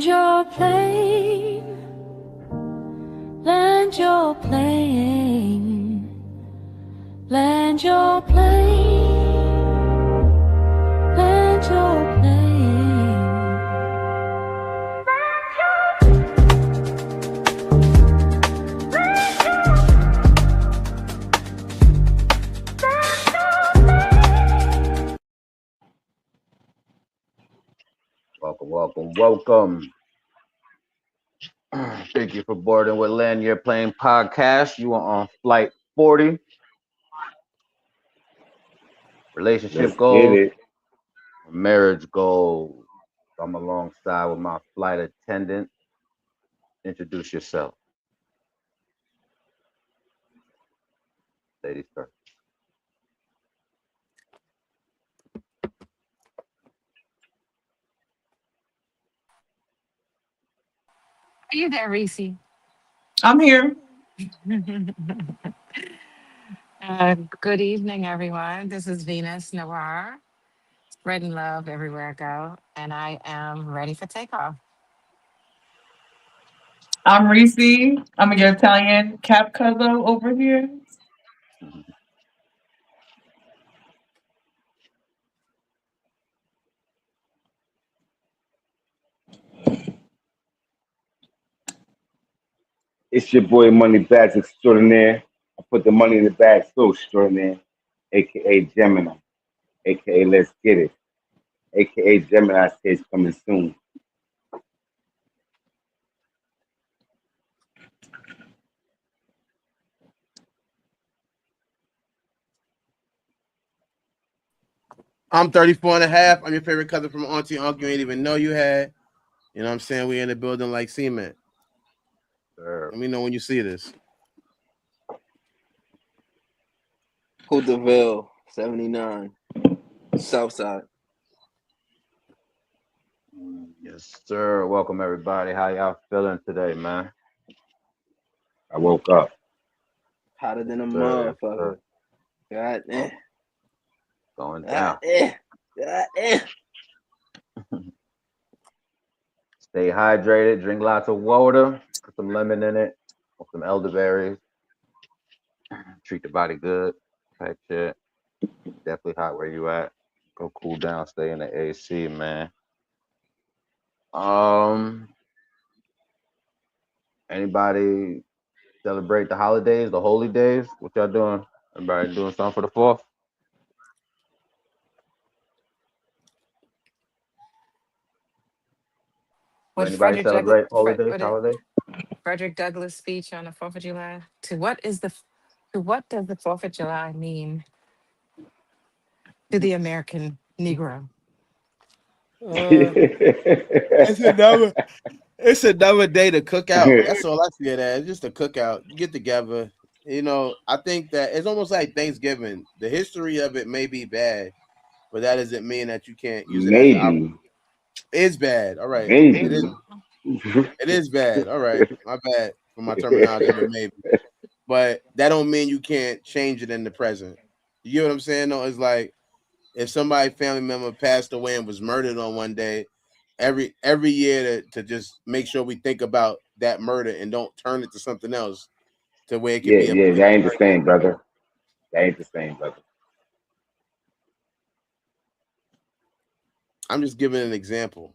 your plane, land your plane, land your plane, land your plane. Welcome. Thank you for boarding with Land Your Plane podcast. You are on flight 40. Relationship Let's get goals, it. marriage goals. I'm alongside with my flight attendant. Introduce yourself, ladies first. Are you there, Reese? I'm here. Good evening, everyone. This is Venus Noir, spreading love everywhere I go, and I am ready for takeoff. I'm Reese. I'm your Italian cap cousin over here. It's your boy Money Bags Extraordinaire. I put the money in the bag so extraordinaire, aka Gemini, aka Let's Get It, aka Gemini says coming soon. I'm 34 and a half. I'm your favorite cousin from Auntie and Uncle you ain't even know you had. You know what I'm saying? We in the building like cement. Sure. Let me know when you see this. Hooterville, 79, Southside. Yes, sir. Welcome everybody. How y'all feeling today, man? I woke up. Hotter than a Sir, yes, motherfucker. sir. God damn. Going God down. damn. God damn. Stay hydrated. Drink lots of water. Put some lemon in it. Or some elderberries. Treat the body good. Type shit. Definitely hot where you at. Go cool down. Stay in the AC, man. Um, anybody celebrate the holidays, the holy days? What y'all doing? Everybody doing something for the fourth? Do What anybody celebrate holidays, What holidays? Frederick Douglass speech on the 4th of July? To what does the 4th of July mean to the American Negro? Uh, it's another it's another day to cook out. That's all I see it as. Just a cookout. You get together. You know, I think that it's almost like Thanksgiving. The history of it may be bad, but that doesn't mean that you can't use it as an opportunity. Maybe, It's bad. All right. It is maybe. it is bad. All right. My bad for my terminology, but maybe. But that don't mean you can't change it in the present. You get what I'm saying? No, it's like if somebody family member passed away and was murdered on one day, every year to just make sure we think about that murder and don't turn it to something else to where it could Yeah, be a yeah, point that of ain't the learning. same, brother. That ain't the same, brother. I'm just giving an example.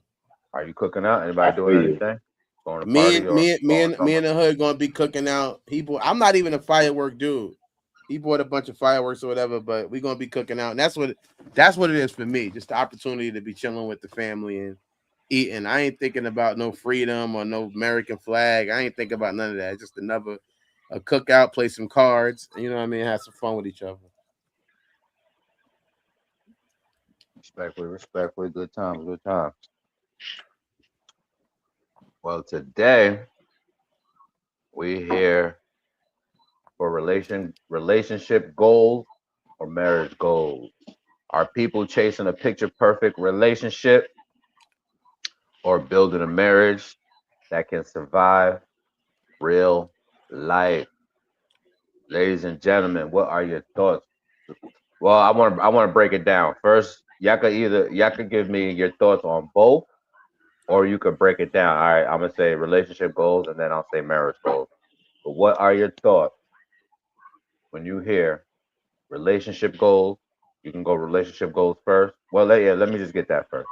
Are you cooking out? I Anybody doing feel you. anything? Going to Me party and or me me going and me somewhere? and the hood gonna be cooking out. People, I'm not even a firework dude. He bought a bunch of fireworks or whatever, but we're gonna be cooking out, and that's what it is for me. Just the opportunity to be chilling with the family and eating. I ain't thinking about no freedom or no American flag. I ain't thinking about none of that. It's just another a cookout, play some cards. You know what I mean? Have some fun with each other. Respectfully, good times, good times. Well, today we here for relationship goals or marriage goals. Are people chasing a picture perfect relationship or building a marriage that can survive real life? Ladies and gentlemen, what are your thoughts? Well, I want to break it down. First, y'all could give me your thoughts on both, or you could break it down. All right, I'm gonna say relationship goals, and then I'll say marriage goals. But what are your thoughts when you hear relationship goals? You can go relationship goals first. Well, yeah, let me just get that first.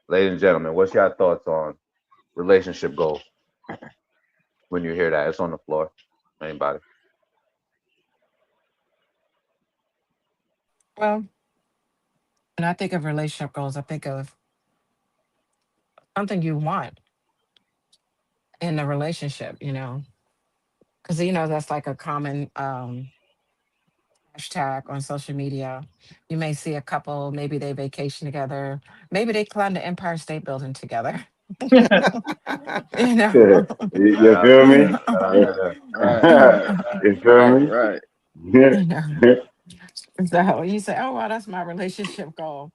Ladies and gentlemen, what's your thoughts on relationship goals when you hear that? It's on the floor. Anybody? Well, when I think of relationship goals, I think of something you want in a relationship, because that's like a common hashtag on social media. You may see a couple, maybe they vacation together, maybe they climb the Empire State Building together. you know. Shout You out feel to me? them. Shout out to Right, them. right, You feel right, me? right. you know. So you say, "Oh, well, that's my relationship goal."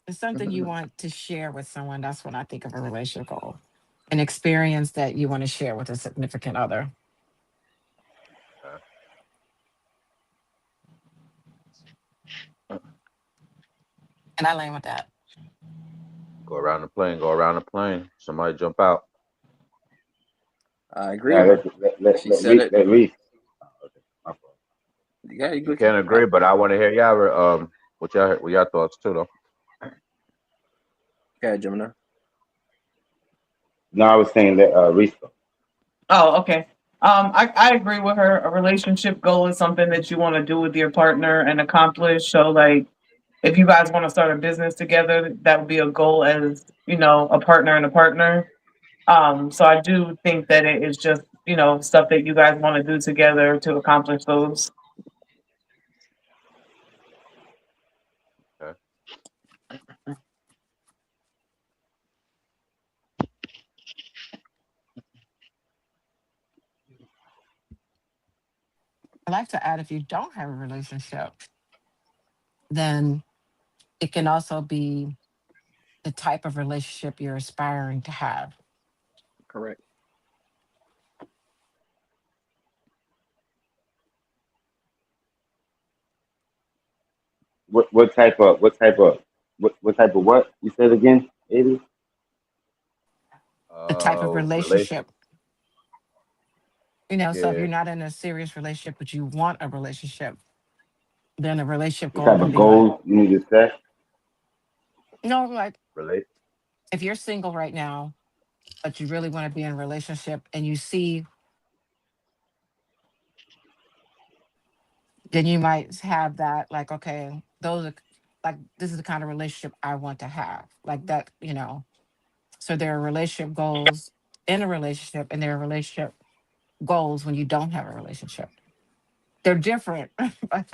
It's something you want to share with someone. That's when I think of a relationship goal. An experience that you want to share with a significant other. Okay. And I land with that. Go around the plane. Go around the plane. Somebody jump out. I agree Now with her. She let said Reese it. let Reese. Oh, okay, my fault. Yeah, you You good. can't agree, but I want to hear y'all. What y'all thoughts too, though. Yeah, Gemini. No, I was saying that Reese. Oh, okay. I agree with her. A relationship goal is something that you want to do with your partner and accomplish. So, like, if you guys want to start a business together, that would be a goal as, a partner and a partner. So I do think that it is just, stuff that you guys want to do together to accomplish those. Okay. I like to add if you don't have a relationship, then it can also be the type of relationship you're aspiring to have. Correct. What you said again? 80? The type of Relation. relationship, so if Yeah. you're not in a serious relationship, but you want a relationship, then a relationship What goal type can of be like, goals you need to set? like Relate. if you're single right now, but you really want to be in a relationship and you see, then you might have that, like, okay, those are like, this is the kind of relationship I want to have. Like that, So there are relationship goals in a relationship, and there are relationship goals when you don't have a relationship. They're different, but,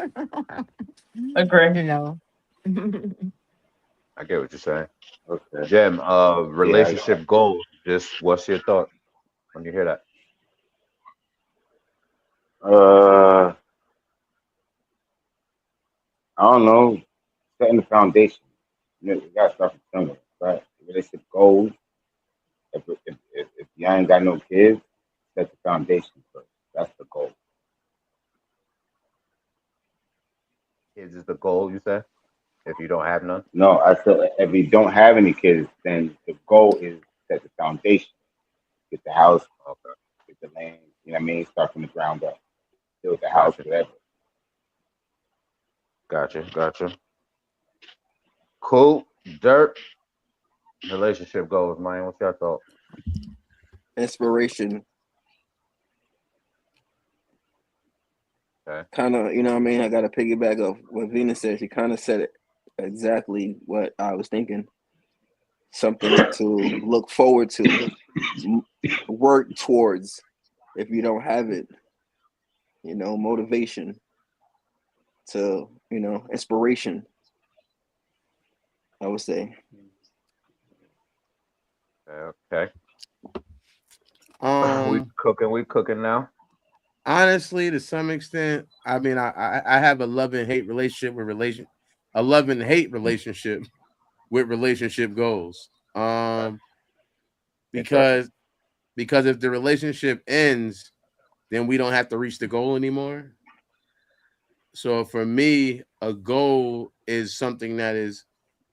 Agree. you know. I get what you're saying. Okay. Jem, Yeah. relationship goals. Just what's your thought when you hear that? Uh, I don't know. Setting the foundation. You gotta start from somewhere, right? Relationship goals. If you ain't got no kids, set the foundation first. That's the goal. Kids is the goal, you say? If you don't have none? No, I said if you don't have any kids, then the goal is set the foundation. Get the house, Okay. get the land. You know what I mean? Start from the ground up. Build the house, Gotcha. whatever. Gotcha. Gotcha. Cool. Dirt. Relationship goals, man. What's your thought? Inspiration. Okay. Kind of, you know what I mean? I got to piggyback of what Venus said. She kind of said it exactly what I was thinking. Something to look forward to, work towards. If you don't have it, motivation to, inspiration, I would say. Okay. We Um, cooking. We cooking now. honestly, to some extent, I mean, I have a love and hate relationship with a love and hate relationship with relationship goals. Okay. Interesting. Because if the relationship ends, then we don't have to reach the goal anymore. So for me, a goal is something that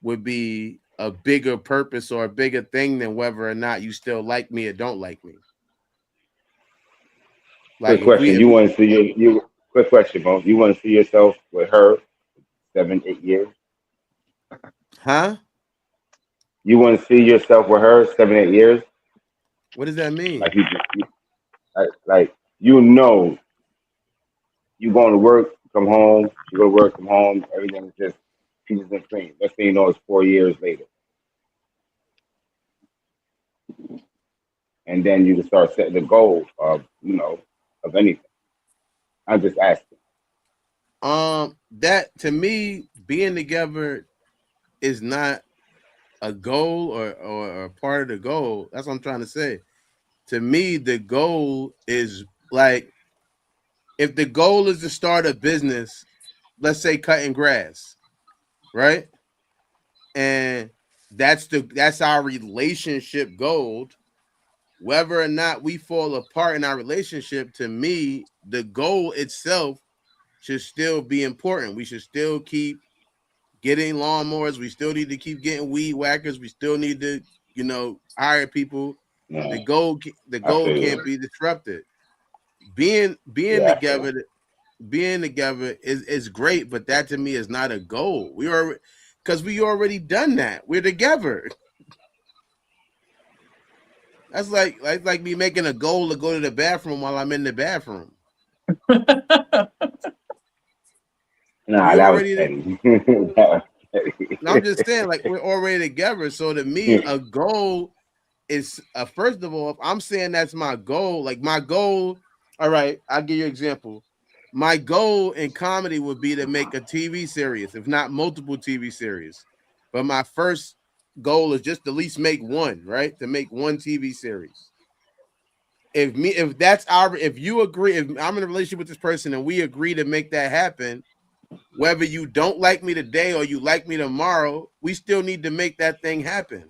would be a bigger purpose or a bigger thing than whether or not you still like me or don't like me. Like Quick question. You want to see you quick question, bro. You want to see yourself with her 7, 8 years? huh? You want to see yourself with her 7, 8 years? What does that mean? Like like you know, you going to work, come home, you go to work, come home, everything is just peaches and cream. Let's say you know it's 4 years later, and then you can start setting the goal of of anything. I'm just asking. That to me, being together is not a goal or a part of the goal. That's what I'm trying to say. To me, the goal is like if the goal is to start a business, let's say cutting grass, right? And that's our relationship goal. Whether or not we fall apart in our relationship, to me, the goal itself should still be important. We should still keep getting lawnmowers. We still need to keep getting weed whackers. We still need to, hire people. The No, goal, the I goal feel can't you. be disrupted. Being Yeah, I feel. together, being together is great, but that to me is not a goal. We are because we already done that. We're together. That's like me making a goal to go to the bathroom while I'm in the bathroom. Nah, We that was already. petty. That was petty. No, I'm just saying, like we're already together. So to me, a goal is first of all, if I'm saying that's my goal, like my goal. All right, I'll give you an example. My goal in comedy would be to make a TV series, if not multiple TV series. But my first goal is just to at least make one, right? To make one TV series. If you agree, if I'm in a relationship with this person and we agree to make that happen, whether you don't like me today or you like me tomorrow, we still need to make that thing happen.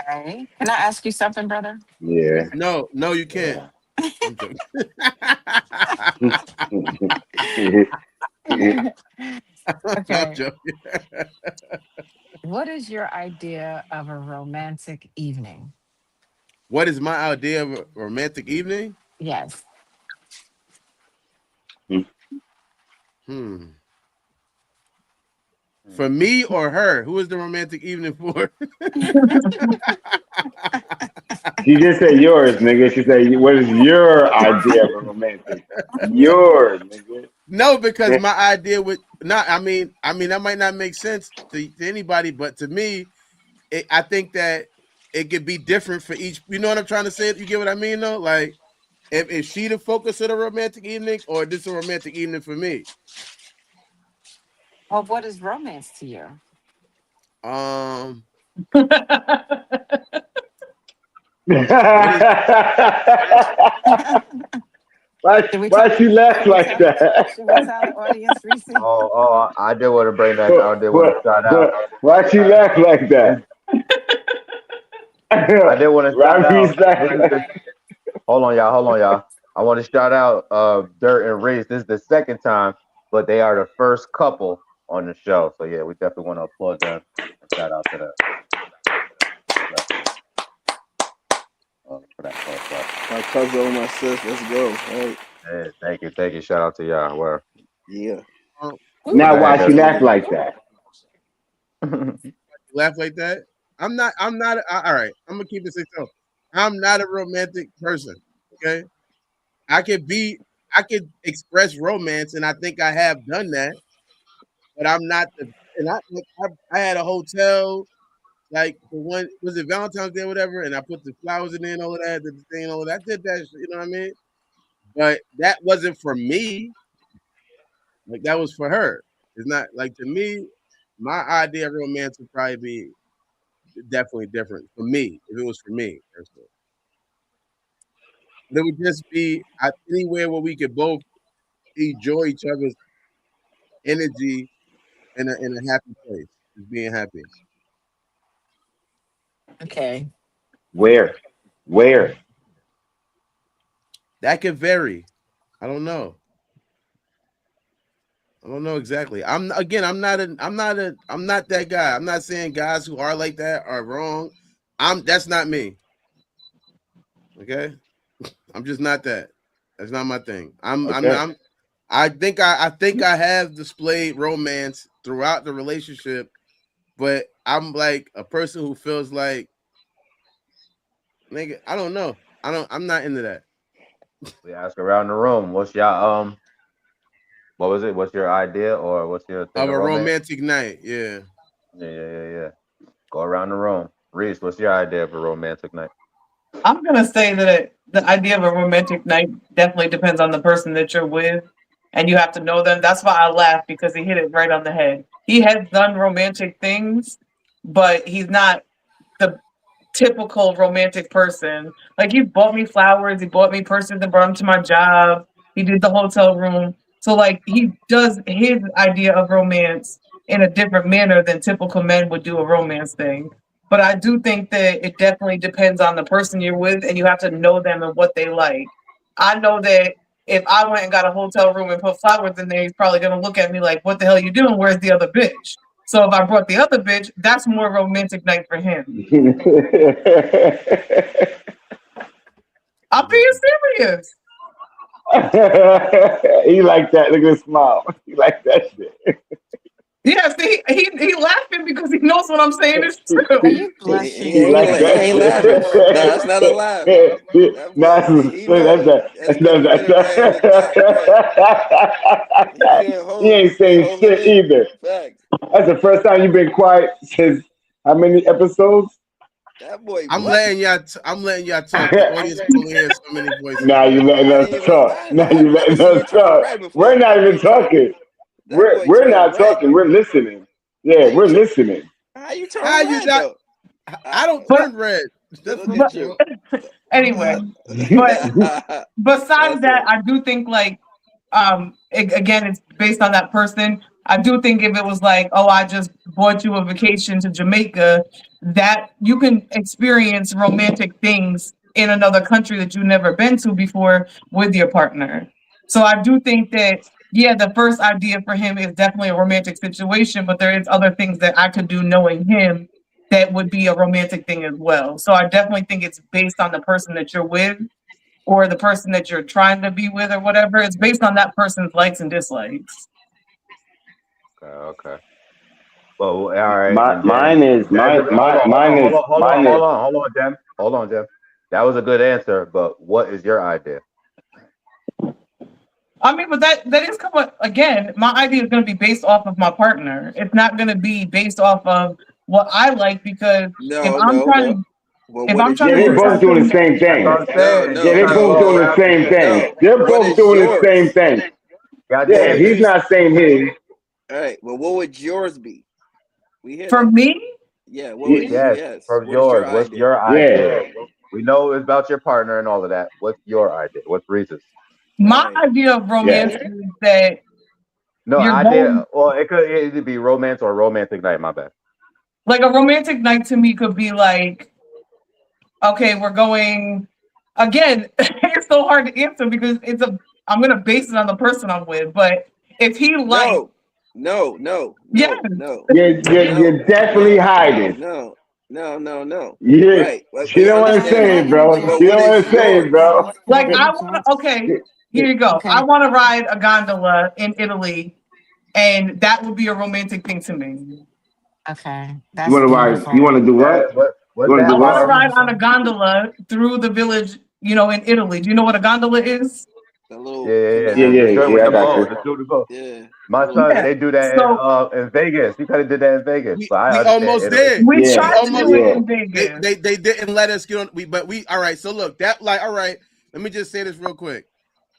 Okay. Can I ask you something, brother? Yeah, No, you can't. yeah. I'm joking. I'm Okay. joking. What is your idea of a romantic evening? What is my idea of a romantic evening? Yes. Hmm. For me or her? Who is the romantic evening for? She just said yours, nigga. She said, "What is your idea of a romantic?" Yours, nigga. No, because my idea would not. I mean that might not make sense to anybody, but to me, I think that it could be different for each. You know what I'm trying to say? You get what I mean, though? Like, if she the focus of the romantic evening, or this a romantic evening for me? Well, what is romance to you? Um, why what is Should we tell why the she laugh should we like tell that? should we tell the audience, Reese? I did want to bring that. I did want to what, shout out. why she laugh like that? I did want to shout Robbie's out. laugh This is like the hold on, y'all. Hold on, y'all. I want to shout out Dirt and Reese. This is the second time, but they are the first couple on the show. So yeah, we definitely want to applaud them and shout out to them for that close up. My cousin or my sis, let's go. All right. Hey, thank you. Shout out to y'all. Well, Yeah. but now. go ahead, Why she Dirt. laugh like that? laugh like that? I'm not. I'm not. All right. I'm gonna keep it simple. I'm not a romantic person. Okay. I could be. I could express romance, and I think I have done that. But I'm not the. And I had a hotel like the one was it Valentine's Day or whatever, and I put the flowers in there and all of that, did the thing and all of that. I did that. You know what I mean? But that wasn't for me. Like that was for her. It's not like to me. My idea of romance would probably be definitely different for me if it was for me. Personally. But it would just be anywhere where we could both enjoy each other's energy in a happy place, just being happy. Okay. Where? Where? That could vary. I don't know. I don't know exactly. I'm not that guy. I'm not saying guys who are like that are wrong. That's not me. Okay, I'm just not that. That's not my thing. Okay. I think I have displayed romance throughout the relationship, but I'm like a person who feels like, nigga, I don't know. I'm not into that. We ask around the room. What's your What was it? What's your idea or what's your thing Of of a romance? romantic night, yeah. Yeah. Go around the room. Reese, what's your idea of a romantic night? I'm gonna say that the idea of a romantic night definitely depends on the person that you're with, and you have to know them. That's why I laugh because he hit it right on the head. He has done romantic things, but he's not the typical romantic person. Like he bought me flowers, he bought me purses and brought them to my job. He did the hotel room. So like he does his idea of romance in a different manner than typical men would do a romance thing. But I do think that it definitely depends on the person you're with and you have to know them and what they like. I know that if I went and got a hotel room and put flowers in there, he's probably gonna look at me like, what the hell you doing? Where's the other bitch? So if I brought the other bitch, that's more romantic night for him. I'm being serious. He like that. Look at his smile. He like that shit. Yeah, see, he laughing because he knows what I'm saying is Are true. you He He blushing? ain't, like he that ain't laughing. No, that's not a laugh. shit. That Nah, boy, he knows. That's because he been around the top. He can't he hold it. ain't He can't saying hold it shit in. either. Facts. That's the first time you've been quiet since how many episodes? That boy I'm blushing. letting y'all talk. The audience can only hear so many voices, Now you man. letting I us ain't even. talk. Now you I never letting seen you us turn talk. red We're before. not even talking. That boy We're turn not red. talking. We're listening. How Yeah, you we're turn? listening. How you turn How you red not? though? I don't But turn red. That's Look what. at but you. anyway, but besides That's that, it. I do think like again it's based on that person. I do think if it was like, oh, I just bought you a vacation to Jamaica, that you can experience romantic things in another country that you've never been to before with your partner. So I do think that yeah, the first idea for him is definitely a romantic situation, but there is other things that I could do knowing him that would be a romantic thing as well. So I definitely think it's based on the person that you're with or the person that you're trying to be with or whatever. It's based on that person's likes and dislikes. Okay. Well, all right, and then Mine is that's a, hold on, hold mine on, hold is on, hold on, mine is hold on, hold on, Jim. Hold on, Jim. That was a good answer, but what is your idea? I mean, but that is come again. My idea is going to be based off of my partner. It's not going to be based off of what I like because if No, I'm no, trying no. to Well, if what I'm is trying yeah. to They do both yours? doing the something, same That's what thing. I'm No, saying. Yeah, no, they Trying to both no, go doing the around the same shit. thing. no. They're What both is doing the same yours? thing. God Yeah, damn Let it. he's me. not saying his. All right. Well, what would yours be? We hear for that. me, Yeah. What Yeah, would you? Yes, Yes. from What is your yours. What's idea? your yeah. idea? We know it's about your partner and all of that. What's your idea? What's Reese's? All my right. idea of romance Yeah. is that No, you're idea. going Well, it could either be romance or romantic night. My bad. like a romantic night to me could be like, okay, we're going again. It's so hard to answer because I'm gonna base it on the person I'm with. But if he like, No. No. No. yes, No. No. You're No. definitely No. hiding. No. No. No. No. Yeah, Right. But you you know what I'm Guys, understand let saying, though. him bro. But You talk. know what what is I'm saying, yours? bro. like Let I him want talk. to. Okay, here you go. I Okay. want to ride a gondola in Italy, and that would be a romantic thing to me. Okay. You That's want to ride? You want beautiful. to do That what? You what's want to I do that want to That's what? from? ride on a beautiful. gondola through the village, in Italy. Do you know what a gondola is? The Yeah, little yeah, yeah. Yeah, canal The yeah, joint thing. with yeah. I the got Yeah. boat. you. The joint with the boat. Yeah. The My little. son, Yeah. they do that So in Vegas. You could have did that in Vegas, We but I we understand almost Italy. there. we We Yeah, tried to almost do it yeah. in Vegas. they didn't let us get on. But we all right. So look, that like all right. Let me just say this real quick.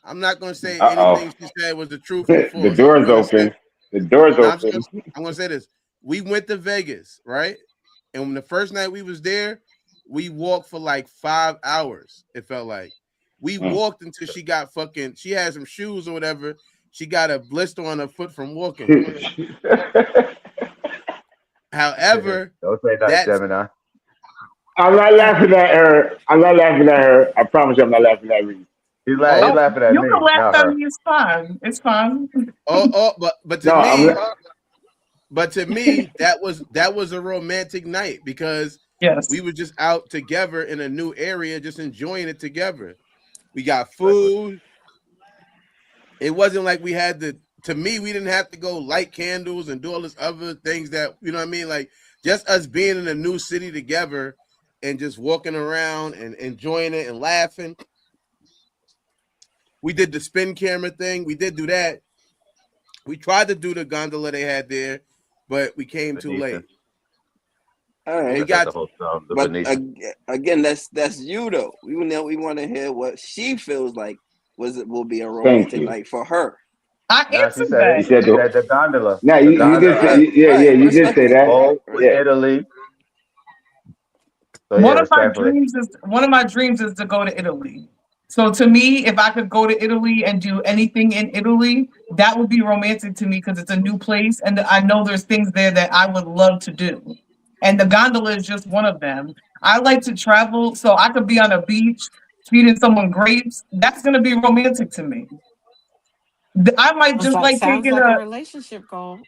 I'm not gonna say Uh anything she said was the truth or oh. The false. I'm door's gonna say open. The door's now. open. I'm gonna say this. We went to Vegas, right? And when the first night we was there, we walked for like 5 hours. It felt like we Mm. walked until she got fucking. She had some shoes or whatever. She got a blister on her foot from walking. However, Don't say that, that's Gemini. I'm not laughing at her. I'm not laughing at her. I promise you, I'm not laughing at Reese. Oh, laughing at You me, can laugh not at her. me. It's fine. It's fine. but No, to I'm. me, that was a romantic night because Yes. we were just out together in a new area, just enjoying it together. We got Exactly. food. It wasn't like we had to. To me, we didn't have to go light candles and do all this other things that you know what I mean. Like just us being in a new city together and just walking around and enjoying it and laughing. We did the spin camera thing. We did do that. We tried to do the gondola they had there, but we came too Venetian. late. All But we right, That's at the got hotel, the but Venetian. again, that's you though. We want to hear what she feels like will be a Thank romantic you. night for her. I Nah, she answered said You that. said the. the gondola. Now The you did say gondola. yeah, yeah, Right. you did say that. Both Yeah. Italy. So yeah, respectfully. One of my dreams is to go to Italy. So to me, if I could go to Italy and do anything in Italy, that would be romantic to me because it's a new place and I know there's things there that I would love to do. And the gondola is just one of them. I like to travel, so I could be on a beach feeding someone grapes. That's going to be romantic to me. I might Sounds just like like sounds taking like a a relationship goal.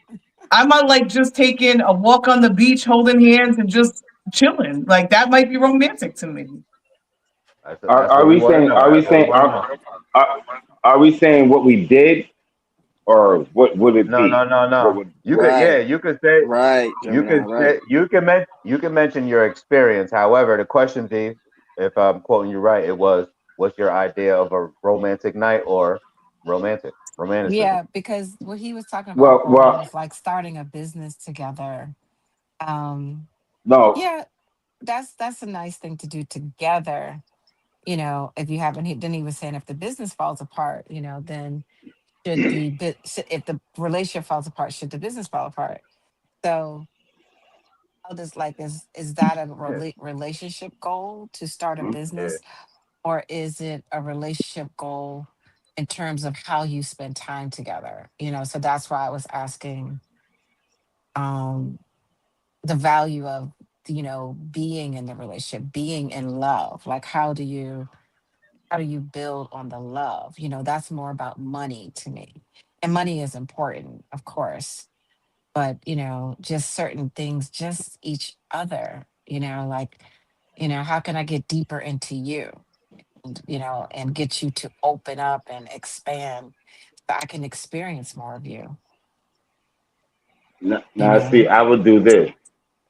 I might like just taking a walk on the beach, holding hands and just chilling. Like that might be romantic to me. That's Are what we we want to saying? know. Are we That's what we saying? want to know. Are, are we saying what we did, or what would it No, no, be? no, What no. would? You could, yeah, Right. Right, you Gemini. could Right. say, you can mention your experience. However, the question, D, if I'm quoting you right, it was, what's your idea of a romantic night or romanticism? Yeah, because what he was talking about earlier Well, was like starting a business together. Um, no, yeah, that's a nice thing to do together. If you haven't, then he was saying if the business falls apart, then if the relationship falls apart, should the business fall apart? So how does like is that a Yeah, relationship goal to start a yeah. business, or is it a relationship goal in terms of how you spend time together? So that's why I was asking um the value of being in the relationship, being in love. Like how do you build on the love? That's more about money to me. And money is important, of course, but just certain things, just each other, like, how can I get deeper into you? And get you to open up and expand so I can experience more of you, no, you no. See, know? I would do this.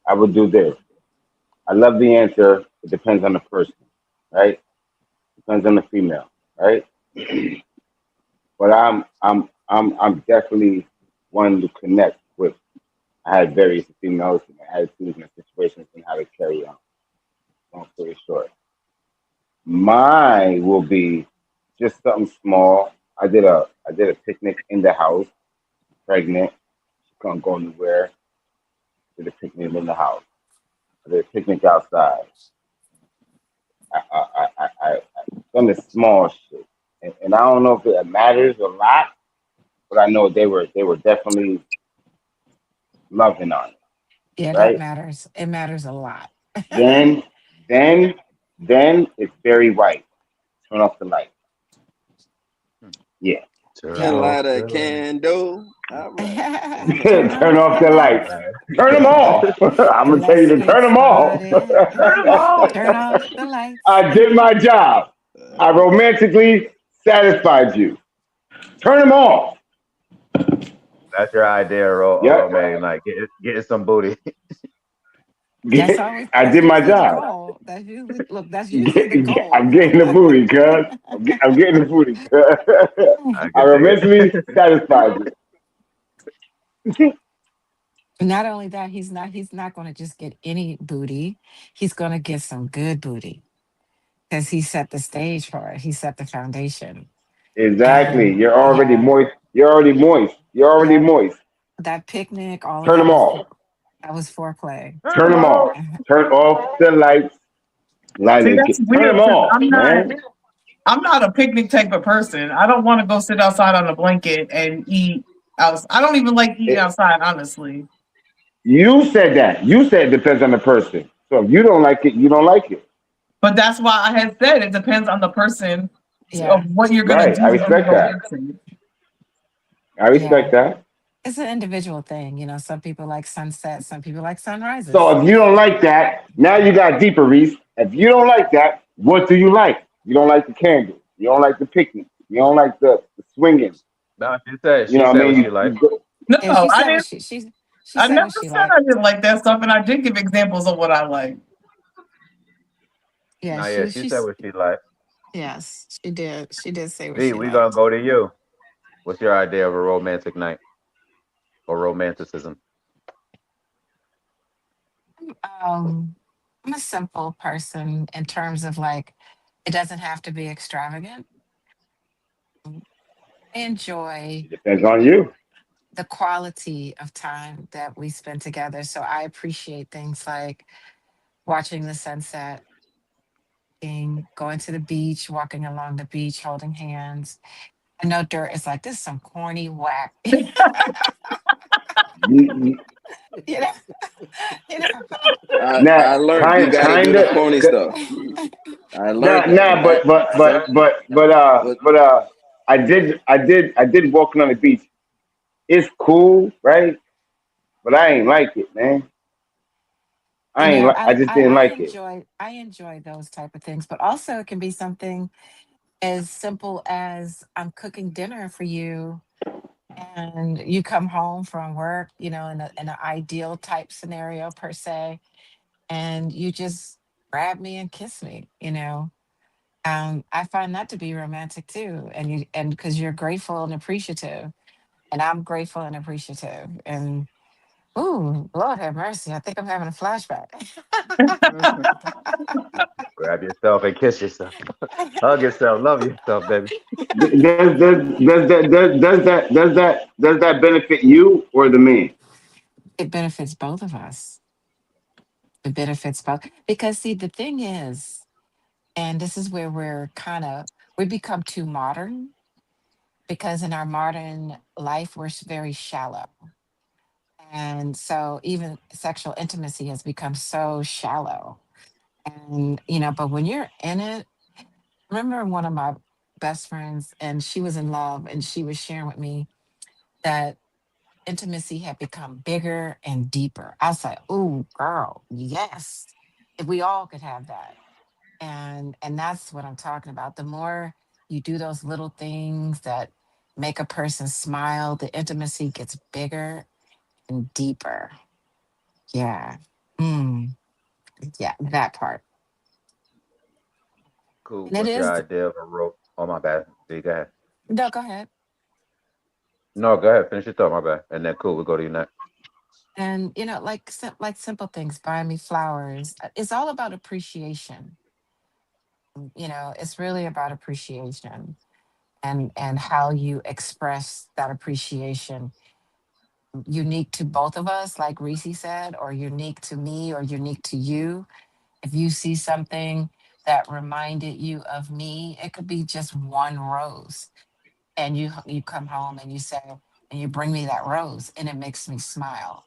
I would do this. I love the answer. It depends on the person, right? Depends on the female, right? But I'm definitely one to connect with. I had various females and attitudes and situations and how to carry on. Long story short, mine will be just something small. I did a picnic in the house. Pregnant, she couldn't go anywhere. Did a picnic in the house. I did a picnic outside. Some of the small shit, and I don't know if it matters a lot, but I know they were definitely loving on it, Yeah, that right? matters. It matters a lot. Then, then, then it's very white. Turn off the light. Yeah. Turn Yeah. off Light a the light. candle. All right. Turn Turn off off the the lights. lights. Turn them off. I'm gonna tell you Let's to get turn them off. started. Turn them off. Turn off the lights. I did my job. I romantically satisfied you. Turn them off. That's your idea, Yep. romantic night. Getting some booty. That's always I that's did my usually the job. goal. That's usually the I'm goal. getting the booty, cuz. I'm getting the booty, cuz. I I can dig romantically it. satisfied you. Not only that, he's not going to just get any booty. He's going to get some good booty because he set the stage for it. He set the foundation. Exactly. And You're already yeah, moist. You're already moist. You're already yep, moist. that picnic, all of Turn that them was off. for that was foreplay. Turn Turn them them off. off. Turn off the lights. Light See, it. that's Turn them weird because off, man. I'm not a picnic type of person. I don't want to go sit outside on a blanket and eat out. I don't even like eating It, outside, honestly. you said that. You said it depends on the person. So if you don't like it, you don't like it. But that's why I had said it depends on the person of Yeah, what you're gonna Right. do I to be respect that. romantic. I yeah. respect that. It's an individual thing. You know, some people like sunsets, some people like sunrises. So if you don't like that, now you got deeper, Reese. If you don't like that, what do you like? You don't like the candles. You don't like the picnic. You don't like the swinging. No, You she know what I said what mean? she liked. No, Yeah, she I said what didn't. she I said never what she said I liked. didn't like that stuff, and I did give examples of what I like. Yeah, No, yeah, she said what she liked. yes, she did. She did say what V, she we gonna liked. go to you. What's your idea of a romantic night or romanticism? Um, I'm a simple person in terms of like, it doesn't have to be extravagant. I enjoy It depends on you. the quality of time that we spend together. So I appreciate things like watching the sunset, going to the beach, walking along the beach, holding hands. I know Dirt is like, this is some corny whack. You you know, you know. now, I learned you got to do kind the of. corny stuff. I Nah, learned that. nah, That some but I did walking on the beach. It's cool, right? But I ain't like it, man. You know, I just didn't like it. I enjoy those type of things, but also it can be something as simple as I'm cooking dinner for you and you come home from work, you know, in an ideal type scenario per se, and you just grab me and kiss me, you know. I find that to be romantic too. And because you're grateful and appreciative, and I'm grateful and appreciative. And ooh, Lord have mercy. I think I'm having a flashback. Grab yourself and kiss yourself. Hug yourself. Love yourself, baby. Does that benefit you or the man? It benefits both of us. It benefits both. Because see, the thing is, and this is where we become too modern because in our modern life, we're very shallow. And so even sexual intimacy has become so shallow. And, you know, but when you're in it, I remember one of my best friends, and she was in love, and she was sharing with me that intimacy had become bigger and deeper. I was like, "Ooh, girl, yes, if we all could have that." And that's what I'm talking about. The more you do those little things that make a person smile, the intimacy gets bigger and deeper. Yeah. Mm, yeah, that part. Cool. And it What's your is. idea of a rope? Oh my bad. V, go ahead. No, go ahead. No, go ahead. Finish your thought. My bad. And then cool. We'll go to you next. And you know, like like simple things, buy me flowers. It's all about appreciation. You know, it's really about appreciation and how you express that appreciation, unique to both of us, like Reese said, or unique to me, or unique to you. If you see something that reminded you of me, it could be just one rose, and you come home and you say, and you bring me that rose, and it makes me smile.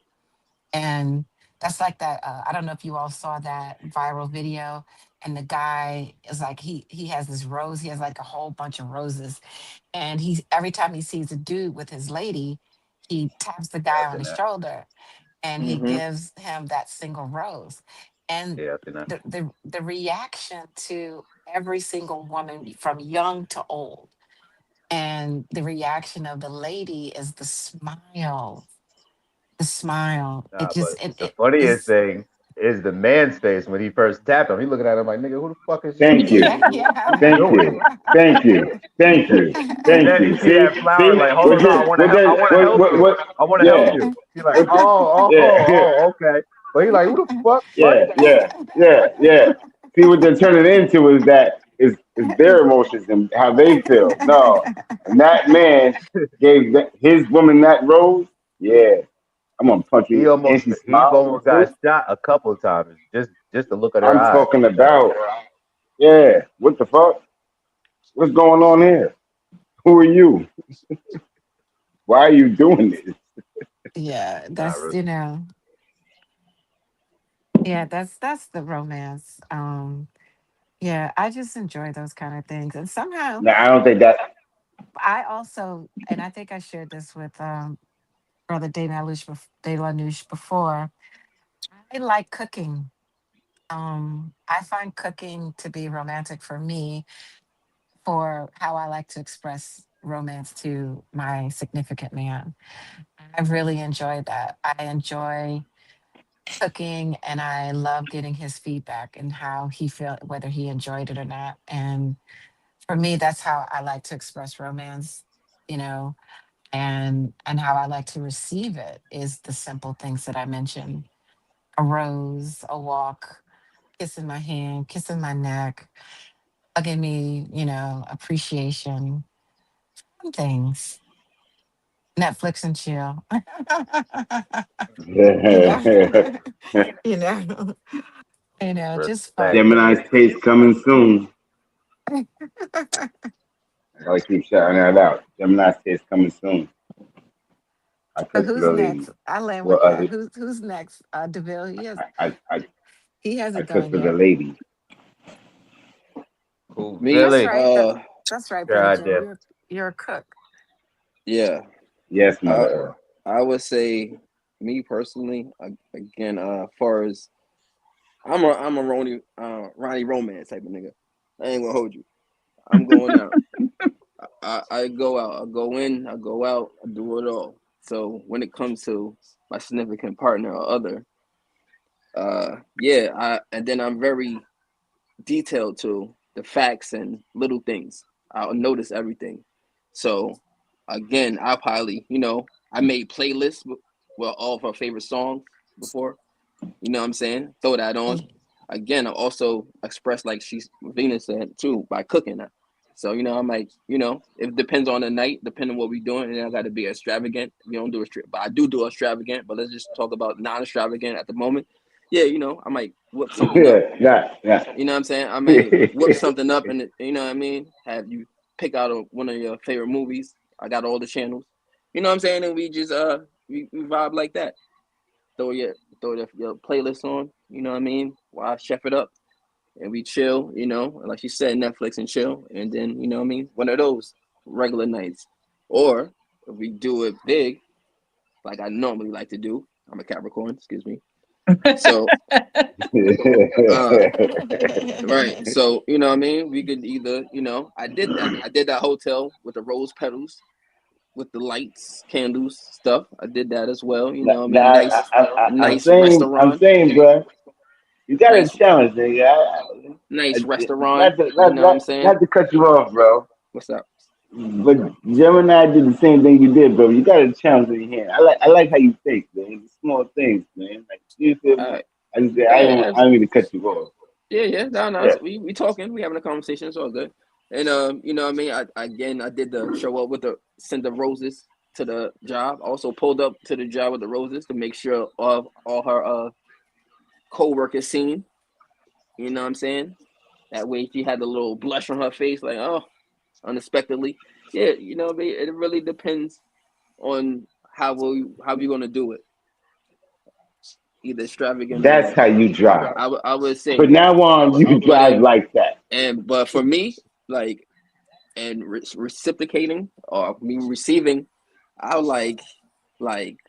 And that's like that. I don't know if you all saw that viral video. And the guy is like he has this rose. He has like a whole bunch of roses, and he's every time he sees a dude with his lady, he taps the Yeah, guy I've on seen his that. shoulder, and he hmm gives him that single rose. And Yeah, I've seen that. the reaction to every single woman from young to old, and the reaction of the lady is the smile. The smile. It Nah, just but it, the it funniest is. thing is the man's face when he first tapped him. He looking at him like, nigga, who the fuck is you? Thank you. Yeah, What are yeah. you Thank doing? you. Thank you. Thank you. And Thank then he you. see that flower See? like, hold on, no, I want to help. I want to help you. I want to help Yeah. you. He like, What, yeah. okay. But he like, who the fuck, buddy? Yeah. See what they're turning into is their emotions and how they feel. No, and that man gave his woman that rose. Yeah, I'm gonna punch you, and she He smiled almost got too. shot a couple of times just to look at her I'm eyes. talking about. Yeah, what the fuck? What's going on here? Who are you? Why are you doing this? Yeah, Nah, that's yeah, that's the romance. Yeah, I just enjoy those kind of things. And somehow No, I don't think that. I also, and I think I shared this with Brother De La Nouche before, I like cooking. I find cooking to be romantic for me for how I like to express romance to my significant man. I really enjoy that. I enjoy cooking and I love getting his feedback and how he felt, whether he enjoyed it or not. And for me, that's how I like to express romance, you know, and how I like to receive it is the simple things that I mentioned. A rose, a walk, kissing my hand, kissing my neck, hugging me, appreciation, some things. Netflix and chill. you know, you know, just Respect. fun. Gemini's taste coming soon. I gotta keep shouting that out. Gemini's taste coming soon. I So cook for who's the ladies. next? I land Well, with that. Who's next? Deville. He I hasn't cook gone for the yet. ladies. Cool. Me, That's Billy. right. That's right, Your Brother Jim. idea. You're a cook. yeah. Yes, Uh, Mother Earth. I would say, me personally, again, far as I'm a Ronnie romance type of nigga. I ain't gonna hold you. I'm going out. I go out. I go in. I go out. I do it all. So when it comes to my significant partner or other, yeah, and then I'm very detailed to the facts and little things. I'll notice everything. So again, I probably, I made playlists with all of her favorite songs before. You know what I'm saying? Throw that on. Again, I also express like Venus said too by cooking that. So I'm like, it depends on the night, depending on what we're doing, and I got to be extravagant. We don't do but I do extravagant. But let's just talk about non-extravagant at the moment. Yeah, I might whip something up. Yeah, yeah, yeah. You know what I'm saying? I may whip something up, and you know what I mean. Have you pick out one of your favorite movies? I got all the channels. You know what I'm saying? And we just we vibe like that. Throw your your playlist on. You know what I mean? While I chef it up, and we chill. Like you said, Netflix and chill, and then you know what I mean. One of those regular nights, or if we do it big, like I normally like to do. I'm a Capricorn. Excuse me. So uh, right. So, you know what I mean? We could either, I did that. I did that hotel with the rose petals, with the lights, candles, stuff. I did that as well. You know what I mean? Now, I'm Nice saying, restaurant. bro, you got a Nice, challenge, nigga. nice restaurant. Not to, You know what I'm saying? not to cut you off, bro. What's up? But Gemini did the same thing you did, bro. You got a challenge in your hand. I like how you think, man. The small things, man. Like you feel me? All right. I Yeah, don't mean to cut you off. yeah. No, no. Yeah. We talking. We having a conversation. It's all good. And you know what I mean. I did the show up with send the roses to the job. Also pulled up to the job with the roses to make sure all her co-workers seen. You know what I'm saying? That way she had the little blush on her face, like unexpectedly. Yeah, it really depends on how we gonna do it. Either extravagant That's or how you drive. I would say, From now on, you but drive like that. but for me, like and reciprocating or me receiving, I like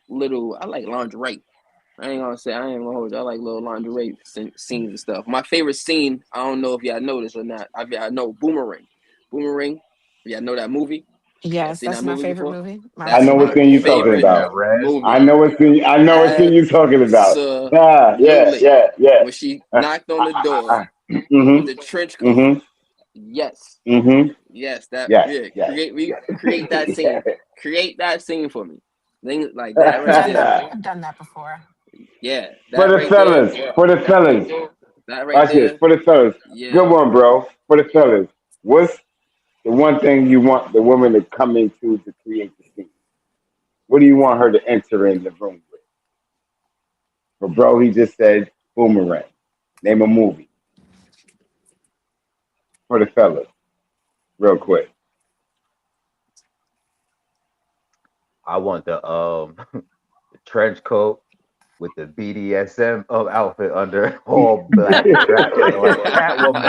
little. I like lingerie. I ain't gonna hold you. I like little lingerie scenes and stuff. My favorite scene, I don't know if y'all noticed or not. I know Boomerang. Boomerang. Y'all know that movie? Y'all Yes, seen that's that my movie favorite before? movie. I That's know what my scene you're talking With favorite that about. red. I movie. know what scene. I know what scene you're talking about. Ah, yeah, Absolutely. yeah, yeah. When she knocked on the door with Mhm, the trench coat. mhm, Yes. mhm. Yes, that Yes, yeah. yes. Create that scene. Create that scene for me. Things like that I've right done that. there. I've done that before. Yeah, For that the right there. fellas, for the fellas. That right Watch this. there. For the fellas. Yeah. Good one, bro. For the fellas. What's the one thing you want the woman to come into to create the scene? What do you want her to enter in the room with? But bro, he just said boomerang. Name a movie for the fellas, real quick. I want the the trench coat, with the BDSM of outfit under all black, looking like Catwoman.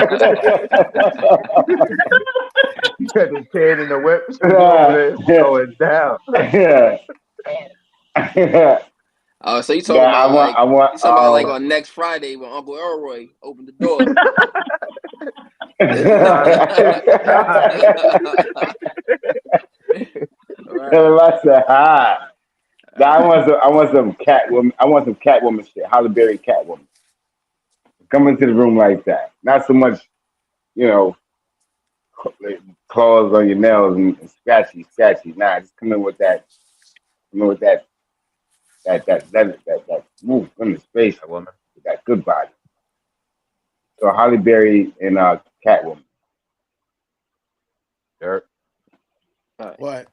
Had the chain and the whip. She was over there going down. Oh, so you No, talking about like I want, you talking about like on next Friday when Uncle Elroy opened the door. I said, hi. No, I want some Catwoman. I want some Catwoman shit. Halle Berry Catwoman. Come into the room like that. Not so much, you know, claws on your nails and scratchy. Nah, just come in with that. Come in with that move in the space. Catwoman. With that good body. So Halle Berry and Catwoman. Dirt. What?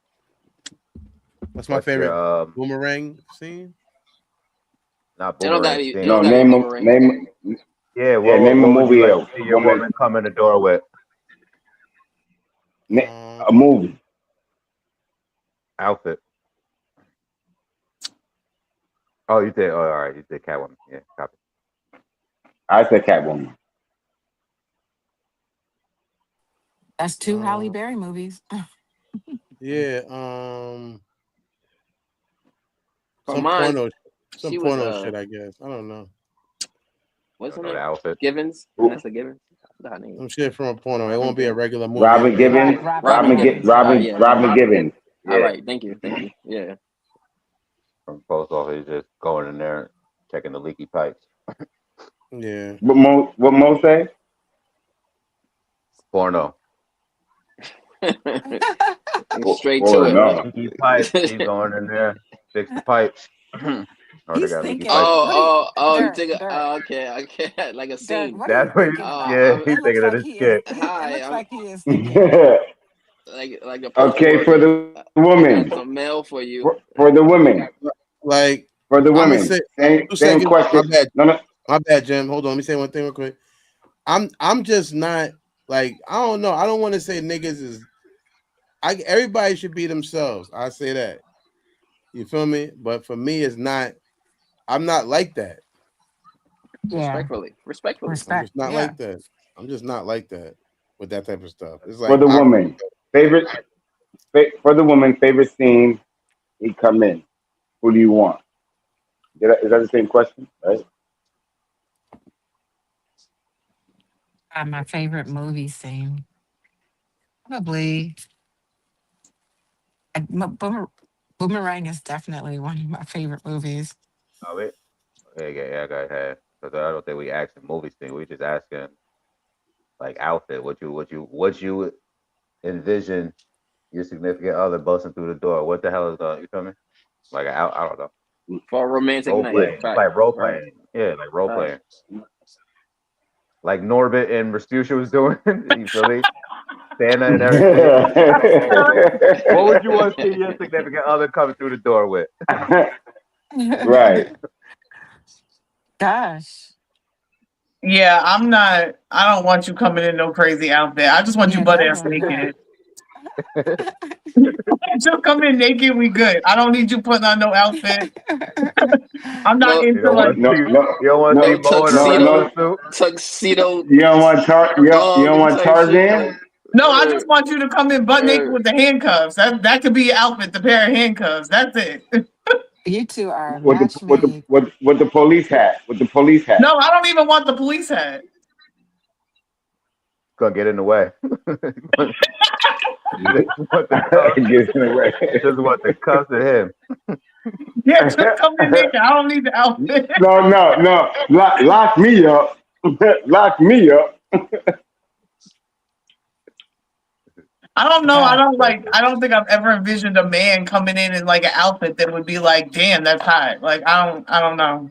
What's my What's favorite your, boomerang scene? not It don't gotta boomerang be. scene. It No, don't gotta be name boomerang. Yeah, name a what would movie. you like to see your woman come in the door with? A movie. Outfit. Oh, you did. Oh, all right. You did Catwoman. Yeah, copy. I said Catwoman. That's two Halle Berry movies. Yeah. For Some mine, porno she was shit, I guess. I don't know. what's her I know the name? outfit. Givens. Vanessa Givens. I forgot her name. Some shit from a porno. It won't be a regular movie. Robin It'll be- Gibbons. Robin Gibbons. Robin Gibbons. All Yeah. right, thank you. Yeah. From post office, just going in there, checking the leaky pipes. Yeah. What Mo say? Porno. Straight to it. No. Leaky pipes. He's going in there, fix the pipes. Or they He's got leaky thinking. pipes. Oh, you Dirk, think? Dirk. Okay, like a Dirk, scene. what are you That's what thinking you, about? yeah, It he's looks thinking of like the he is. skit. It Hi, looks I'm like he is thinking. like the postal Okay, for worker. the I women. got some mail for you. For the women. Like For the I'm gonna women. say Same 2 seconds. question. No. My bad, Jim. Hold on. Let me say one thing real quick. I'm just not like I don't know. I don't want to say niggas is everybody should be themselves. I say that. You feel me? But for me, it's not. I'm not like that. Yeah. Respectfully. I'm Respect. just not Yeah. like that. I'm just not like that with that type of stuff. It's For like the woman. For the woman, favorite scene, he come in. Who do you want? Is that the same question? Right? My favorite movie scene. Probably. Boomerang is definitely one of my favorite movies. Oh, wait. Yeah, go ahead. Because I don't think we asking movie thing. We just asking like outfit. What you envision your significant other busting through the door. What the hell is you feel me? Like I don't know. For a romantic Role night. playing. It's like role Right. playing. Yeah, like role playing. Like Norbit and Rasputia was doing. You feel me? Santa and everything. What would you want to see your significant other coming through the door with? Right. Gosh. Yeah, I'm not. I don't want you coming in no crazy outfit. I just want you Yeah, butt ass definitely not. naked. Just come in naked. We good. I don't need you putting on no outfit. I'm not No, You into don't like. want to see you don't want to see no Mo in a wrestling suit. tuxedo. You don't want you don't want type shit, Tarzan? No, I just want you to come in butt naked Word. with the handcuffs. That could be your outfit. The pair of handcuffs. That's it. You two are a With match made. the police hat. With the police hat. No, I don't even want the police hat. Gonna get in the way. Just want the Gets in the way. just want the cuffs of him. Yeah, just come in naked. I don't need the outfit. No. Lock me up. Lock me up. I don't know. God. I don't think I've ever envisioned a man coming in like an outfit that would be like, damn, that's hot. Like I don't know.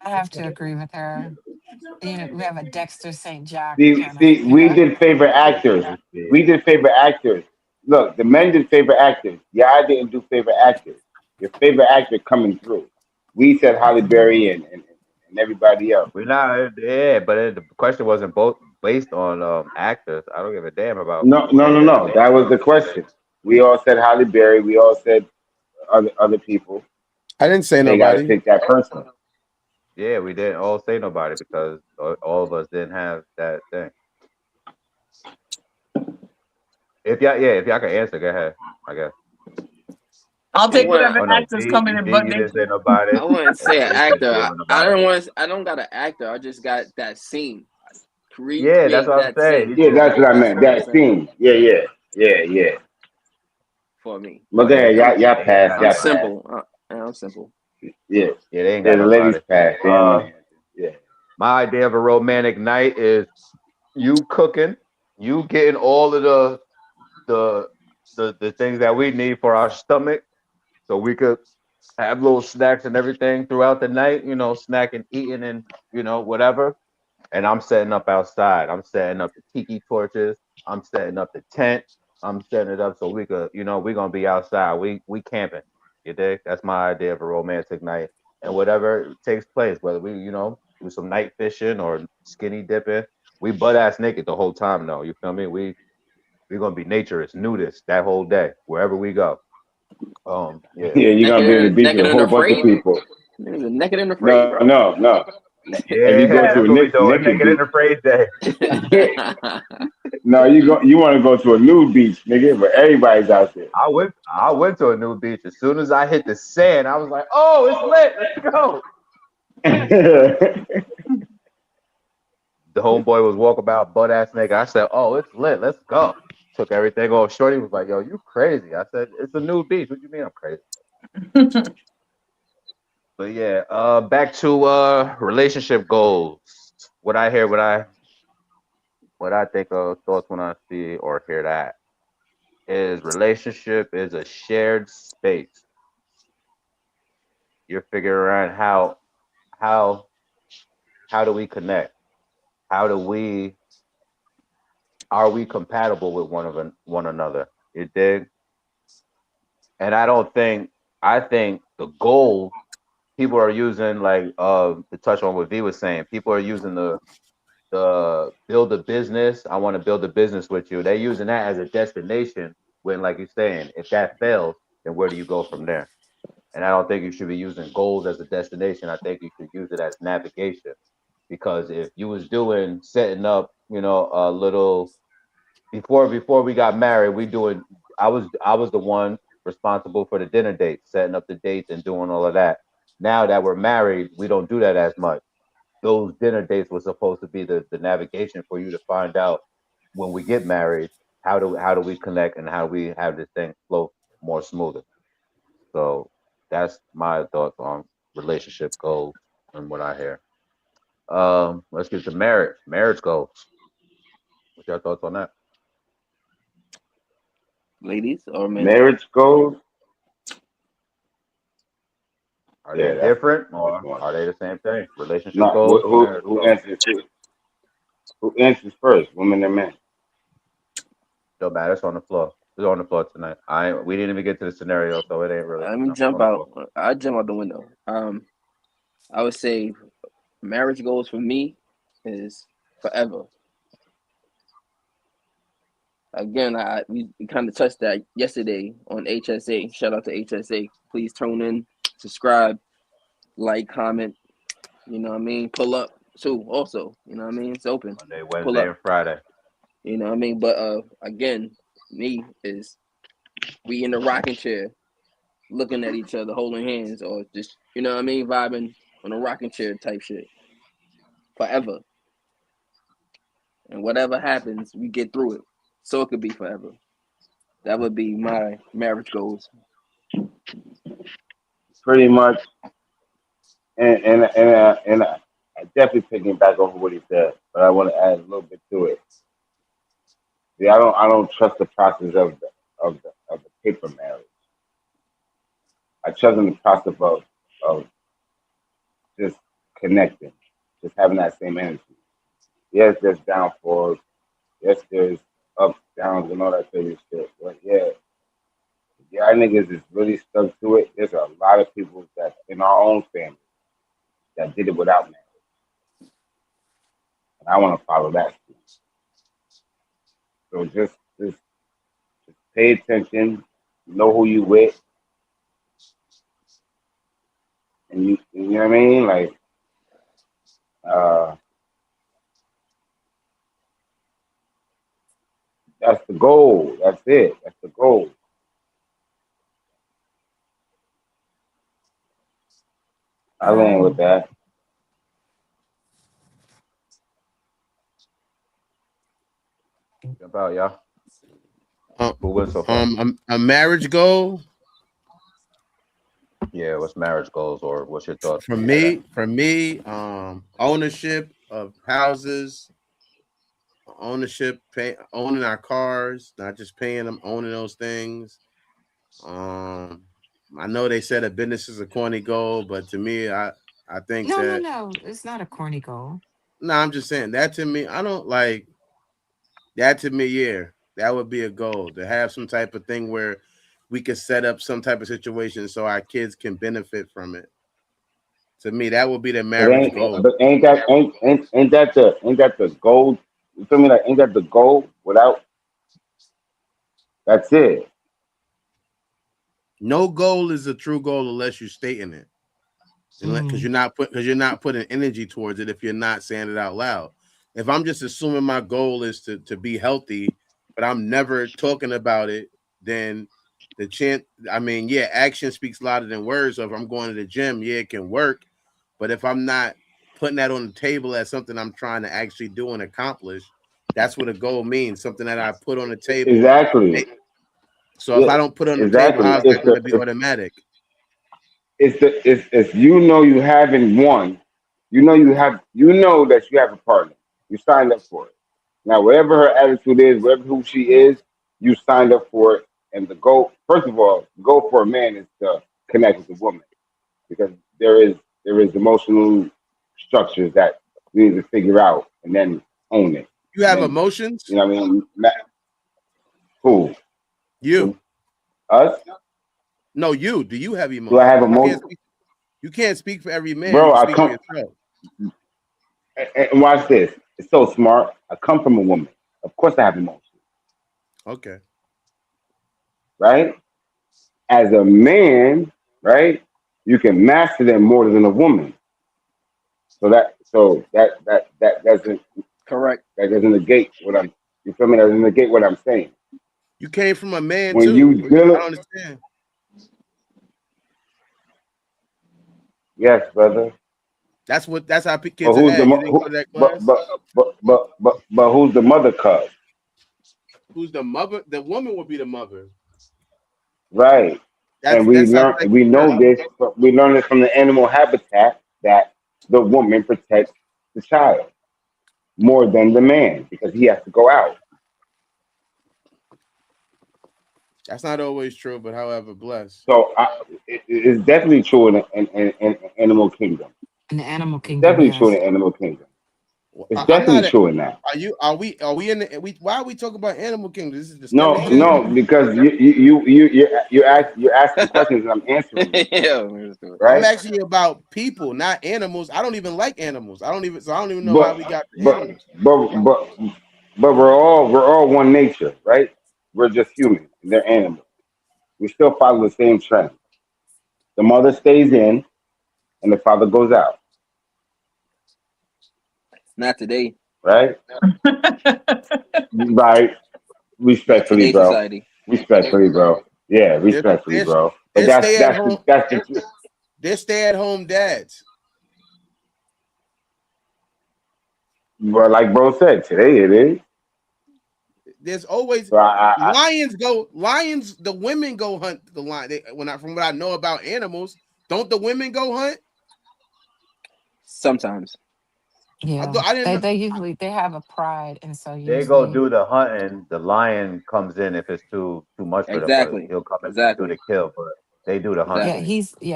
I have to agree with her. We have a Dexter St. Jack kind of, See, we did favorite actors. We did favorite actors. Look, the men did favorite actors. Yeah, I didn't do favorite actors. Your favorite actor coming through. We said Halle Berry and everybody else. We're not, yeah, but the question wasn't both based on actors. I don't give a damn about. No. That was the question. We all said Halle Berry. We all said other people. I didn't say They gotta nobody. pick that person. Yeah, we didn't all say nobody because all of us didn't have that thing. If y'all can answer, go ahead. I guess. I'll I take want. whatever Oh no, actors coming in, B, but you they didn't say nobody. I wouldn't say an They said actor. she I, don't I nobody. don't want. I don't got an actor. I just got that scene. Yeah, that's Recreate what I'm that saying. scene. You Yeah, just that's what I That's meant. what I'm That saying team. Yeah. for me. But they yeah, ain't got y'all they ain't passed. got I'm Y'all nobody. passed. simple. I'm simple. Yeah. Yeah, they ain't Yeah, got the ladies nobody. passed. They don't know Uh, the answer. Yeah. my idea of a romantic night is you cooking, you getting all of the the things that we need for our stomach, so we could have little snacks and everything throughout the night. You know, snacking, eating, and whatever. And I'm setting up outside. I'm setting up the tiki torches. I'm setting up the tent. I'm setting it up so we could, we're gonna be outside. We camping. You dig? That's my idea of a romantic night. And whatever takes place, whether we, do some night fishing or skinny dipping, we butt ass naked the whole time though. You feel me? We're gonna be naturists, nudists that whole day, wherever we go. Yeah. Yeah, you're gonna be on the beach with Naked a and whole bunch of afraid. people. Niggas are naked and afraid, No, bro. no, no. If you go Yeah, to that's a what we doing. naked Naked and beach, afraid day. no, you want to go to a nude beach, nigga, but everybody's out there. I went to a new beach. As soon as I hit the sand, I was like, "Oh, it's lit. Let's go." The homeboy was walking about butt ass naked. I said, "Oh, it's lit. Let's go." Took everything off. Shorty was like, "Yo, you crazy?" I said, "It's a new beach. What you mean I'm crazy?" But yeah, back to relationship goals. What I hear, what I think of thoughts when I see or hear that is relationship is a shared space. You're figuring out how how do we connect? How do we are we compatible with one another? You dig? And I think the goal people are using like to touch on what V was saying, people are using the build a business. I want to build a business with you. They're using that as a destination when, like you're saying, if that fails, then where do you go from there? And I don't think you should be using goals as a destination. I think you should use it as navigation. Because if you was doing setting up, a little before we got married, we doing I was the one responsible for the dinner dates, setting up the dates and doing all of that. Now that we're married, we don't do that as much. Those dinner dates were supposed to be the navigation for you to find out when we get married, how do we connect and how do we have this thing flow more smoother. So that's my thoughts on relationship goals and what I hear. Let's get to marriage. Marriage goals. What's your thoughts on that? Ladies or men? Marriage goals. Are they Yeah, that's different a good or one. are they the same thing? Relationship Not goals, marriage who goals. answers who answers first, women or men? Don't matter. It's on the floor. It's on the floor tonight. We didn't even get to the scenario, so it ain't really. Let me It's jump on the out. floor. I jump out the window. I would say marriage goals for me is forever. Again, we kind of touched that yesterday on HSA. Shout out to HSA. Please tune in, subscribe, like, comment. You know what I mean? Pull up too. Also, you know what I mean? It's open. Monday, Pull Wednesday, up. and Friday. You know what I mean? But again, me is we in the rocking chair, looking at each other, holding hands, or just you know what I mean, vibing on a rocking chair type shit forever. And whatever happens, we get through it. So it could be forever. That would be my marriage goals. Pretty much, I definitely picking back over what he said, but I want to add a little bit to it. See, I don't trust the process of the paper marriage. I trust in the process of just connecting, just having that same energy. Yes, there's downfalls. Yes, there's ups, downs, and all that crazy shit. But yeah, y'all niggas is really stuck to it. There's a lot of people that in our own family that did it without marriage, and I want to follow that. So just pay attention, know who you with, and you know what I mean? Like, uh, that's the goal. That's it. That's the goal. I All land right. with that. Jump out, y'all. Um, Who wins so far? a marriage goal Yeah, what's marriage goals or what's your thoughts for on that? me, ownership of houses, owning our cars, not just paying them, owning those things. Um, I know they said a business is a corny goal, but to me, I think No, no, that no. It's not a corny goal. no, I'm just saying that to me, I don't like that to me, yeah. That would be a goal to have some type of thing where we could set up some type of situation so our kids can benefit from it. To me, that would be the But marriage goal. ain't that the goal? You feel me? Like, ain't that the goal? Without that's it. No goal is a true goal unless you're stating it. Because Mm. you're not putting energy towards it if you're not saying it out loud. If I'm just assuming my goal is to be healthy, but I'm never talking about it, then the chance. I mean, yeah, action speaks louder than words. So if I'm going to the gym, yeah, it can work. But if I'm not putting that on the table as something I'm trying to actually do and accomplish, that's what a goal means. Something that I put on the table. Exactly. So if Yeah. I don't put it on the table, Exactly. how's that going to be automatic? It's you know you having one. You know that you have a partner. You signed up for it. Now, whatever her attitude is, whatever who she is, you signed up for it. And the goal, first of all, the goal for a man is to connect with a woman because there is emotional structures that we need to figure out and then own it. You And have then, you emotions. know what I mean? Who? You. Us? No, you. Do you have Do I have emotions? a mo? You can't speak for every man. You Bro, can I speak for come yourself. and watch this. It's so smart. I come from a woman. Of course, I have emotions, Okay. right? As a man, right? You can master them more than a woman. So that Correct. that doesn't negate what I'm. You feel me? That doesn't negate what I'm saying. You came from a man When too. you deal, I don't understand. yes, brother. That's how But kids are at. You didn't go to that class. who's the mother cuz? Who's the mother? The woman will be the mother. Right. And That's how we cycles work. know this, but we learn this from the animal habitat that the woman protects the child more than the man because he has to go out. That's not always true, but however, bless. So it's definitely true in animal kingdom. In the animal It's kingdom, definitely true in yes. the animal kingdom. Well, It's I'm definitely not. true in that. Are you? Are we in the? Why are we talking about animal kingdom? This is Discovery No, Channel. no, because you're asking questions and I'm answering them, Yeah, let's do it. I'm right? asking you about people, not animals. I don't even like animals. I don't even know how But we got to but animals. but but but we're all one nature, right? We're just humans and they're animals. We still follow the same trend. The mother stays in and the father goes out, Not today. right? Right. Not Respectfully, today's bro. society. Respectfully, bro. Yeah, They're respectfully, they're, bro. But they're stay at home. that's the They're stay at home dads. well, like bro said, today it is. There's always So I lions. The women go hunt the lion. From what I know about animals, don't the women go hunt? Sometimes. Yeah. I didn't know. They usually they have a pride, and so They go usually, do the hunting. The lion comes in if it's too much for them, but Exactly. he'll come and do Exactly. the kill. But they do the hunting. Exactly.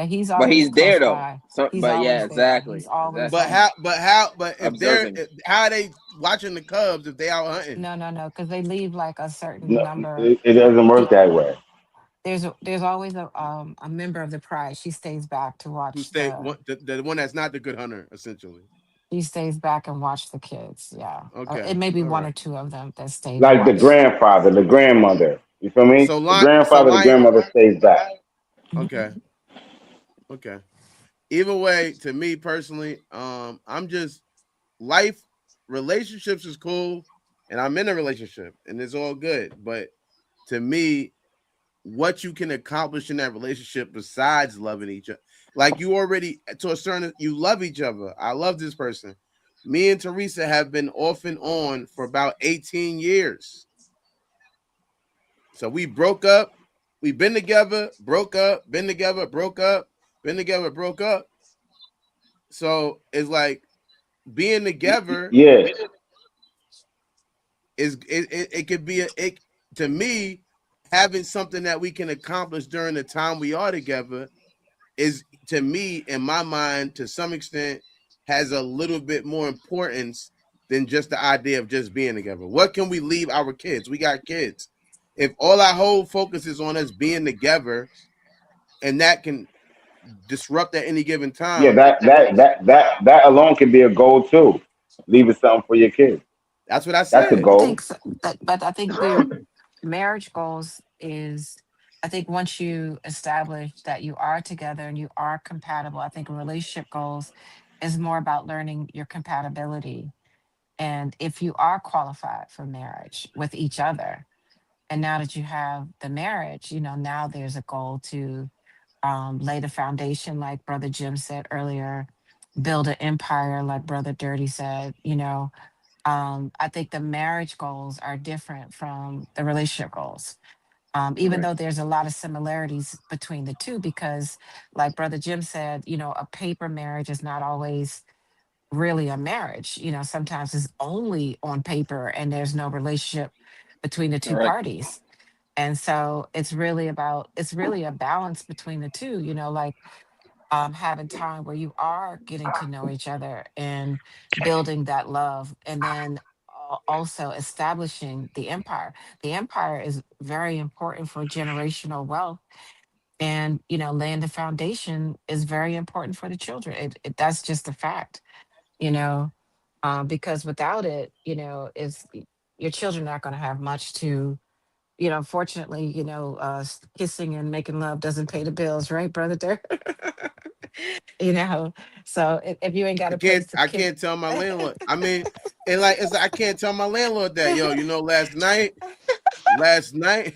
he's But always he's there close though. by. So, He's but yeah, always there. exactly. He's always But Exactly. like, if they're Observing. how are they watching the cubs if they out hunting? no, no, no, because they leave like a certain no, number. it doesn't work that way. There's always a member of the pride. She stays back to Who watch stay the one that's not the good hunter essentially? she stays back and watch the kids. Yeah. Okay, It may be all one right. or two of them that stay to Like the watch. grandfather, the grandmother. You feel me? So The lion. So grandfather, the lion. grandmother stays back. Mhm. Okay. Okay. either way, to me personally, I'm just relationships is cool, and I'm in a relationship, and it's all good. But to me, what you can accomplish in that relationship besides loving each other, like you already to a certain, you love each other. I love this person. Me and Teresa have been off and on for about 18 years. So we broke up. We've been together, broke up, been together, broke up, been together, broke up. So it's like being together Yeah, it could be to me, having something that we can accomplish during the time we are together is, to me, in my mind, to some extent, has a little bit more importance than just the idea of just being together. What can we leave our kids? We got kids. If all our whole focus is on us being together, and that can disrupt at any given yeah. time, That alone can be a goal too. Leaving something for your kids. that's what I That's a said. I goal. think so, but I think the marriage goals is, I think once you establish that you are together and you are compatible, I think relationship goals is more about learning your compatibility. And if you are qualified for marriage with each other, and now that you have the marriage, now there's a goal to lay the foundation, like Brother Jim said earlier, build an empire, like Brother Dirty said. I think the marriage goals are different from the relationship goals. Even Right. though there's a lot of similarities between the two, because like Brother Jim said, a paper marriage is not always really a marriage. Sometimes it's only on paper and there's no relationship between the All two right. parties. And so it's really a balance between the two, like having time where you are getting to know each other and building that love, and then also establishing the empire. The empire is very important for generational wealth, and laying the foundation is very important for the children. That's just a fact, you know, because without it, is your children not going to have much to. Fortunately, kissing and making love doesn't pay the bills, right, brother? you know. So if you ain't got I a can't place to I kiss, can't tell my landlord. I mean, and like I can't tell my landlord that, yo, last night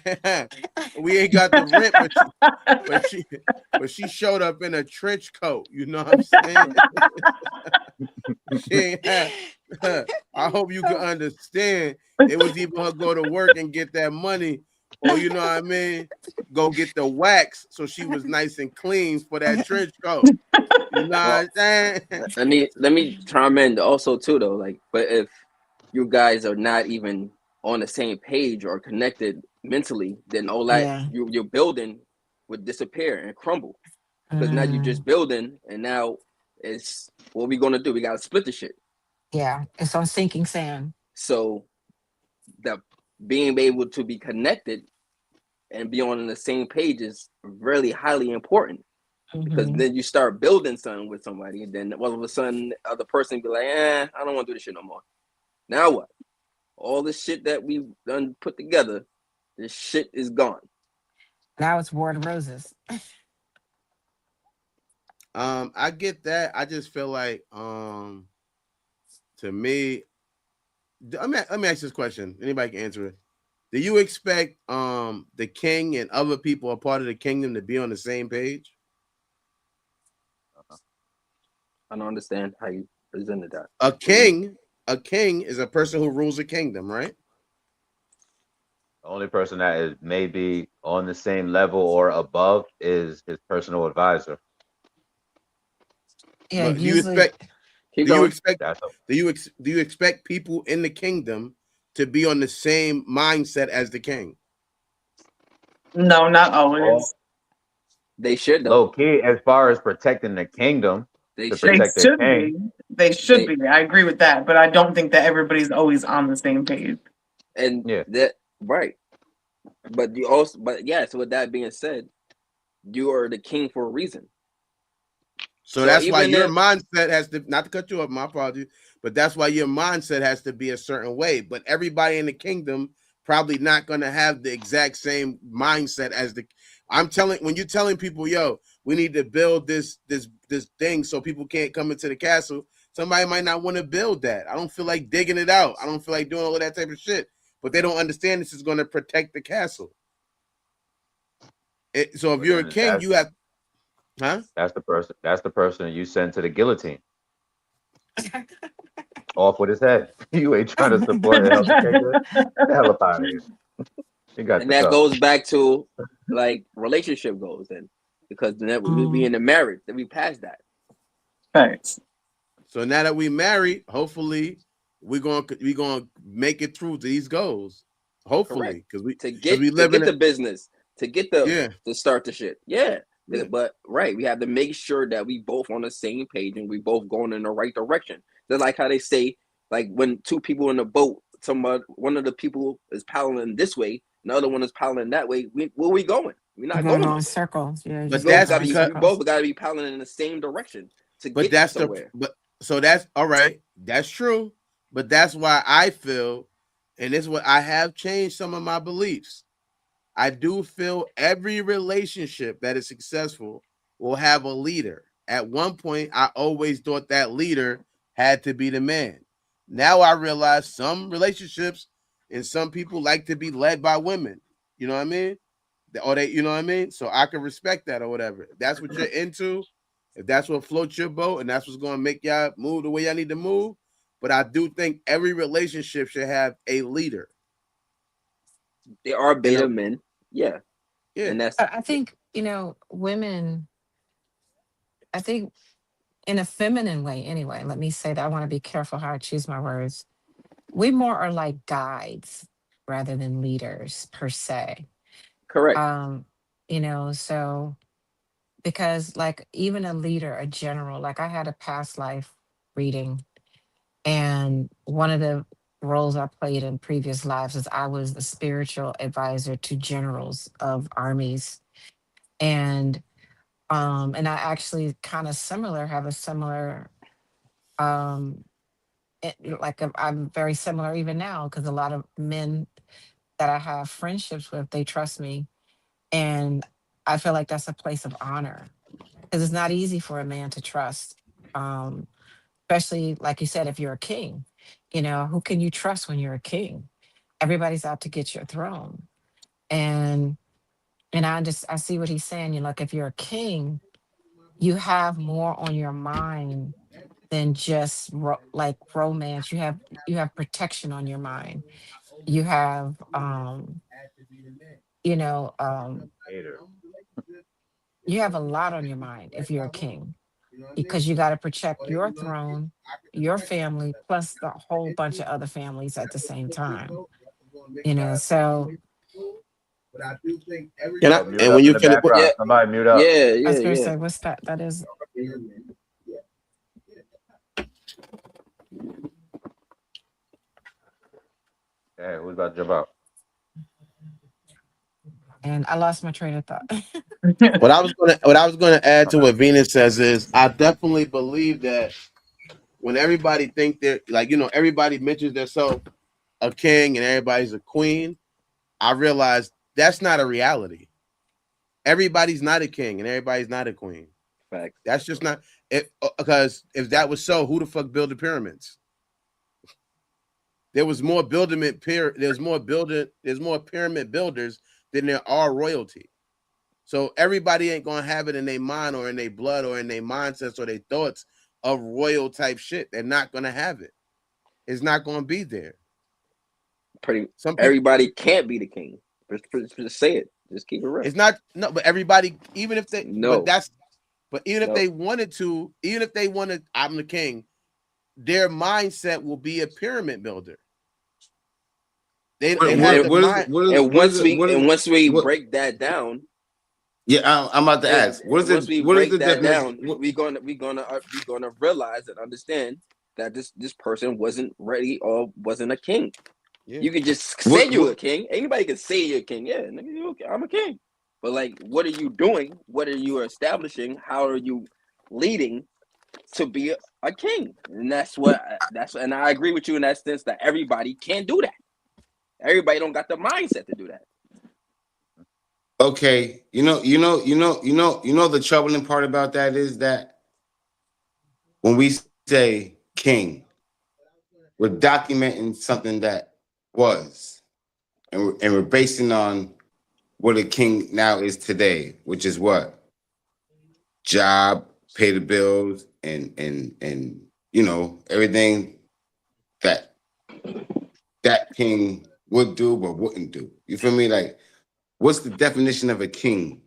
we ain't got the rent, but she but she showed up in a trench coat. You know what I'm saying? She ain't had, I hope you can understand. It was either her go to work and get that money, or you know what I mean, go get the wax so she was nice and clean for that trench coat. You know Well, what I'm saying? let me chime in also too though. Like, but if you guys are not even on the same page or connected mentally, then all that yeah, you're building would disappear and crumble. Because now you're mm, just building, and now it's what we gonna do. We gotta split the shit. yeah, it's on sinking sand. So the being able to be connected and be on the same page is really highly important, because Hmm. then you start building something with somebody, and then all of a sudden the other person be like, I don't want to do this shit no more. Now what? All this shit that we've done put together, this shit is gone. Now it's War of the Roses. I get that. I just feel like, to me, let me ask this question. Anybody can answer it. Do you expect the king and other people a part of the kingdom to be on the same page? I don't understand how you presented that. A What do you mean? king, a king is a person who rules a kingdom, right? The only person that is maybe on the same level or above is his personal advisor. Yeah, But usually. Keep do you going. expect That's a, do you expect people in the kingdom to be on the same mindset as the king? No, not well, always. They should though. low key, as far as protecting the kingdom, They to They should. protect the should king. be. They should They be. I agree with that, but I don't think that everybody's always on the same page. and Yeah. that right. But you also, but yeah. So with that being said, you are the king for a reason. So So that's why even your if mindset has to, not to cut you off, my apologies, but that's why your mindset has to be a certain way. But everybody in the kingdom probably not going to have the exact same mindset as the. I'm telling, when you're telling people, yo, we need to build this thing so people can't come into the castle. Somebody might not want to build that. I don't feel like digging it out. I don't feel like doing all of that type of shit. But they don't understand this is going to protect the castle. So if you're a king, you have, huh? That's the person. That's the person you send to the guillotine. Off with his head. You ain't trying to support and help the king. Get the hell up out of here. You got And to that go. goes back to like relationship goals then, because then we be in the marriage, then we passed that. Thanks. So now that we married, hopefully we're gonna make it through these goals. Hopefully, because we live in the business, to get the yeah. to start the shit. Yeah. Yeah. But right, we have to make sure that we both on the same page and we both going in the right direction. Just like how they say, like when two people in a boat, one of the people is paddling this way, the other one is paddling that way. Where we going? We're not going in circles. Yeah, But we that's both because we both got to be paddling in the same direction to but get that's somewhere. So that's all right. That's true. But that's why I feel, and this is what I have changed some of my beliefs. I do feel every relationship that is successful will have a leader. At one point, I always thought that leader had to be the man. Now I realize some relationships and some people like to be led by women. You know what I mean? Or you know what I mean? So I can respect that or whatever. If that's what you're into, if that's what floats your boat and that's what's going to make y'all move the way y'all need to move. But I do think every relationship should have a leader. There are beta men. Yeah. And that's I think, women, I think in a feminine way anyway, let me say that I want to be careful how I choose my words. We more are like guides rather than leaders per se. correct. So because like even a leader, a general, like I had a past life reading, and one of the roles I played in previous lives is I was the spiritual advisor to generals of armies. And I actually kind of have a similar I'm very similar even now, because a lot of men that I have friendships with, they trust me, and I feel like that's a place of honor, because it's not easy for a man to trust, especially like you said, if you're a king. Who can you trust when you're a king? Everybody's out to get your throne. And I see what he's saying. Like if you're a king, you have more on your mind than just like romance. You have protection on your mind. You have you know Hater. you have a lot on your mind if you're a king, because you got to protect your throne, your family, plus the whole bunch of other families at the same time. So Oh, mute And up when in you the finish, background. Somebody mute up. I was gonna say, what's that? That is. Hey, who's about to jump out? And I lost my train of thought. what I was gonna add to what Venus says is I definitely believe that when everybody think they're like, everybody mentions themselves a king and everybody's a queen, I realize that's not a reality. Everybody's not a king and everybody's not a queen. Facts. That's just not it, because if that was so, who the fuck built the pyramids? There's more pyramid builders than there are royalty. So everybody ain't gonna have it in their mind or in their blood or in their mindsets or their thoughts of royal type shit. They're not gonna have it. It's not gonna be there. Everybody can't be the king. Just say it. Just keep it real. It's not but everybody, even if they if they wanted to, even if they wanted, I'm the king, their mindset will be a pyramid builder. Once we break that down. Yeah, I'm about to ask. Once we break that down, we're gonna realize and understand that this person wasn't ready or wasn't a king. Yeah. You could just say you're a king. Anybody can say you're a king. Yeah, I'm a king. But like, what are you doing? What are you establishing? How are you leading to be a king? And and I agree with you in that sense that everybody can't do that. Everybody don't got the mindset to do that. Okay, the troubling part about that is that when we say king, we're documenting something that was, and we're basing on what a king now is today, which is what? Job, pay the bills, and everything that that king would do but wouldn't do. You feel me? Like, what's the definition of a king?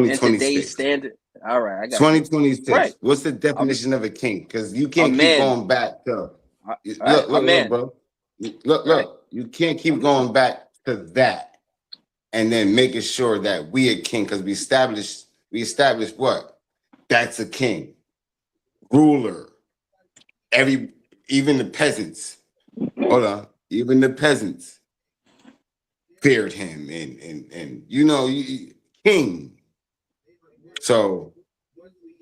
In today's 2026. standard. All right, I got you. 2026. Right. What's the Um, definition of a king? Because you a can't keep man. going back to All right, a look, man. bro. Look, Right. look. You can't keep I'm listening. going back to that and then making sure that we a king because we established what? That's a king, ruler. Every even the peasants. Hold on, even the peasants feared him and king. So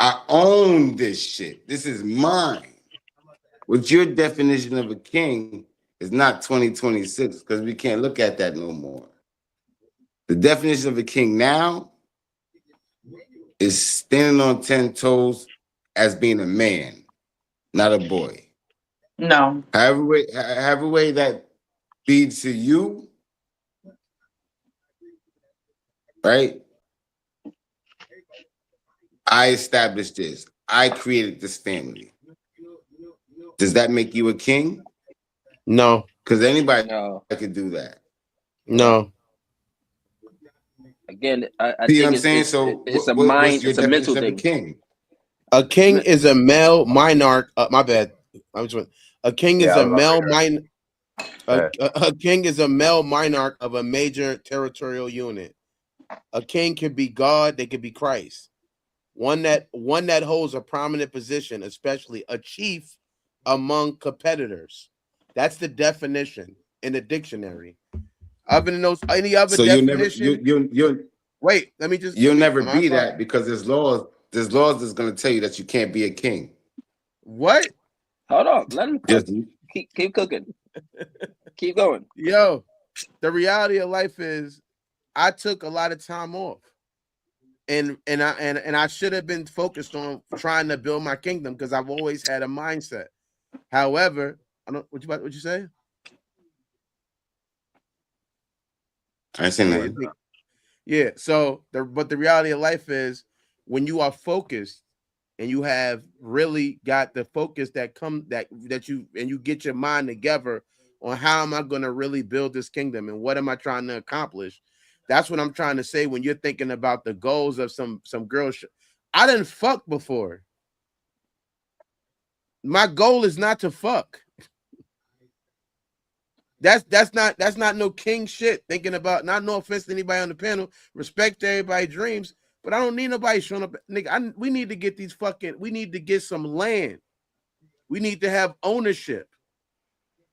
I own this shit. This is mine. What's your definition of a king is not 2026 because we can't look at that no more. The definition of a king now is standing on 10 toes as being a man, not a boy. No. However way that be to you, right? I established this. I created this family. Does that make you a king? No, Because anybody No. could do that. Right. no. Again, I See what think I'm saying? So it's a what's mind, your it's a mental definition of a thing. king? A It's king is a male monarch. My bad. I'm just. A king is Yeah, I a was about to male say that. min. Yeah. A king is a male monarch of a major territorial unit. A king can be God. They could be Christ. One that holds a prominent position, especially a chief among competitors. That's the definition in the dictionary. Other than those, any other So you'll never definition? Wait, let me just you'll let me. never My be fault. that because there's laws that's gonna tell you that you can't be a king. What? Hold on, let him cook. Just Keep cooking. Keep going. Yo, the reality of life is I took a lot of time off. And I should have been focused on trying to build my kingdom because I've always had a mindset. However, I don't what you say? I ain't saying Yeah, nothing. yeah. So the reality of life is when you are focused and you have really got the focus that you get your mind together on how am I going to really build this kingdom and what am I trying to accomplish. That's what I'm trying to say when you're thinking about the goals of some girls. I didn't fuck before. My goal is not to fuck. That's not no king shit. Thinking about, not no offense to anybody on the panel, respect to everybody's dreams, but I don't need nobody showing up. Nigga, we need to get we need to get some land. We need to have ownership.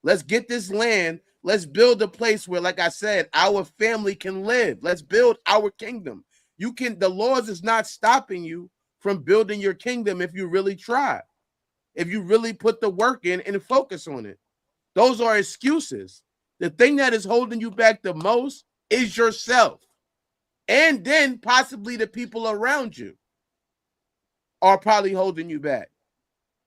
Let's get this land. Let's build a place where, like I said, our family can live. Let's build our kingdom. The laws is not stopping you from building your kingdom if you really try. If you really put the work in and focus on it. Those are excuses. The thing that is holding you back the most is yourself. And then possibly the people around you are probably holding you back.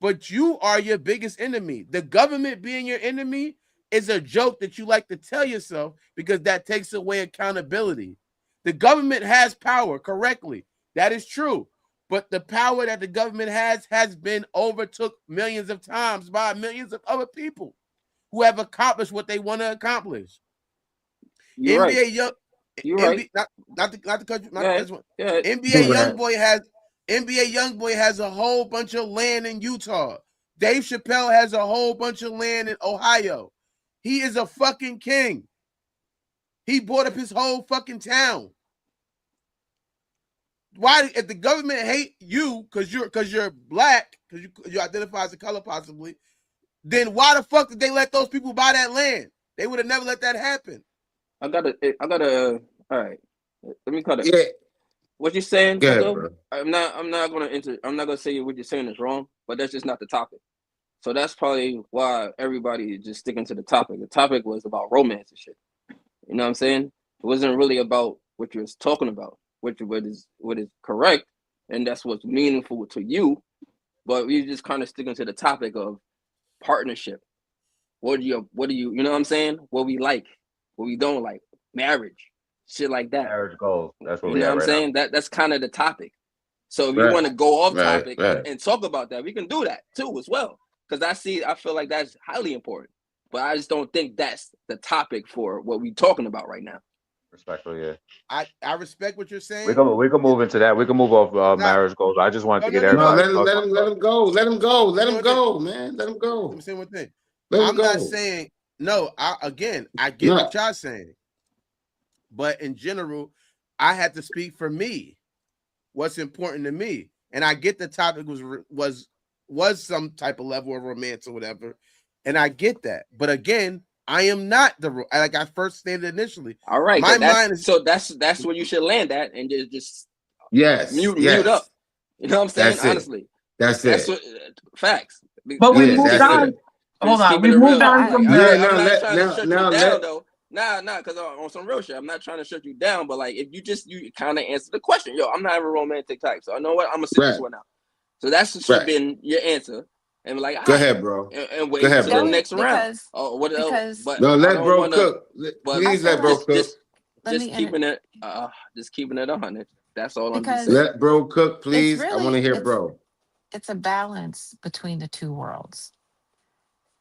But you are your biggest enemy. The government being your enemy is a joke that you like to tell yourself because that takes away accountability. The government has power, correctly. That is true. But the power that the government has been overtook millions of times by millions of other people who have accomplished what they want to accomplish. You're right. NBA young You're right. NBA not the country, Go not ahead. this one. Go ahead. NBA Youngboy has a whole bunch of land in Utah. Dave Chappelle has a whole bunch of land in Ohio. He is a fucking king. He bought up his whole fucking town. Why, if the government hate you because you're black, because you identify as a color possibly, then why the fuck did they let those people buy that land? They would have never let that happen. I gotta. All right. Let me cut it. yeah. What you're saying, Go ahead, Echo? bro. I'm not gonna say what you're saying is wrong, but that's just not the topic. So that's probably why everybody is just sticking to the topic. The topic was about romance and shit. You know what I'm saying? It wasn't really about what you're talking about, what is correct, and that's what's meaningful to you. But we just kind of sticking to the topic of partnership. What do you know what I'm saying? What we like, what we don't like, marriage, shit like that. Marriage goals. That's where You we know what at I'm right now. saying? That's kind of the topic. So if you Right, want to go off right, topic right. and talk about that, we can do that too as well. Because I feel like that's highly important. But I just don't think that's the topic for what we're talking about right now. Respectfully, yeah. I respect what you're We saying. can we can move into that. We can move off Not marriage goals. I just wanted no to no get no No, no. everybody let him, talking let about him, let stuff. him go. Let him go. Let Let me him one thing. go, man. Let him Let me go. say one thing. Let him I'm not go. saying no. I get No, what y'all saying, but in general, I had to speak for me. What's important to me, and I get the topic was some type of level of romance or whatever, and I get that. But again, I am not like I first stated initially. All right, My then mind is that's where you should land at and just yes, mute up. yes. You know what I'm saying? That's it. Honestly, That's that's it. what facts. But we Like Yeah, moved that's on. it. Hold just on, keeping we it moved real. No, on I from Yeah, the. I'm no, not trying to shut you now down let though. Nah, because on some real shit, I'm not trying to shut you down. But like, if you kind of answer the question, yo, I'm not a romantic type, so I know what I'm gonna sit this right, one out. So that should have right. been your answer, and be like, all Go right, ahead, bro. and Go wait ahead, till the bro. don't next round. because Oh, what else? because But No, I let don't bro wanna. cook. But I Please feel let bro like cook. let me enter just keeping it 100. That's all I'm just because saying. Let bro cook, it's please. I want to really hear bro. it's a balance between the two worlds.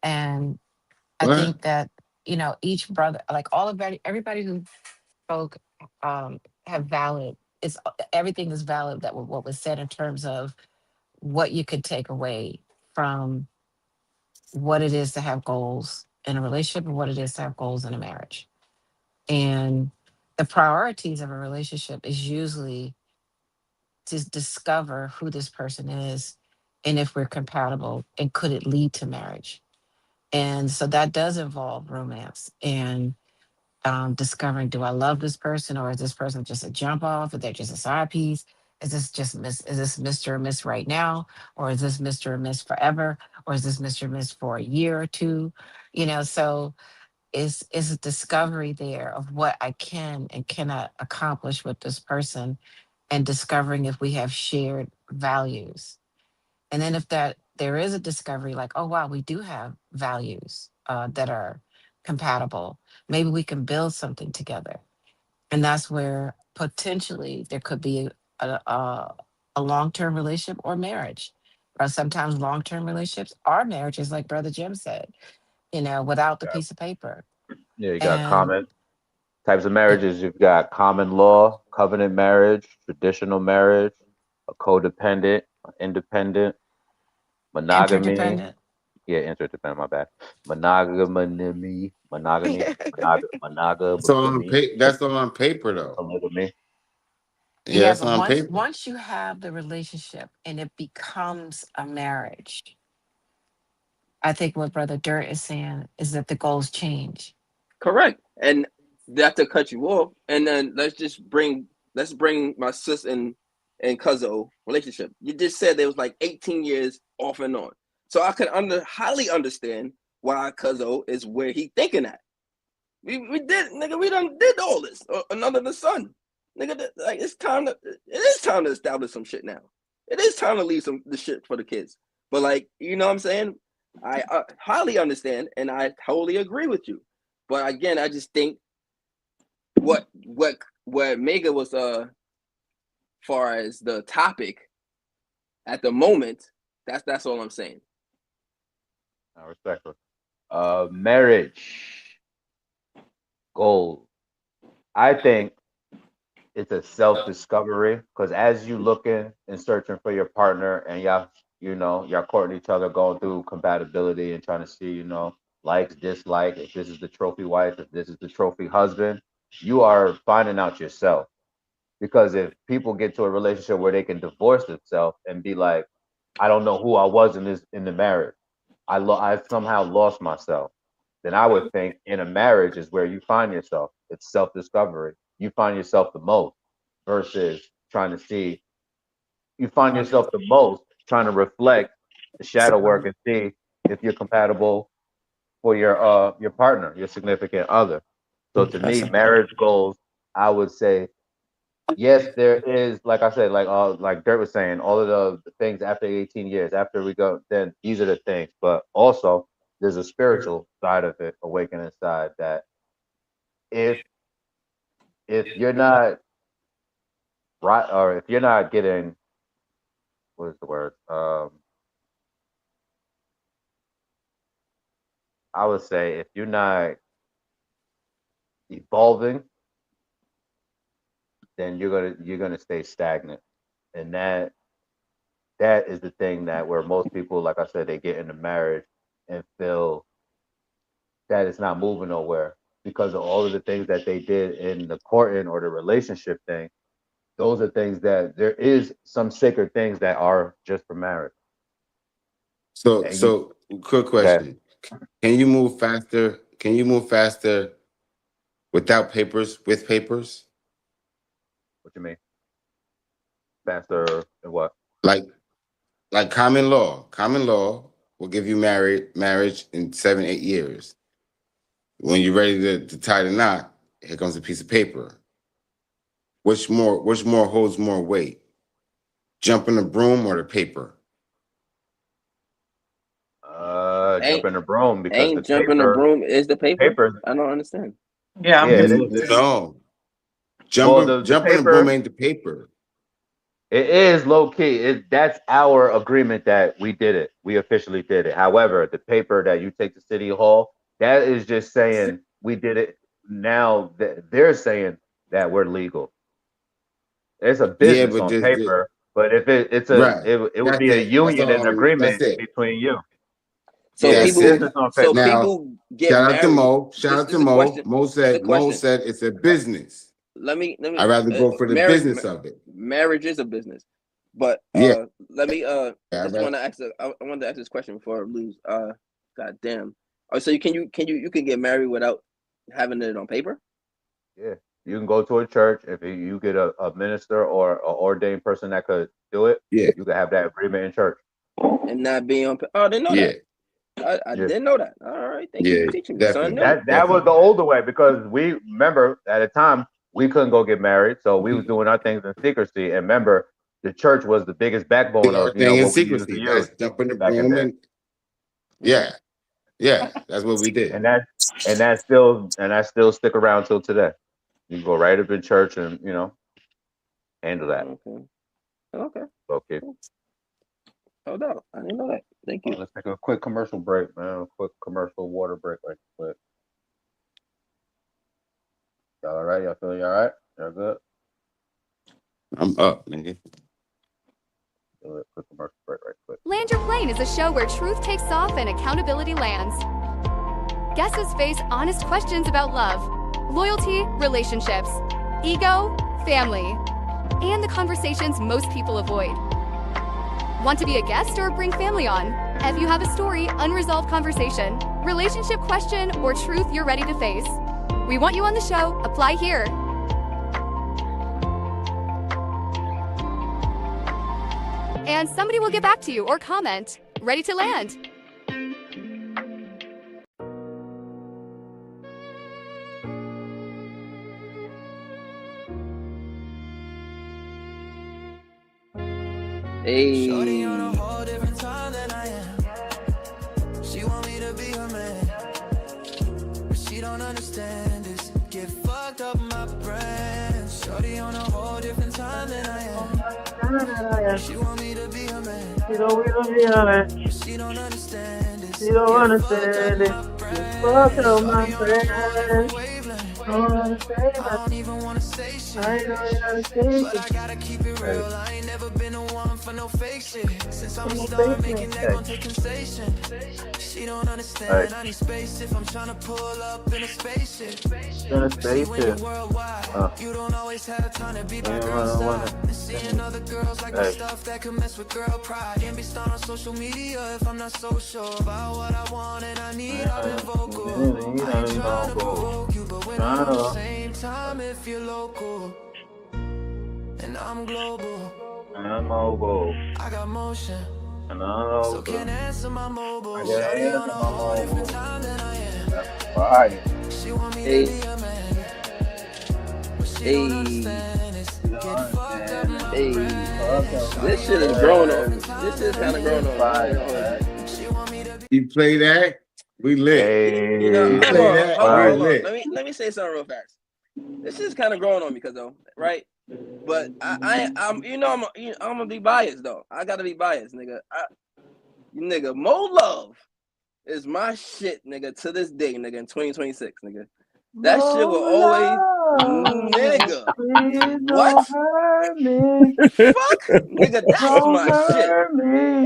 And I What? think that, each brother, like all of everybody who spoke, um, have valid, it's everything is valid that what was said in terms of what you could take away from what it is to have goals in a relationship and what it is to have goals in a marriage. And the priorities of a relationship is usually to discover who this person is and if we're compatible and could it lead to marriage. And so that does involve romance and discovering, do I love this person, or is this person just a jump off? Is they just a side piece? Is this Mr. or Miss right now? Or is this Mr. or Miss forever? Or is this Mr. or Miss for a year or two? So is a discovery there of what I can and cannot accomplish with this person, and discovering if we have shared values. And then if that there is a discovery like, oh wow, we do have values that are compatible, maybe we can build something together. And that's where potentially there could be a long-term relationship or marriage. Or sometimes long-term relationships are marriages, like Brother Jim said, without the Yeah, piece of paper. yeah. You got And common types of it, marriages. You've got common law, covenant marriage, traditional marriage, a codependent, independent, monogamy. interdependent. Yeah, interdependent. My bad. That's all on monogamy, paper. That's all on paper, though. polygamy. Yeah, Yeah, that's but on once paper. once you have the relationship and it becomes a marriage, I think what Brother Dirt is saying is that the goals change. Correct. And not to cut you off, and then let's bring my sis and Cuzzo relationship. You just said there was like 18 years off and on. So I can highly understand why Cuzzo is where he thinking at. We did, nigga, we done did all this. Another the sun. Nigga, like it is time to establish some shit now. It is time to leave some the shit for the kids. But like, you know what I'm saying? I highly understand and I totally agree with you. But again, I just think what Mega was far as the topic at the moment, that's all I'm saying. I respect her. Marriage goals. I think it's a self discovery because as you looking and searching for your partner and y'all courting each other, going through compatibility and trying to see, likes, dislike, if this is the trophy wife, if this is the trophy husband, you are finding out yourself. Because if people get to a relationship where they can divorce themselves and be like, I don't know who I was in the marriage. I somehow lost myself. Then I would think in a marriage is where you find yourself. It's self discovery. You find yourself the most versus trying to see. You find yourself the most trying to reflect the shadow work and see if you're compatible for your partner, your significant other. So to me, That's marriage goals, I would say yes, there is, like I said, like Dirt was saying, all of the things after 18 years, after we go, then these are the things. But also, there's a spiritual side of it, awakening side, that if you're not right, or if you're not getting, what is the word? I would say if you're not evolving, then you're gonna stay stagnant, and that is the thing that where most people, like I said, they get into marriage and feel that it's not moving nowhere because of all of the things that they did in the courting or the relationship thing. Those are things that there is some sacred things that are just for marriage. So, And you, quick okay, question: Can you move faster? Can you move faster without papers? With papers, what you mean? Faster and what? like common law. Common law will give you marriage in 7, 8 years. When you're ready to tie the knot, here comes a piece of paper. Which more holds more weight? Jumping the broom or the paper? Ain't Jumping the broom because the ain't jumping the broom is the paper? paper, I don't understand. Yeah, I'm yeah, it is. confused. No. Well, Jumping the jumping the broom paper, ain't the paper. it is low key. That's our agreement that we did it. We officially did it. However, the paper that you take to City Hall, that is just saying we did it. Now that they're saying that we're legal. It's a Yeah, business but on just paper, but if right. it would That's be a it. That's union and all. That's agreement it. between you. So Yeah, it's That's people it. business on so paper. Now, people get shout out to married. Mo. Shout out This to is a Mo. question. Mo This is a said. Mo question. said it's a business. Let me I'd rather go for the business of it. marriage is a business. But Yeah, let me I'd just rather, want to ask I wanted to ask this question before I lose. God damn. Oh, so you can get married without having it on paper? Yeah, you can go to a church if you get a minister or an ordained person that could do it. yeah, You could have that agreement in church. And not being on oh, I didn't know yeah, that. I Yeah, didn't know that. All right, thank you for yeah, teaching me. Something definitely, new. that was the definitely. older way because we remember at a time we couldn't go get married, so we was doing our things in secrecy. And remember, the church was the biggest backbone Our of thing in what we used to secrecy. use That's jumping the back in broom there. and Okay. yeah, yeah. That's what we did. And that still stick around till today. You can go right up in church and handle that. Okay. Okay. Okay. Cool. No doubt. I didn't know that. Thank you. Let's take a quick commercial break, man. A quick commercial water break right quick. Y'all all right? Y'all feeling all right? Y'all good? I'm up, nigga. Quick commercial break right quick. Land Your Plane is a show where truth takes off and accountability lands. Guests face honest questions about love, loyalty, relationships, ego, family, and the conversations most people avoid. Want to be a guest or bring family on? If you have a story, unresolved conversation, relationship question, or truth you're ready to face, we want you on the show. Apply here. And somebody will get back to you or comment. Ready to land. Hey. Shorty on a whole different time than I am. She want me to be her man, but she don't understand this. Get fucked up my brain. Shorty on a whole different time than I am. She want me to be her man, but she don't understand this. Get fucked up my brain. Shorty on a whole different wavelength. I don't even wanna say shit, but I gotta keep it real. I ain't never been the one for no fake shit. Since I'm start making that gon' take sensation. She don't understand. I need space if I'm tryna pull up in a spaceship. See, when you're worldwide, you don't always have time to be by girl's side. And seeing other girls like my stuff that can mess with girl pride. Can't be stoned on social media if I'm not so sure about what I want and I need. I've been vocal. I ain't trying to provoke you, but when I'm at the same time, if you're local and I'm global, And I'm mobile. I got motion, And so can't answer my mobile. Shorty on a whole different time than I am. Right. She want me to Hey. be a man, but she don't Hey. understand this. Hey, this shit is growing on me. This is kind of growing on me. I ain't gonna hold you. You play that? We lit. You know, You hold play on, that? hold on, We hold on. lit. Let me say something real fast. This is kind of growing on me, cause though, right? But I'm gonna be biased though. I gotta be biased, nigga. Nigga, Mo Love is my shit, nigga, to this day, nigga, in 2026, nigga. That shit will always, nigga. What? Fuck, nigga, that's my shit.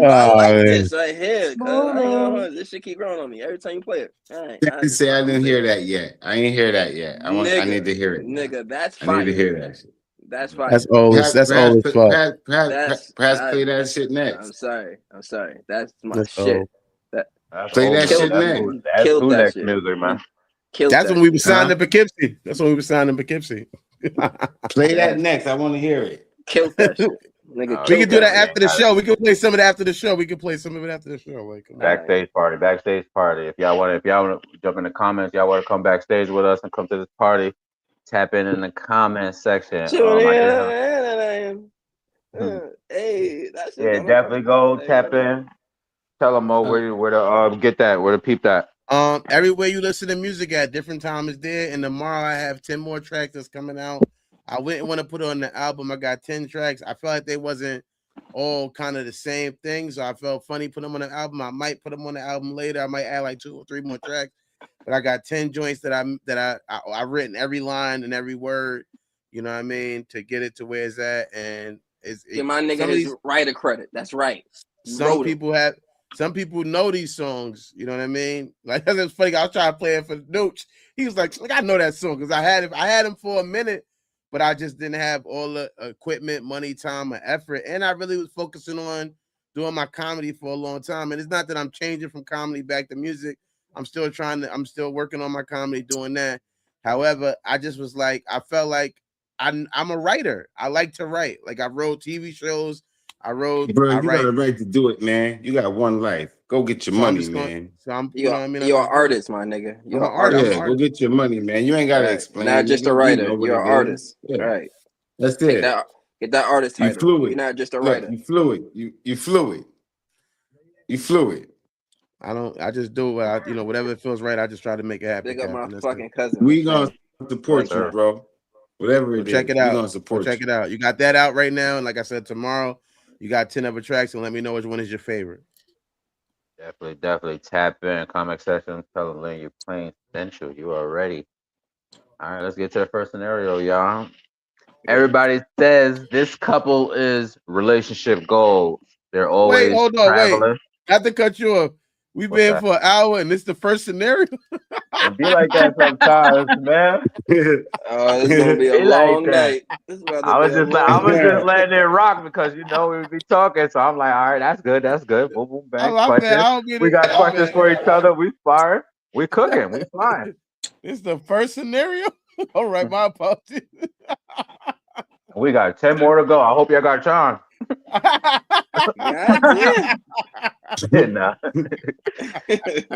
I like this right here, cause I ain't gonna hold this shit keep growing on me every time you play it. I say I didn't hear that yet. I ain't hear that yet. I need to hear it. Nigga, that's I fire. need to hear that shit. That's fire. That's old. That's old as fuck. Perhaps play that shit next. I'm sorry. That's my That's shit. old. Play that shit next. That's Killed who that next shit. music, man. That's when we were signed in Poughkeepsie. That's when we were signed in Poughkeepsie. Play that next. I want to hear it. Killed that shit. Nigga, We can do that after the show. We can play some of it after the show. We can play some of it after the show. Like, come on. Backstage party. If y'all want to jump in the comments, y'all want to come backstage with us and come to this party, tap in the comment section. Hey, that's yeah, definitely go tap in. Tell them where to get that, where to peep that. Everywhere you listen to music at different time is there. And tomorrow I have 10 more tracks that's coming out. I wouldn't want to put it on the album. I got 10 tracks. I felt like they wasn't all kind of the same thing, so I felt funny put them on the album. I might put them on the album later. I might add like 2 or 3 more tracks. But I got 10 joints that I written every line and every word. You know what I mean, to get it to where it's at. And give my nigga his writer credit. That's right. Some people know these songs, you know what I mean? Like that's funny. I was trying to play it for Nooch. He was like, I know that song because I had him for a minute, but I just didn't have all the equipment, money, time, or effort. And I really was focusing on doing my comedy for a long time. And it's not that I'm changing from comedy back to music. I'm still working on my comedy, doing that. However, I just was like, I felt like I'm a writer. I like to write. Like I wrote TV shows. Bro, you got a right to do it, man. You got one life. Go get your money, man. You're an artist, my nigga. You're an artist. Yeah, go get your money, man. You ain't got to explain. Not just a writer. You're an artist. Yeah. Right. That's it. Get that artist title. You fluid. You're not just a writer. You fluid. You fluid. You fluid. I just do whatever it feels right. I just try to make it happen. Big up my fucking cousin. We gonna support you, bro. Whatever it is, check it out. We gonna support you. Check it out. You got that out right now, and like I said, tomorrow you got 10 other tracks, and let me know which one is your favorite. Definitely tap in comment section. Tell them Lynn you're playing Central. You are ready. All right, let's get to the first scenario, y'all. Everybody says this couple is relationship goals. They're always traveling. I have to cut you off. We've been for an hour, and this is the first scenario. It be like that sometimes, man. Oh, it's gonna be a long night. I was just letting it rock because we would be talking. So I'm like, all right, that's good. Boom, boom, bang. We got questions for each other. We sparring. We cooking. We flying. This is the first scenario. All right, my apologies. We got 10 more to go. I hope y'all got charm. Nah.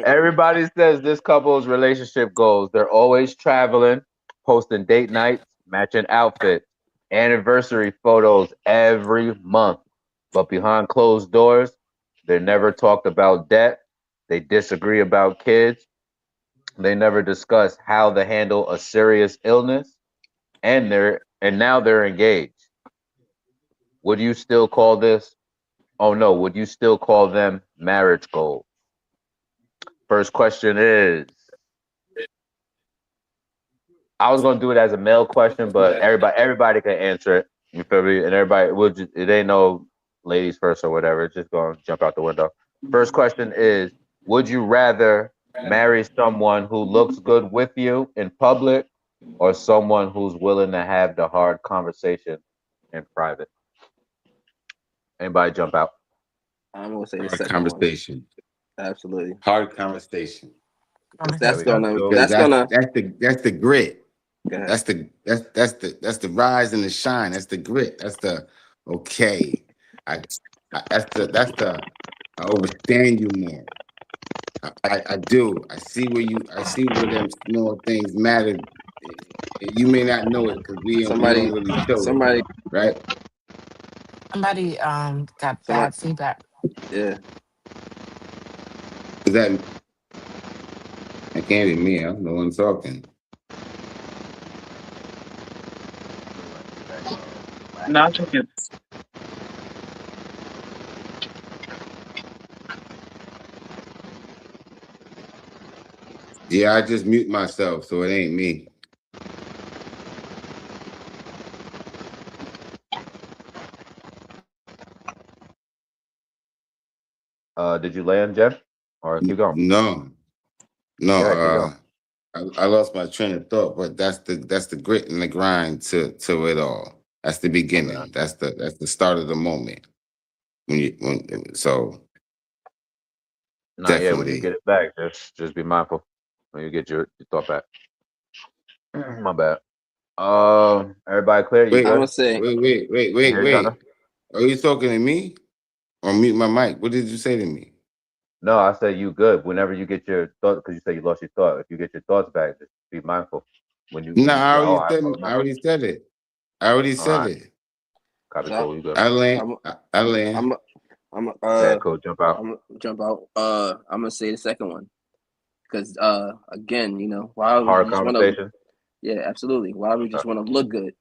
Everybody says this couple's relationship goals. They're always traveling, posting date nights, matching outfits, anniversary photos every month. But behind closed doors, they never talked about debt. They disagree about kids. They never discuss how to handle a serious illness. And now they're engaged. Would you still call this? Oh no, would you still call them marriage goals? First question is, I was gonna do it as a male question, but everybody can answer it. You feel me? And it ain't no ladies first or whatever. It's just gonna jump out the window. First question is, would you rather marry someone who looks good with you in public or someone who's willing to have the hard conversation in private? Anybody jump out? I'm gonna say the hard second conversation. One. Absolutely. Hard conversation. That's the grit. That's the rise and the shine. That's the grit. That's the okay. I understand you more. I do. I see where them small things matter You may not know it because we don't Somebody, really show it, somebody, right? Somebody got somebody. bad feedback. Yeah, Is that that can't be me? I'm the one talking. No, I think it's Yeah, I just mute myself, so it ain't me. Did you land, Jeff? Or keep going? No, no. Yeah, keep going. I lost my train of thought, but that's the grit and the grind to it all. That's the Okay. beginning. That's the start of the moment. So Nah, yeah, when you definitely. get it back, just be mindful when you get your thought back. My bad. Everybody clear? You Wait, I'm good? gonna say. You hear each other? wait. Are you talking to me or mute my mic? What did you say to me? No, I said you good. Whenever you get your thought, because you said you lost your thought. If you get your thoughts back, just be mindful. No, When you say, "Oh, I I remember." already said it. I already All said right, it. copy, So cool. You good? I land. I'm, I land. I'm, I'm, Yeah, cool. Jump out. I'm gonna jump out. I'm gonna say the second one because again, why would Hard you just want to? conversation. Yeah, absolutely. Why would you Okay. just want to look good?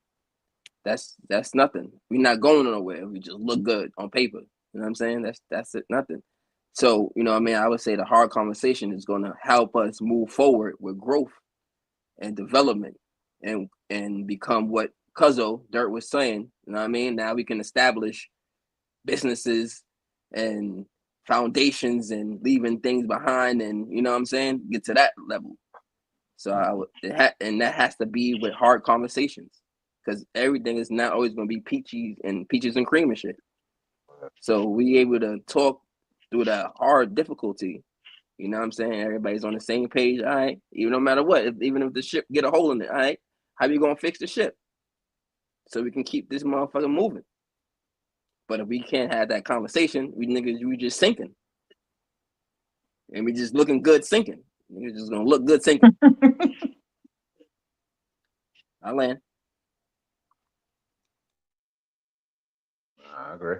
That's nothing. We're not going nowhere. We just look good on paper. You know what I'm saying? That's it. Nothing. So what I mean, I would say the hard conversation is going to help us move forward with growth and development, and become what Cuzzo Dirt was saying. You know what I mean? Now we can establish businesses and foundations and leaving things behind, and you know what I'm saying, get to that level. So and that has to be with hard conversations, because everything is not always going to be peaches and cream and shit. So we able to talk through that hard difficulty. You know what I'm saying? Everybody's on the same page. All right, even no matter what, even if the ship get a hole in it, all right, how you gonna fix the ship so we can keep this motherfucker moving? But if we can't have that conversation, we just sinking, and we just looking good sinking. Niggas just gonna look good sinking. I land. I agree.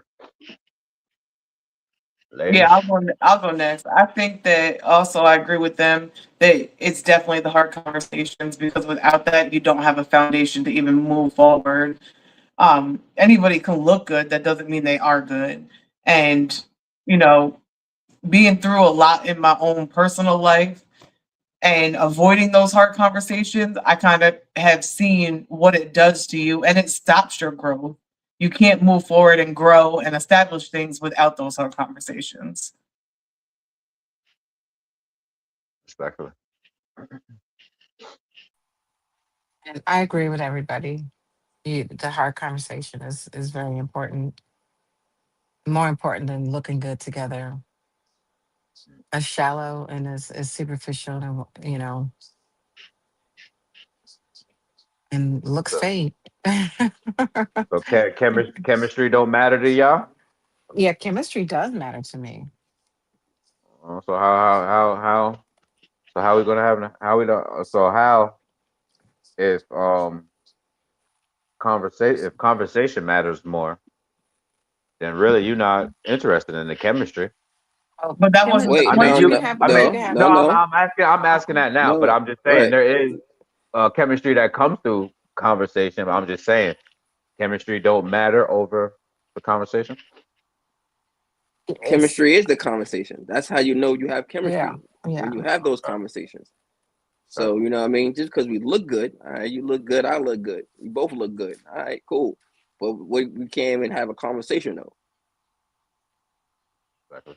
yeah. Ladies, I'll go next. I think that also I agree with them that it's definitely the hard conversations, because without that you don't have a foundation to even move forward. Anybody can look good. That doesn't mean they are good. And you know, being through a lot in my own personal life and avoiding those hard conversations, I kind of have seen what it does to you, and it stops your growth. You can't move forward and grow and establish things without those hard conversations. respectfully. And I agree with everybody. The hard conversation is very important, more important than looking good together. As shallow and as superficial and and looks So, fade. so chemistry don't matter to y'all. Yeah, chemistry does matter to me. So how we gonna have how we don't? So how if conversation if conversation matters more, then really you're not interested in the chemistry. Oh, But that wasn't the Wait, I point mean, no, you you were no, can have I you mean, can no, have no, no, no, I'm asking that now, but no. I'm just saying No. there is chemistry that comes through conversation. But I'm just saying chemistry don't matter over the conversation. it's Chemistry is the conversation. That's how you know you have yeah, chemistry, when yeah. you have those Okay, conversations. okay, So you know what I mean. Just because we look good, all right, you look good, I look good, we both look good. All right, cool. But we can't even have a conversation though, exactly.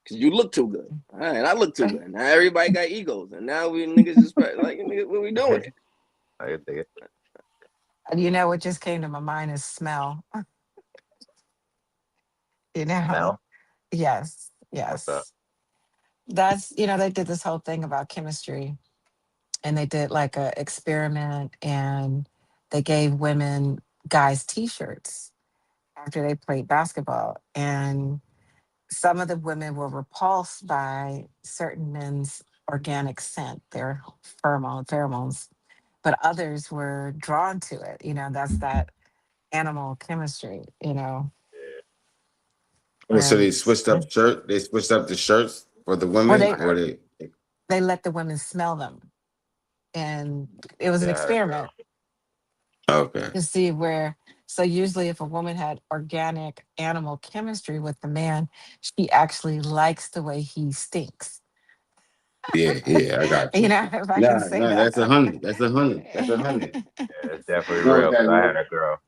because you look too good. All right, I look too good. Now everybody got egos, and now we niggas just like, nigga, what we doing here? I can dig it. And you know what just came to my mind is smell. You know, Smell. yes, What's that? yes. That's they did this whole thing about chemistry, and they did like a experiment, and they gave women guys T-shirts after they played basketball, and some of the women were repulsed by certain men's organic scent, their pheromones, but others were drawn to it. That's that animal chemistry. Oh, so they And switched up shirt. They switched up the shirts for the or women, they or they. they let the women smell them, and it was an Yeah, I had a experiment girl. Okay. to see where. So usually, if a woman had organic animal chemistry with the man, she actually likes the way he stinks. Yeah, yeah, I got you. If I can Nah, say nah, that's a that. hundred. That's a hundred. That's a hundred. Yeah, it's definitely You know what real. Cause that I had is? a girl.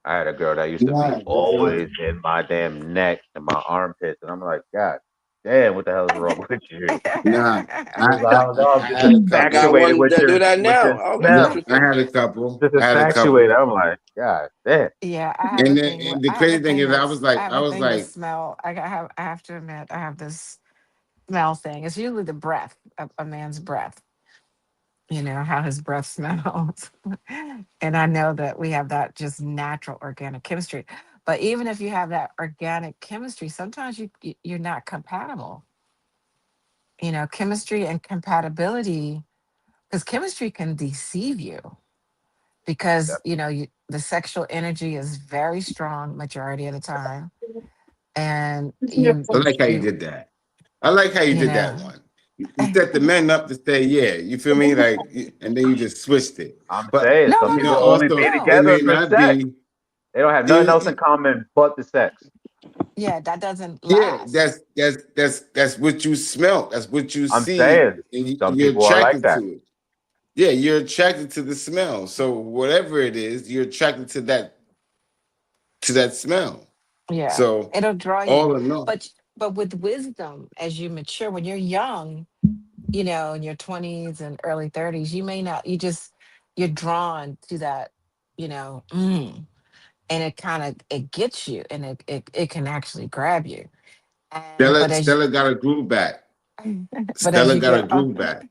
I had a girl that used to be Nah, that's a always hundred. in my damn neck and my armpits, and I'm like, God damn, what the hell is wrong with you? Nah, She was like, oh no, I'm I just had a I couple. got infatuated one that do that with now. your Oh, that's smell. Look, I interesting. had a couple. Just I had a couple. infatuated. I'm like, God damn. Yeah, I have a And then thing. and the I have a crazy thing thing is, that's. I have I a was thing with like, smell. I have to admit, I have this smell thing. It's usually the breath of a man's breath. How his breath smells, and I know that we have that just natural organic chemistry. But even if you have that organic chemistry, sometimes you're not compatible. Chemistry and compatibility, because chemistry can deceive you because the sexual energy is very strong majority of the time, and you I you like how you you did that. I like how you you did that know one. You set the men up to say, yeah, you feel me? Like, and then you just switched it. I'm But saying no, some no, people no, only be also it no. together may for not sex. be. They don't have nothing else in common but the sex. Yeah, that doesn't Yeah, last. that's what you smell. That's what you I'm see, saying and some you're people are like attracted that. to it. Yeah, you're attracted to the smell. So whatever it is, you're attracted to that smell. Yeah, So it'll draw you. all in all, But with wisdom, as you mature, when you're young, in your 20s and early 30s, you may not. You're drawn to that, and it kind of it gets you, and it can actually grab you. And Stella Stella got a groove back. but as Stella you got a get groove back,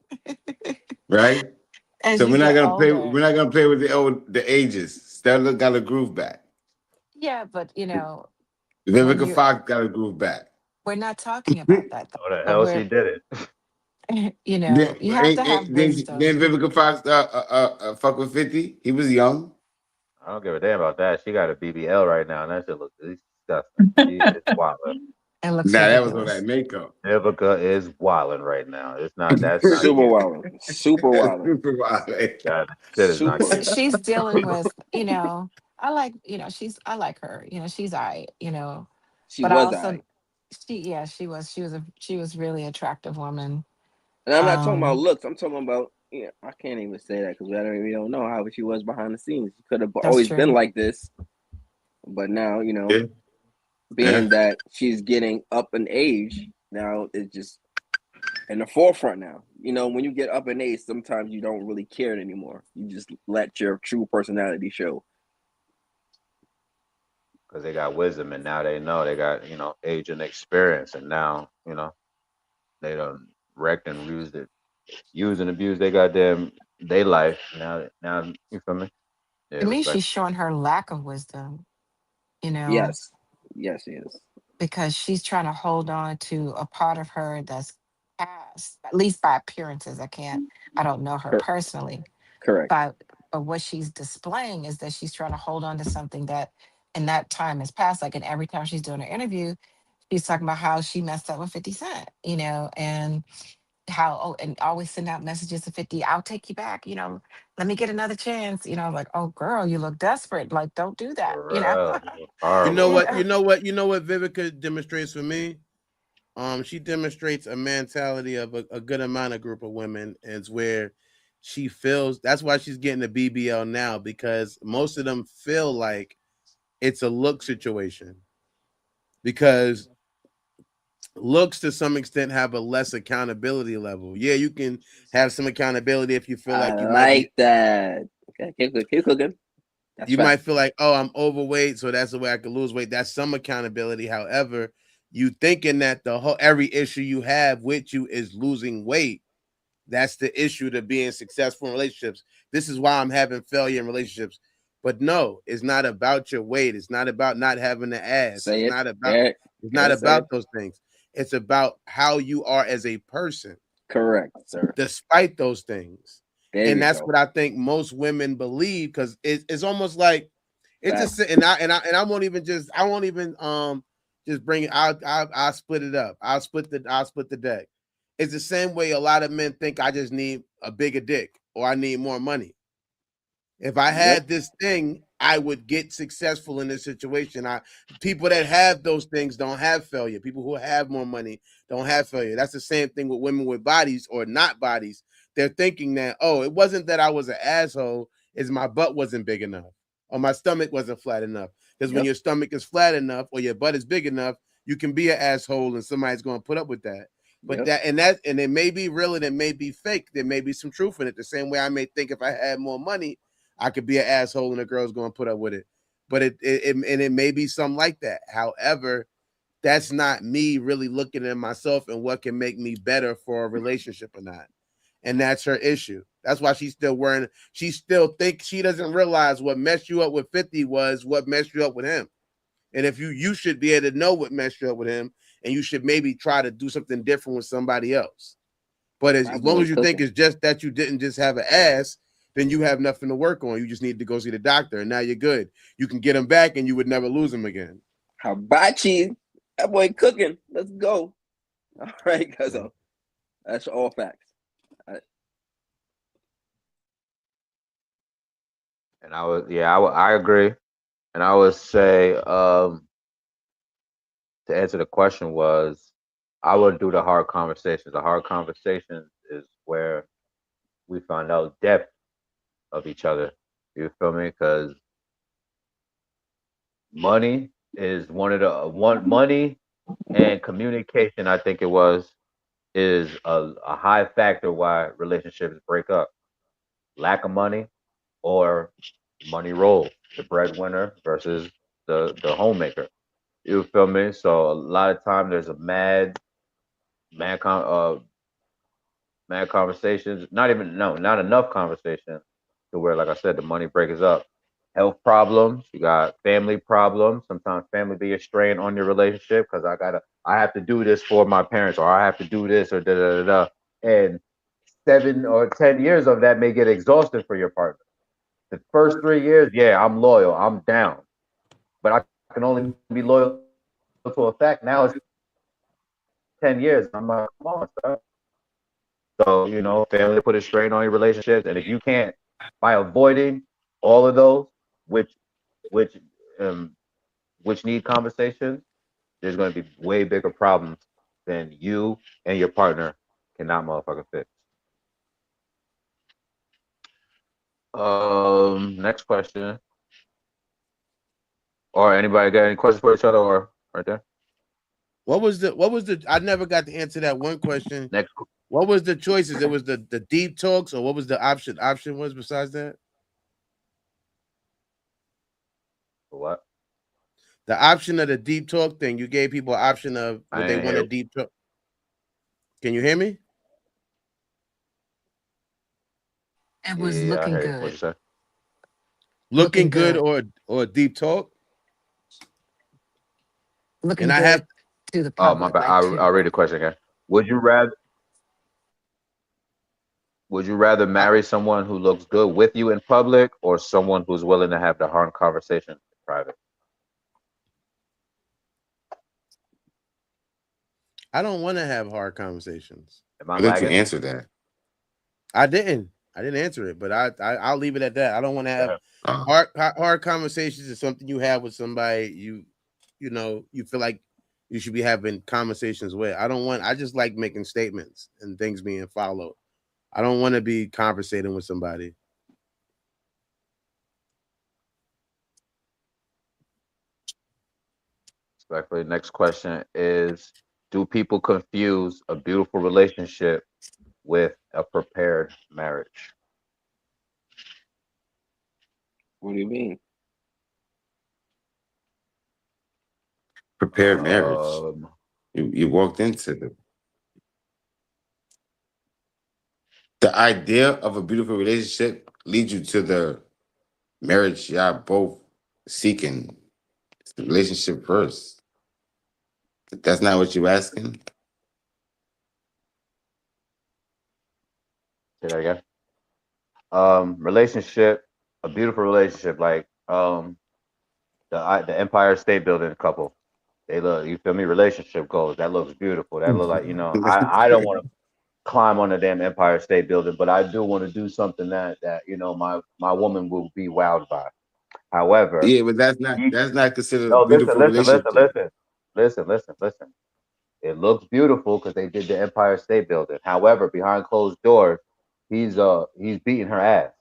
right? as So you get older, we're not gonna play with the ages. Stella got a groove back. yeah, but when Vivica you Fox got a groove back. we're not talking about that though, Oh, the but hell she did it. you have to have Then wisdom. Vivica Fox fuck with 50. He was young. I don't give a damn about that. She got a BBL right now, and that shit looks disgusting. She is wilding. It looks Nah, that was on that ridiculous. makeup. Vivica is wilding right now. It's not. That's not Super cute. wild. Super That's wild. super wild. That shit is not Super. cute. She's dealing with, I like, I like her, she's She but I was also, I. she was really attractive woman. And I'm not talking about Um, looks. I'm talking about, I can't even say that because we don't know how she was behind the scenes. She could have that's always been true. like this, but now, Yeah, yeah. being that she's getting up in age, now it's just in the forefront now. When you get up in age, sometimes you don't really care anymore. You just let your true personality show. Because they got wisdom, and now they know they got age and experience, and now they don't wrecked and used and abused they goddamn they life. Now you feel me? Yeah, To me, respect. she's showing her lack of wisdom, you know, Yes. Yes, yes. because she's trying to hold on to a part of her that's past, at least by appearances. I don't know her Cor- personally, correct. but what she's displaying is that she's trying to hold on to something that in that time has passed. Like, and every time she's doing an interview, she's talking about how she messed up with 50 Cent, and how, and always send out messages to 50, I'll take you back, let me get another chance. Like, oh girl, you look desperate. Like, don't do that, For real. You know Horrible. what? You know what? You know what Vivica demonstrates for me. She demonstrates a mentality of a good amount of group of women, is where she feels that's why she's getting the BBL now, because most of them feel like it's a look situation, because looks to some extent have a less accountability level. Yeah, you can have some accountability if you feel I like you might be like that. Okay, keep cooking. That's you might facts. feel like, oh, I'm overweight, so that's the way I can lose weight. That's some accountability. However, you thinking that the whole every issue you have with you is losing weight. That's the issue to being successful in relationships. This is why I'm having failure in relationships. But no, it's not about your weight. It's not about not having the ass. Say it. It's Go not ahead, say about it. those things. It's about how you are as a person Correct, sir. despite those things. There And you that's go. what I think most women believe, because it's almost like it's Facts. just, and I won't even just bring it. I'll split it up. I'll split the deck. It's the same way a lot of men think I just need a bigger dick or I need more money. If I Yep. had this thing, I would get successful in this situation. People that have those things don't have failure. People who have more money don't have failure. That's the same thing with women with bodies or not bodies. They're thinking that, oh, it wasn't that I was an asshole, it's my butt wasn't big enough or my stomach wasn't flat enough. Because when Yep. your stomach is flat enough or your butt is big enough, you can be an asshole and somebody's going to put up with that. But Yep. and it may be real and it may be fake. There may be some truth in it. The same way I may think if I had more money, I could be an asshole and a girl's going to put up with it. But it may be something like that. However, that's not me really looking at myself and what can make me better for a relationship or not. And that's her issue. That's why she's still wearing, she still thinks she doesn't realize what messed you up with 50 was what messed you up with him. And if you should be able to know what messed you up with him, and you should maybe try to do something different with somebody else. But as My long boy as you think cooking. it's just that you didn't just have an ass, then you have nothing to work on. You just need to go see the doctor, and now you're good. You can get him back, and you would never lose him again. Hibachi. That boy cooking. Let's go. All right, cuzzo. That's all facts. And I agree. And I would say, to answer the question was, I would do the hard conversations. The hard conversations is where we find out depth of each other. You feel me? Because money is money and communication. I think it was is a high factor why relationships break up. Lack of money or money role, the breadwinner versus the homemaker. You feel me? So a lot of time there's a mad con- uh mad conversations. Not even no, not enough conversation to where, like I said, the money breaks up. Health problems, you got family problems. Sometimes family be a strain on your relationship because I have to do this for my parents, or I have to do this, or da da da da. And 7 or 10 years of that may get exhausted for your partner. The first 3 years, yeah, I'm loyal, I'm down, but I can only be loyal to a fact. Now it's 10 years. I'm like, come on, son. So, family put a strain on your relationships, and if you can't, by avoiding all of those, which which um which need conversations, there's going to be way bigger problems than you and your partner cannot motherfucking fix. Next question, or anybody got any questions for each other, or right there? What was the I never got to answer that one question. Next, What was the choices? It was the deep talks, or what was the option was besides that? what? The option of the deep talk thing, you gave people an option of I what they ain't want a hear. deep talk. Can you hear me? It Yeah, was yeah, yeah, I looking hear you. What good. you say? Looking Looking good good. or deep talk? And Looking I have good to the Oh, my public, bad. like I'll to read the question again. Would you rather Would you rather I, marry someone who looks good with you in public, or someone who's willing to have the hard conversation in private? I don't want to have hard conversations. Am I I thought you lagging? answered that. I didn't. I didn't answer it, but I'll leave it at that. I don't want to Go have ahead. hard conversations. Is something you have with somebody you feel like you should be having conversations with. I don't want. I just like making statements and things being followed. I don't want to be conversating with somebody. Respectfully, next question is: do people confuse a beautiful relationship with a prepared marriage? What do you mean? Prepared marriage. Um, You walked into the idea of a beautiful relationship leads you to the marriage y'all both seeking. It's the relationship first. That's not what you asking. say that again. Relationship, a beautiful relationship, like the Empire State Building couple. They look, you feel me? Relationship goals. That looks beautiful. That look like, I don't want to climb on the damn Empire State Building, but I do want to do something that my woman will be wowed by. However, Yeah, but you, that's not considered a no, listen, beautiful listen, listen, relationship. listen, listen. It looks beautiful because they did the Empire State Building. However, behind closed doors, he's beating her ass.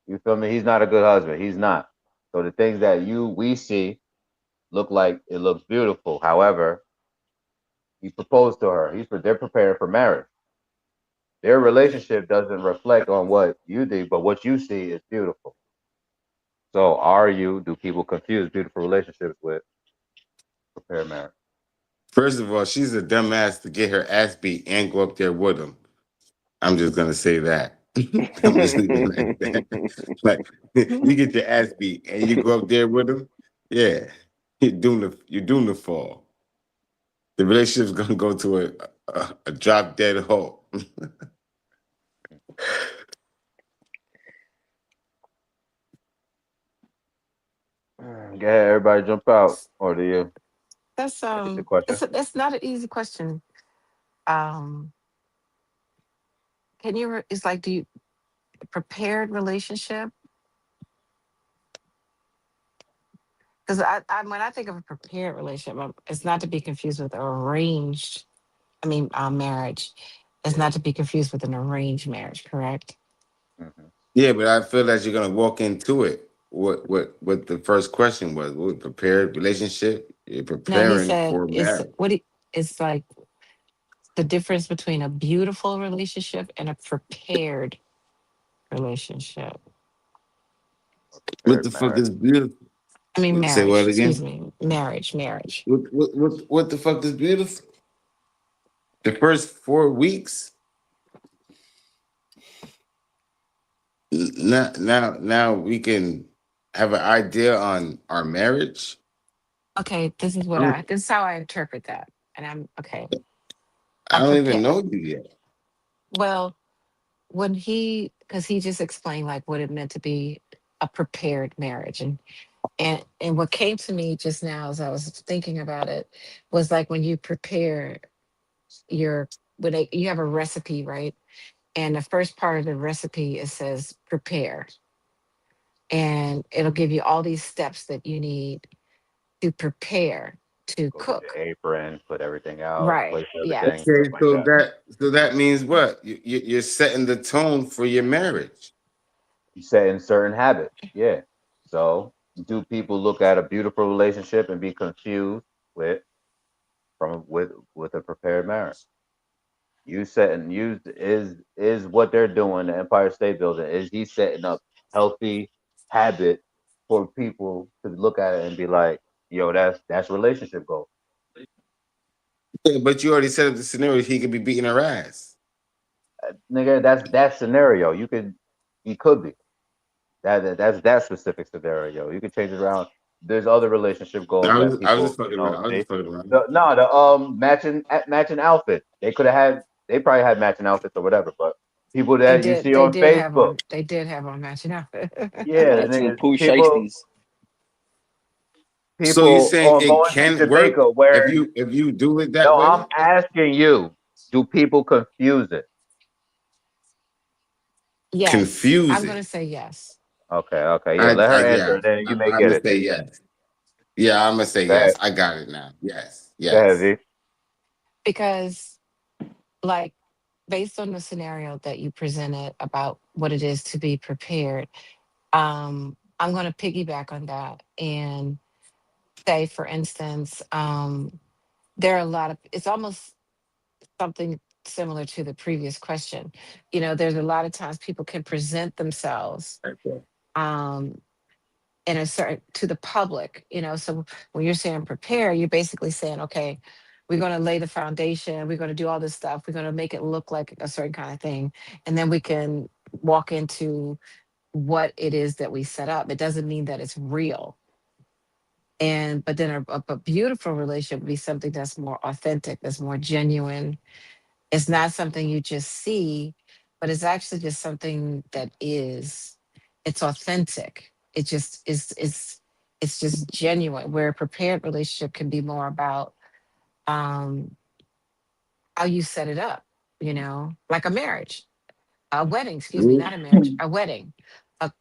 You feel me? He's not a good husband. He's not. So the things that we see look like it looks beautiful. However, he proposed to her. They're preparing for marriage. Their relationship doesn't reflect on what you do, but what you see is beautiful. So do people confuse beautiful relationships with prepared marriage? First of all, she's a dumbass to get her ass beat and go up there with him. I'm just gonna say that. I'm just leaving it like that. Like you get your ass beat and you go up there with him. Yeah, you're doing the fall. The relationship's gonna go to a drop dead halt. Go ahead, everybody jump out. Or do you? That's It's a question. that's not an easy question. Um, can you? It's like, do you prepared relationship? Because when I think of a prepared relationship, it's not to be confused with arranged. I mean, marriage. It's Yeah. not to be confused with an arranged marriage. Correct? Hmm. Yeah, but I feel that you're gonna walk into it. What the first question was? What prepared relationship? You're No, he preparing said for it's marriage. it's like the difference between a beautiful relationship and a prepared relationship. What Prepared the fuck marriage. is beautiful? I mean, Say marriage. what Excuse again? me, marriage. What the fuck is beautiful? The first 4 weeks. Now we can have an idea on our marriage. Okay, I'm, this is how I interpret that, and I'm okay. I I'm don't even prepared. know you yet. Well, when because he just explained like what it meant to be a prepared marriage, and what came to me just now as I was thinking about it was like when you prepare your you have a recipe, right? And the first part of the recipe it says prepare, and it'll give you all these steps that you need to prepare to Go get cook. your apron, put everything out, Right. place everything, Yes. stuff Okay, like so that. that means what? You're setting the tone for your marriage. You set in certain habits. Yeah. So do people look at a beautiful relationship and be confused with with a prepared marriage? You setting you is what they're doing, the Empire State Building, is he setting up healthy habits for people to look at it and be like, yo, that's relationship goals. Yeah, but you already set up the scenario. He could be beating her ass. Nigga, that's that scenario. He could be. That's that specific scenario. You could change it around. There's other relationship goals that I was just people, fucking around. I was see. just fucking around. The matching outfit. They probably had matching outfits or whatever, but people that you see They on did have Facebook, on they did have on matching outfit. yeah, the Matching niggas, poo shiesties. So you're people saying on it going to can work Jamaica wearing. if you do it that No, I'm way? asking you, do people confuse it? Yes, Confuse I'm it. gonna say yes. Okay, yeah, let I her answer, yeah. and then you may I'm get gonna it. say yes. Yeah, I'm gonna say Go ahead, yes. I got it now. Yes, go ahead, yes. V. Because like based on the scenario that you presented about what it is to be prepared, I'm gonna piggyback on that and say, for instance, there are a lot of it's almost something similar to the previous question. There's a lot of times people can present themselves Okay. um in a certain to the public, so when you're saying prepare, you're basically saying, okay, we're going to lay the foundation, we're going to do all this stuff, we're going to make it look like a certain kind of thing, and then we can walk into what it is that we set up. It doesn't mean that it's real. And but then a beautiful relationship would be something that's more authentic, that's more genuine. It's not something you just see, but it's actually just something that is, it's authentic. It just is, it's just genuine. Where a prepared relationship can be more about um how you set it up, like a marriage, a wedding, excuse me, not a marriage, a wedding.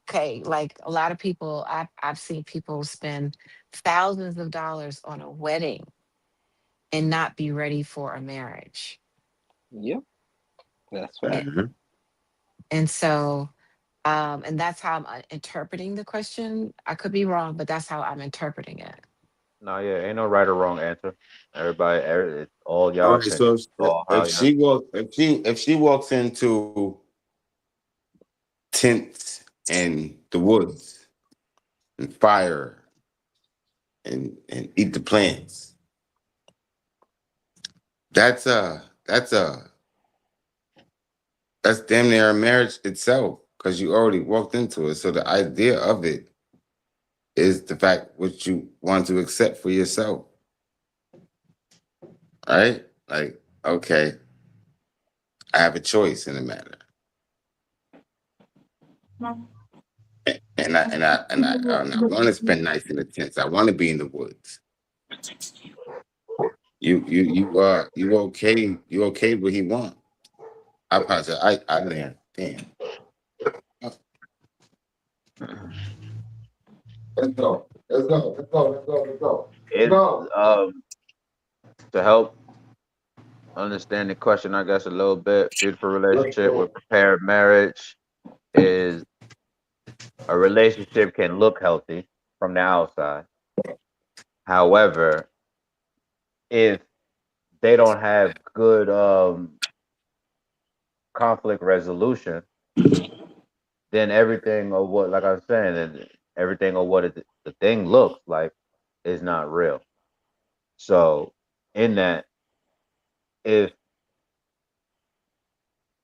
Okay, like a lot of people, I've seen people spend thousands of dollars on a wedding and not be ready for a marriage. Yep, that's fact. And Mhm. and so and that's how I'm interpreting the question. I could be wrong, but that's how I'm interpreting it. No, yeah, ain't no right or wrong answer. It's all All y'all right, opinion. so All how if y'all. she walks into tents and the woods and fire and eat the plants, that's damn near a marriage itself because you already walked into it. So the idea of it is the fact what you want to accept for yourself, right? Like, okay, I have a choice in the matter, and I want to spend nights in the tents. I want to be in the woods. You okay what he want. I apologize. I land. Damn. Let's go. Let's go. Let's go. Let's go. Let's go. Let's It go. To help understand the question, I guess a little bit. Beautiful Let's relationship with go. prepared marriage is a relationship can look healthy from the outside. However, if they don't have good conflict resolution, then everything of what, like I was saying, and everything of what the thing looks like is not real. So, in that, if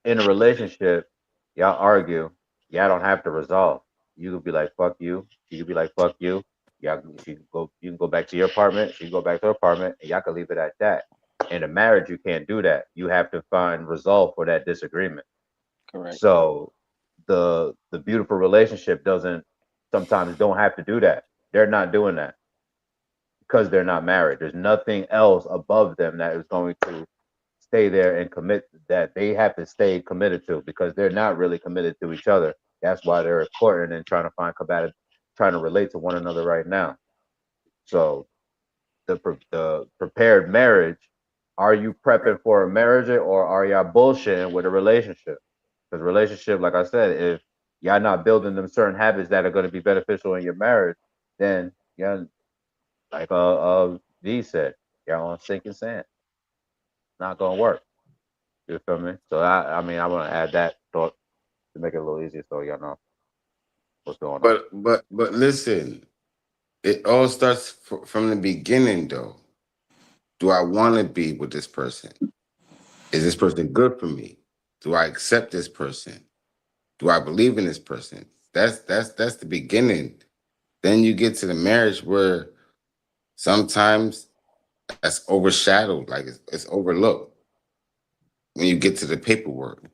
in a relationship y'all argue, y'all don't have to resolve. You could be like fuck you. She could be like fuck you. You can go back to your apartment. She can go back to her apartment, and y'all can leave it at that. In a marriage, you can't do that. You have to find resolve for that disagreement. Correct. So the beautiful relationship doesn't sometimes don't have to do that. They're not doing that because they're not married. There's nothing else above them that is going to stay there and commit that they have to stay committed to because they're not really committed to each other. That's why they're courting and trying to find combative, trying to relate to one another right now. So the prepared marriage, are you prepping for a marriage or are y'all bullshitting with a relationship? Because relationship, like I said, if y'all not building them certain habits that are going to be beneficial in your marriage, then yeah, like V said, y'all on sinking sand. Not gonna work. You feel me? So I mean, I want to add that thought to make it a little easier so y'all know what's going on. But listen, it all starts from the beginning, though. Do I want to be with this person? Is this person good for me? Do I accept this person? Do I believe in this person? That's the beginning. Then you get to the marriage where sometimes that's overshadowed, like it's overlooked when you get to the paperwork.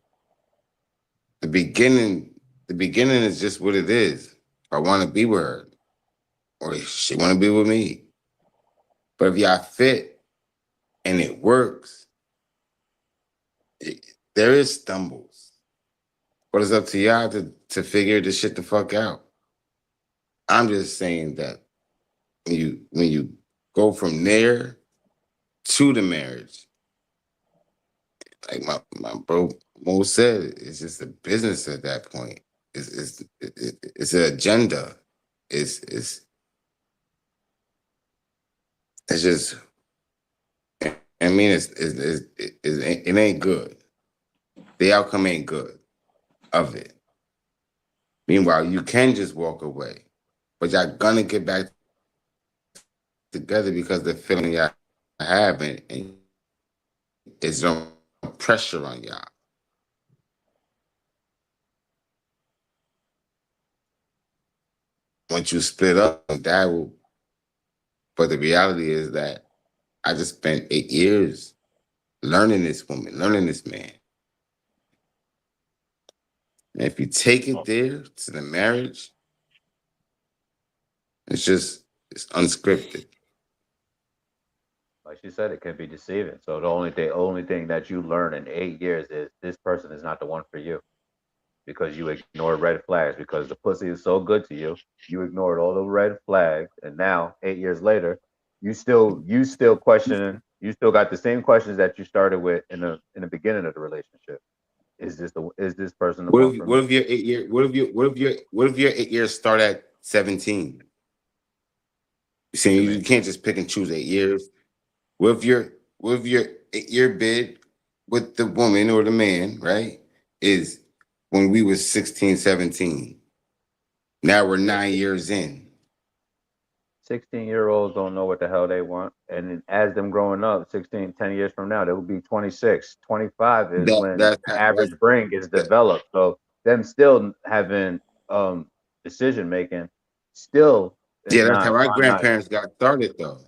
The beginning, the beginning is just what it is. If I want to be with her, or if she want to be with me. But if y'all fit and it works, it, there is stumbles. But it's up to y'all to figure this shit the fuck out. I'm just saying that when you go from there to the marriage, like my bro Mo said, it's just a business at that point. It's an agenda. It's it's it's just I mean it ain't good. The outcome ain't good of it. Meanwhile, you can just walk away, but y'all gonna get back together because the feeling y'all have and it's no pressure on y'all. Once you split up, that will. But the reality is that I just spent 8 years learning this woman, learning this man. And if you take it there to the marriage, it's unscripted. Like she said, it can be deceiving. So the only thing that you learn in 8 years is this person is not the one for you because you ignored red flags because the pussy is so good to you. You ignored all the red flags, and now 8 years later, you still questioning. You still got the same questions that you started with in the beginning of the relationship. Is this person the What one if for me? what if your 8 year what if your 8 years start at 17? You What you saying you mean? can't just pick and choose 8 years. What if your 8 year bid with the woman or the man, right, is when we was 16, 17. Now we're Yeah, 9 years in. 16-year-olds don't know what the hell they want. And then as them growing up, 16, 10 years from now, they will be 26. 25 is That when that's the average brain gets that, developed. So them still having decision making still is yeah, that's how not our prime not grandparents got started though.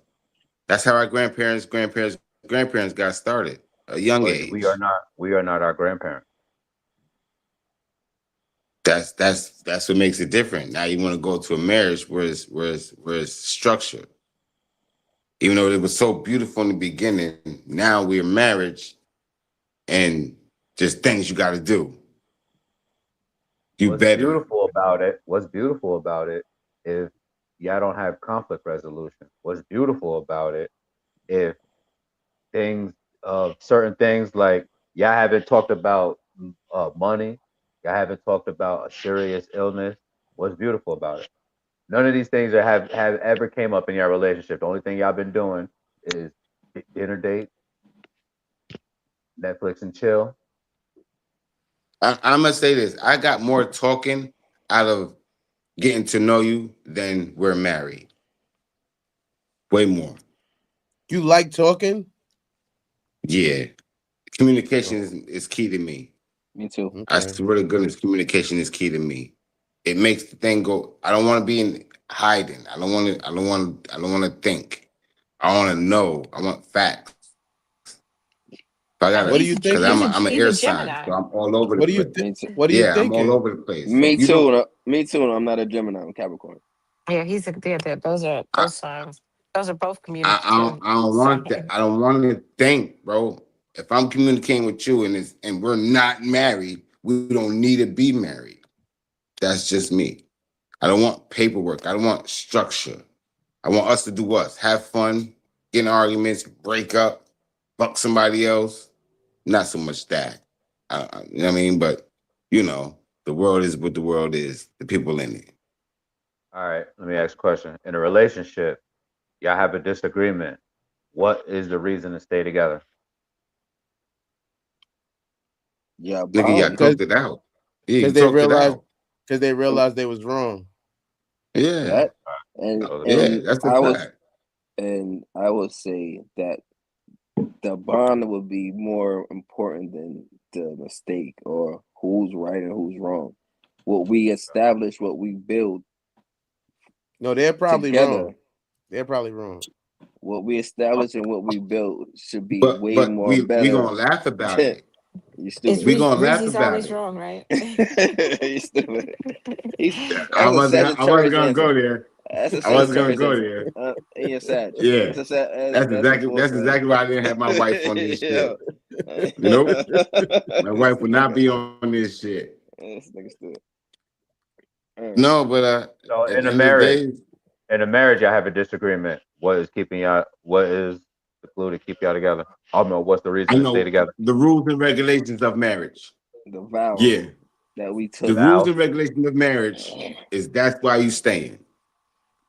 That's how our grandparents got started. A young but age. we are not our grandparents. That's what makes it different. Now you want to go to a marriage where it's structured. Even though it was so beautiful in the beginning, now we're marriage and just things you got to do. You better. What's beautiful about it if y'all don't have conflict resolution. What's beautiful about it if things certain things like y'all haven't talked about money, y'all haven't talked about a serious illness. What's beautiful about it? None of these things have ever came up in your relationship. The only thing y'all been doing is dinner date, Netflix and chill. I must say this. I got more talking out of getting to know you than we're married. Way more. You like talking? Yeah. Communication Oh, is key to me. Me too. I okay. swear to goodness, communication is key to me. It makes the thing go. I don't want to be in hiding. I don't want to think. I want to know. I want facts. If I And gotta, What do you because thinking? I'm an he's air a sign, so Gemini. I'm all over the What do you place. think? Me too. What are you Yeah, I'm all thinking? over the place. So Me if you don't, too. Me too. I'm not a Gemini. I'm Capricorn. Yeah, he's a yeah, those are I, both signs. Those are both I communicative don't, I don't want that. signs. I don't want to think, bro. If I'm communicating with you and we're not married, we don't need to be married. That's just me. I don't want paperwork. I don't want structure. I want us to do us, have fun, get in arguments, break up, fuck somebody else. Not so much that. You know what I mean? But, the world is what the world is, the people in it. All right, let me ask a question. In a relationship, y'all have a disagreement. What is the reason to stay together? Yeah, Nigga, y'all bond. Because talked it out. Yeah, you because they talked it realized out. because they realized they was wrong. Yeah. That and So Yeah, and that's a I was fact. and I would say that the bond would be more important than the mistake or who's right and who's wrong. What we establish, what we build No, they're probably together, wrong. They're probably wrong. what we establish and what we build should be But way but more we better. gonna laugh about it. You Is stupid. We gonna laugh Reese's about always it. wrong, right? You stupid. He's I that's a wasn't I wasn't Sagittarius gonna answer. go there. That's a I wasn't gonna Sagittarius go answer. there. And you're Sag. Yeah. That's some bull That's Sag. exactly why I didn't have my wife on this Yeah. shit. Nope. My wife This will not nigga, be on this shit. this nigga stupid. All right. No, but so at the end of the day, in a marriage, y'all have a disagreement. What is keeping y'all? What is the glue to keep y'all together? I don't know. What's the I reason to stay know together? the rules and regulations of marriage. The vows Yeah. that we The took. rules Vows. and regulations of marriage is that's why you staying.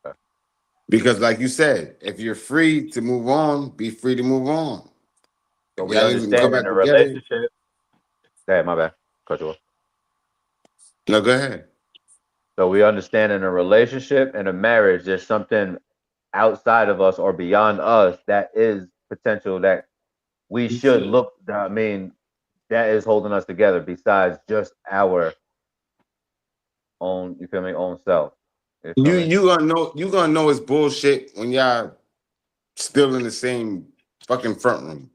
Okay. Because like you said, if you're free to move on, be free to move on. So If we y'all even go understand in back a together, relationship. Hey, my bad. Cut you off. no, go ahead. So we understand in a relationship and a marriage, there's something outside of us or beyond us that is potential that we should look. I mean, that is holding us together besides just our own. You feel me? Own self. You feel me? You gonna know it's bullshit when y'all still in the same fucking front room.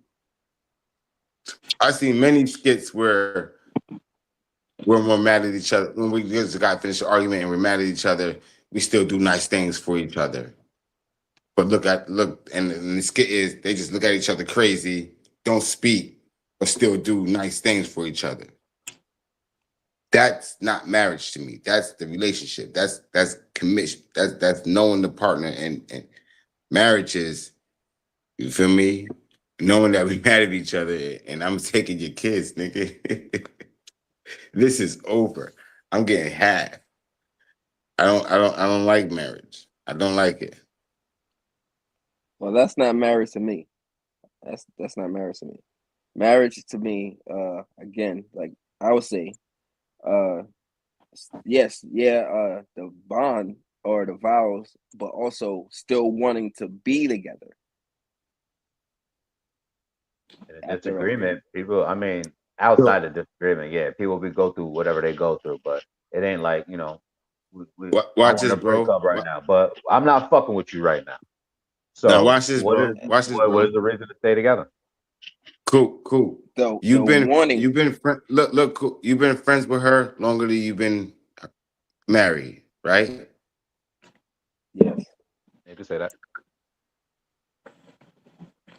I seen many skits where when we're mad at each other, when we just got finished the argument and we're mad at each other, we still do nice things for each other. But and the skit is they just look at each other crazy, don't speak, but still do nice things for each other. That's not marriage to me. That's the relationship. That's commission. That's knowing the partner and marriage is, you feel me? Knowing that we mad at each other and I'm taking your kids, nigga. This is over. I'm getting half. I don't like marriage. I don't like it. Well, that's not marriage to me. That's not marriage to me. Marriage to me, again, like I would say, yes, yeah, the bond or the vows, but also still wanting to be together. In a disagreement, people, I mean, outside of disagreement, yeah, people we go through whatever they go through, but it ain't like, I Watch want this, to break bro. up right now, but I'm not fucking with you right now. Now So watch this, bro. Watch this, what bro. is the reason to stay together? Cool. The You've been look cool. You've been friends with her longer than you've been married, right? Yes. You can say that.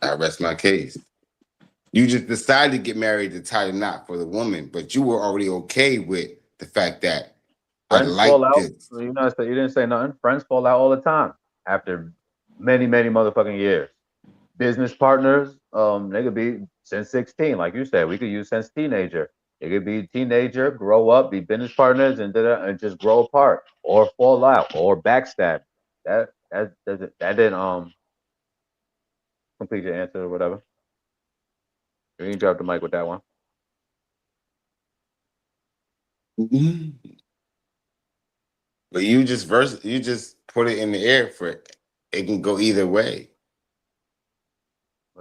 I rest my case. You just decided to get married to tie the knot for the woman, but you were already okay with the fact that I Friends fall like out. this. You didn't say nothing. Friends fall out all the time after many, many motherfucking years. Business partners, they could be since 16, like you said. We could use since teenager. It could be teenager, grow up, be business partners, and just grow apart or fall out or backstab. That didn't complete your answer or whatever. You can drop the mic with that one. But you just put it in the air for it. It can go either way.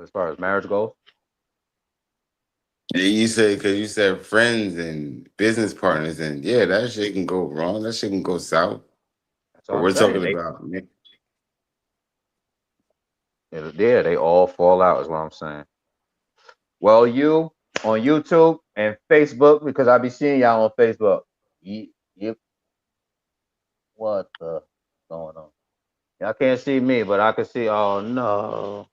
As far as marriage goes, You said friends and business partners, and yeah, that shit can go wrong. That shit can go south. that's But what I'm we're saying. talking about They all fall out, is what I'm saying. Well, you on YouTube and Facebook, because I be seeing y'all on Facebook. You, what the going on? Y'all can't see me, but I can see. Oh no.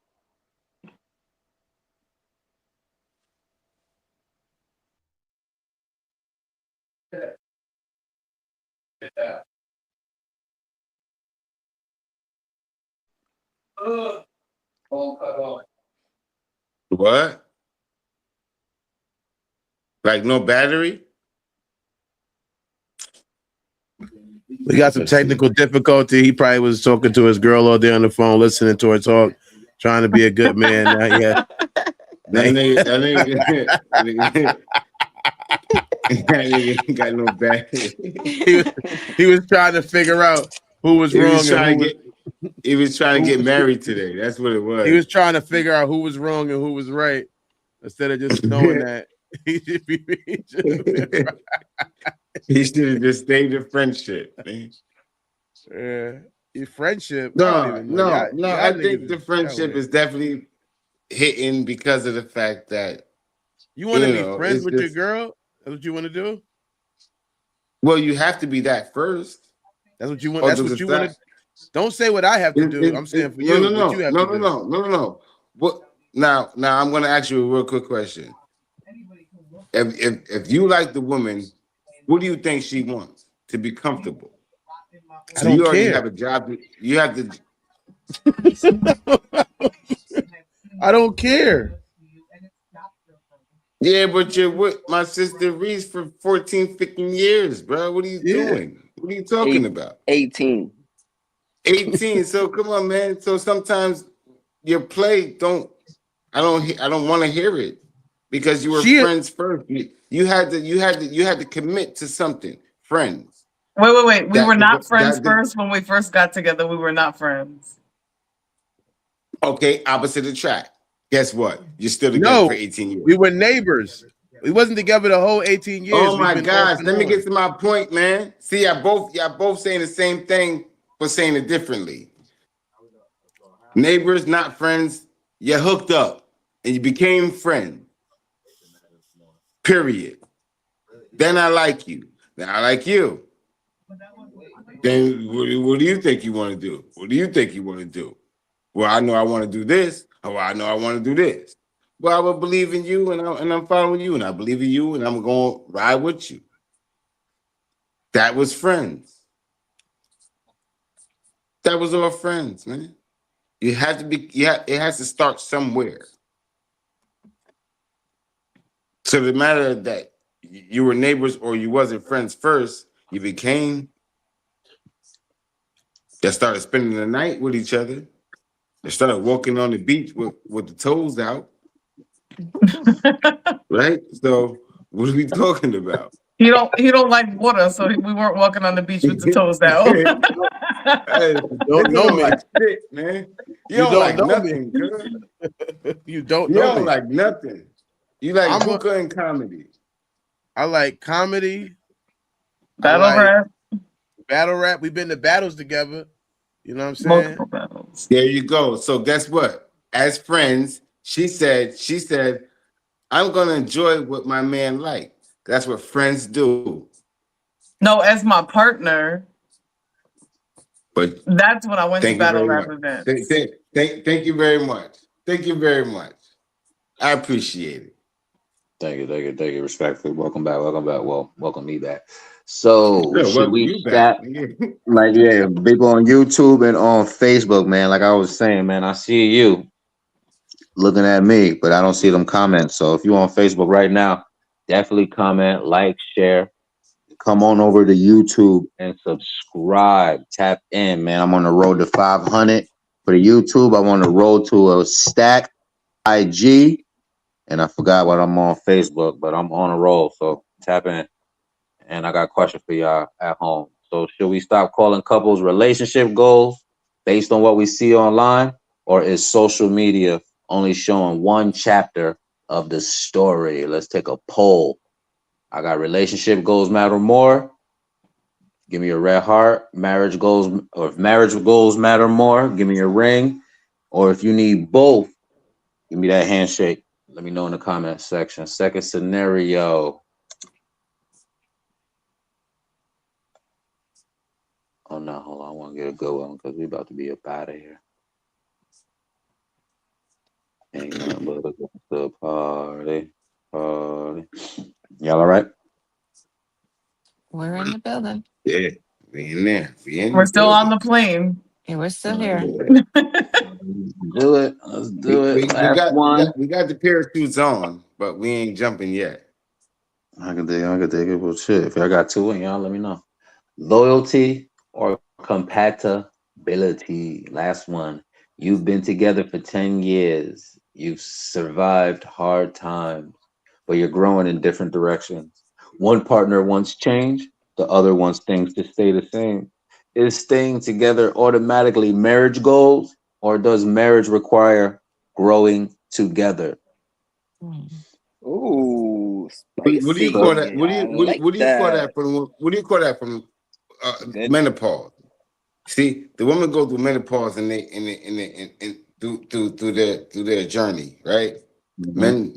what? Like no battery? We got some technical difficulty. He probably was talking to his girl all day on the phone, listening to her talk, trying to be a good man. That nigga ain't got no battery. He was trying to figure out who was wrong he was trying to get married today. That's what it was. He was trying to figure out who was wrong and who was right instead of just knowing that. He should have just stayed in friendship. Man. Friendship. No. I think the friendship is definitely hitting because of the fact that you want to be friends with your girl. That's what you want to do. Well, you have to be that first. That's what you want. That's what you want to. Don't say what I have to do. I'm saying for you. No. What? Now I'm going to ask you a real quick question. If you like the woman, what do you think she wants to be comfortable? So you already have a job. You have to. I don't care. Yeah, but you're with my sister Reese for 14, 15 years, bro. What are you doing? What are you talking about? 18. 18. So come on, man. So sometimes your play I don't want to hear it because you were friends first. You had to commit to something. Friends. Wait. We were not friends first when we first got together. We were not friends. Okay, opposite attract. Guess what? You're still together for 18 years. We were neighbors. We wasn't together the whole 18 years. Oh my gosh. Let me get to my point, man. See, y'all both saying the same thing, but saying it differently. Neighbors, not friends. You hooked up and you became friends. Period. Then I like you. Then I like you. Then what do you think you want to do? What do you think you want to do? Well, I know I want to do this. Oh, I know I want to do this. Well, I will believe in you, and I'm following you, and I believe in you, and I'm going to ride with you. That was friends. That was all friends, man. You have to be. Yeah, it has to start somewhere. So the matter that you were neighbors or you wasn't friends first, you became. That started spending the night with each other. They started walking on the beach with the toes out, right? So what are we talking about? He don't like water, so we weren't walking on the beach with the toes down. Hey, You don't nigga know don't me. like shit, man. You You don't don't like know me. nothing, girl. You don't You know don't me. like nothing. You like I'm a. hookah and comedy. I like comedy. I Battle like rap, battle rap. We've been to battles together. You know what I'm saying? multiple battles. There you go. So guess what? As friends, she said, I'm gonna enjoy what my man likes. That's what friends do. No, as my partner, But that's when I went to thank you battle very rap much. events. Thank you very much. Thank you very much. I appreciate it. Thank you. Respectfully, welcome back. Well, welcome me back. So, Yeah, should welcome we you back. start? Like, yeah, people on YouTube and on Facebook, man. Like I was saying, man, I see you looking at me, but I don't see them comments. So, if you're on Facebook right now, definitely comment, like, share. Come on over to YouTube and subscribe. Tap in, man. I'm on the road to 500 for the YouTube. I want to roll to a stack IG, and I forgot what I'm on Facebook, but I'm on a roll. So tap in. And I got a question for y'all at home. So should we stop calling couples relationship goals based on what we see online, or is social media only showing one chapter of the story? Let's take a poll. I got relationship goals matter more. Give me a red heart. Marriage goals, or if marriage goals matter more, give me a ring. Or if you need both, give me that handshake. Let me know in the comment section. Second scenario. Oh no, hold on. I want to get a good one because we about to be up out of here. Ain't nothing but the party. Party. Y'all all right? We're in the building. Yeah, we in there. We in We're the still on building. the plane. Yeah, we're still All right, here. do it. Let's do it. We Last got we one. got we got the parachutes on, but we ain't jumping yet. I can dig it. Well, shit. If y'all got two, and y'all let me know. Loyalty or compatibility? Last one. You've been together for 10 years. You've survived hard times, but you're growing in different directions. One partner wants change, the other wants things to stay the same. Is staying together automatically marriage goals, or does marriage require growing together? Mm. Ooh, What do you call So, that? spicy. I like What do you call that. that from? What do you call that from Good. menopause? See, the women go through menopause and they and through their journey, right? mhm, Men,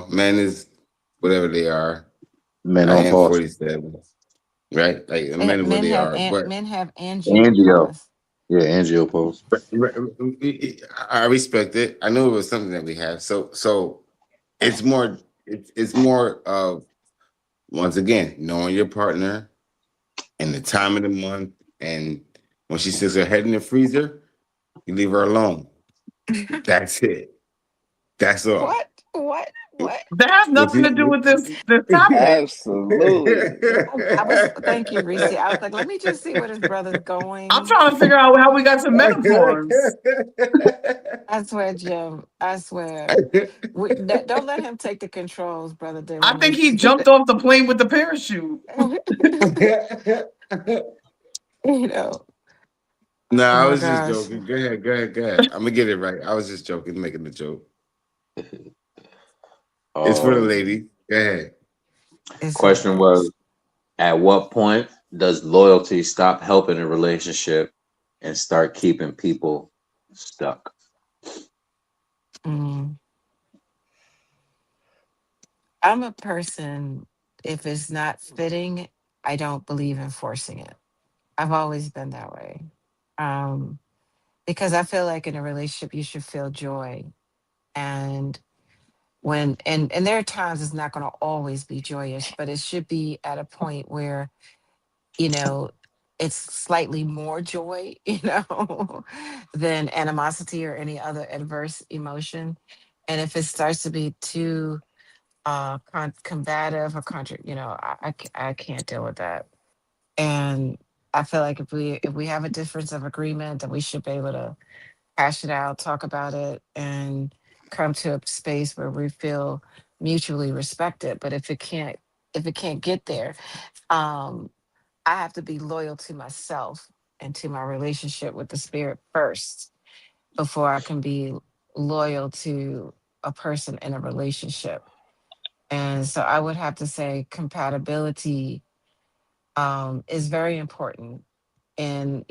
men is whatever they are. men I on am pause. 47, right? Like men are where they are, but Men have Angio. angiopause. Yeah, Angio pause. I respect it. I knew it was something that we have. So it's more it's more of, once again, knowing your partner and the time of the month, and when she sticks her head in the freezer, you leave her alone. That's it. That's all. What? What? What? That has When nothing to do with this topic. Absolutely. I was thank you, Reese. I was like, let me just see what his brother's I'm going. trying to figure out how we got to menopause. I swear, Jim. I swear. Don't let him take the controls, brother I think Derwin. he jumped off the plane with the parachute. You know. No, Oh I my was just gosh. joking. Go ahead. I'm gonna get it right. I was just joking, making the joke. It's for the Um, lady. Go ahead. It's question was, hilarious. at what point does loyalty stop helping a relationship and start keeping people stuck? Mm. I'm a person. if it's not fitting, I don't believe in forcing it. I've always been that way. Um, because I feel like in a relationship you should feel joy. And and there are times it's not going to always be joyous, but it should be at a point where, you know, it's slightly more joy, than animosity or any other adverse emotion. And if it starts to be too combative or I can't deal with that. And I feel like if we have a difference of agreement, then we should be able to hash it out, talk about it, and come to a space where we feel mutually respected. But if it can't get there, um, I have to be loyal to myself and to my relationship with the spirit first before I can be loyal to a person in a relationship. And so I would have to say compatibility is very important. And,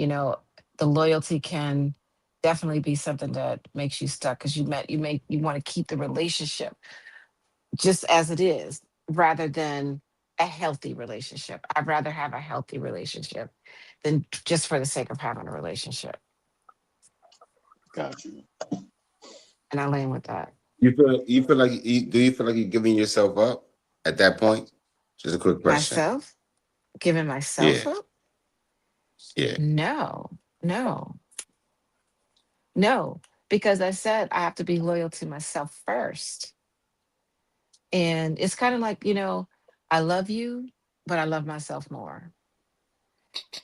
the loyalty can definitely be something that makes you stuck because you want to keep the relationship just as it is rather than a healthy relationship. I'd rather have a healthy relationship than just for the sake of having a relationship. Got you. And I land with that. Do you feel like you're giving yourself up at that point? Just a quick question. Myself, giving Yeah, myself up? yeah. No, no, no. Because I said I have to be loyal to myself first. And it's kind of like, I love you, but I love myself more.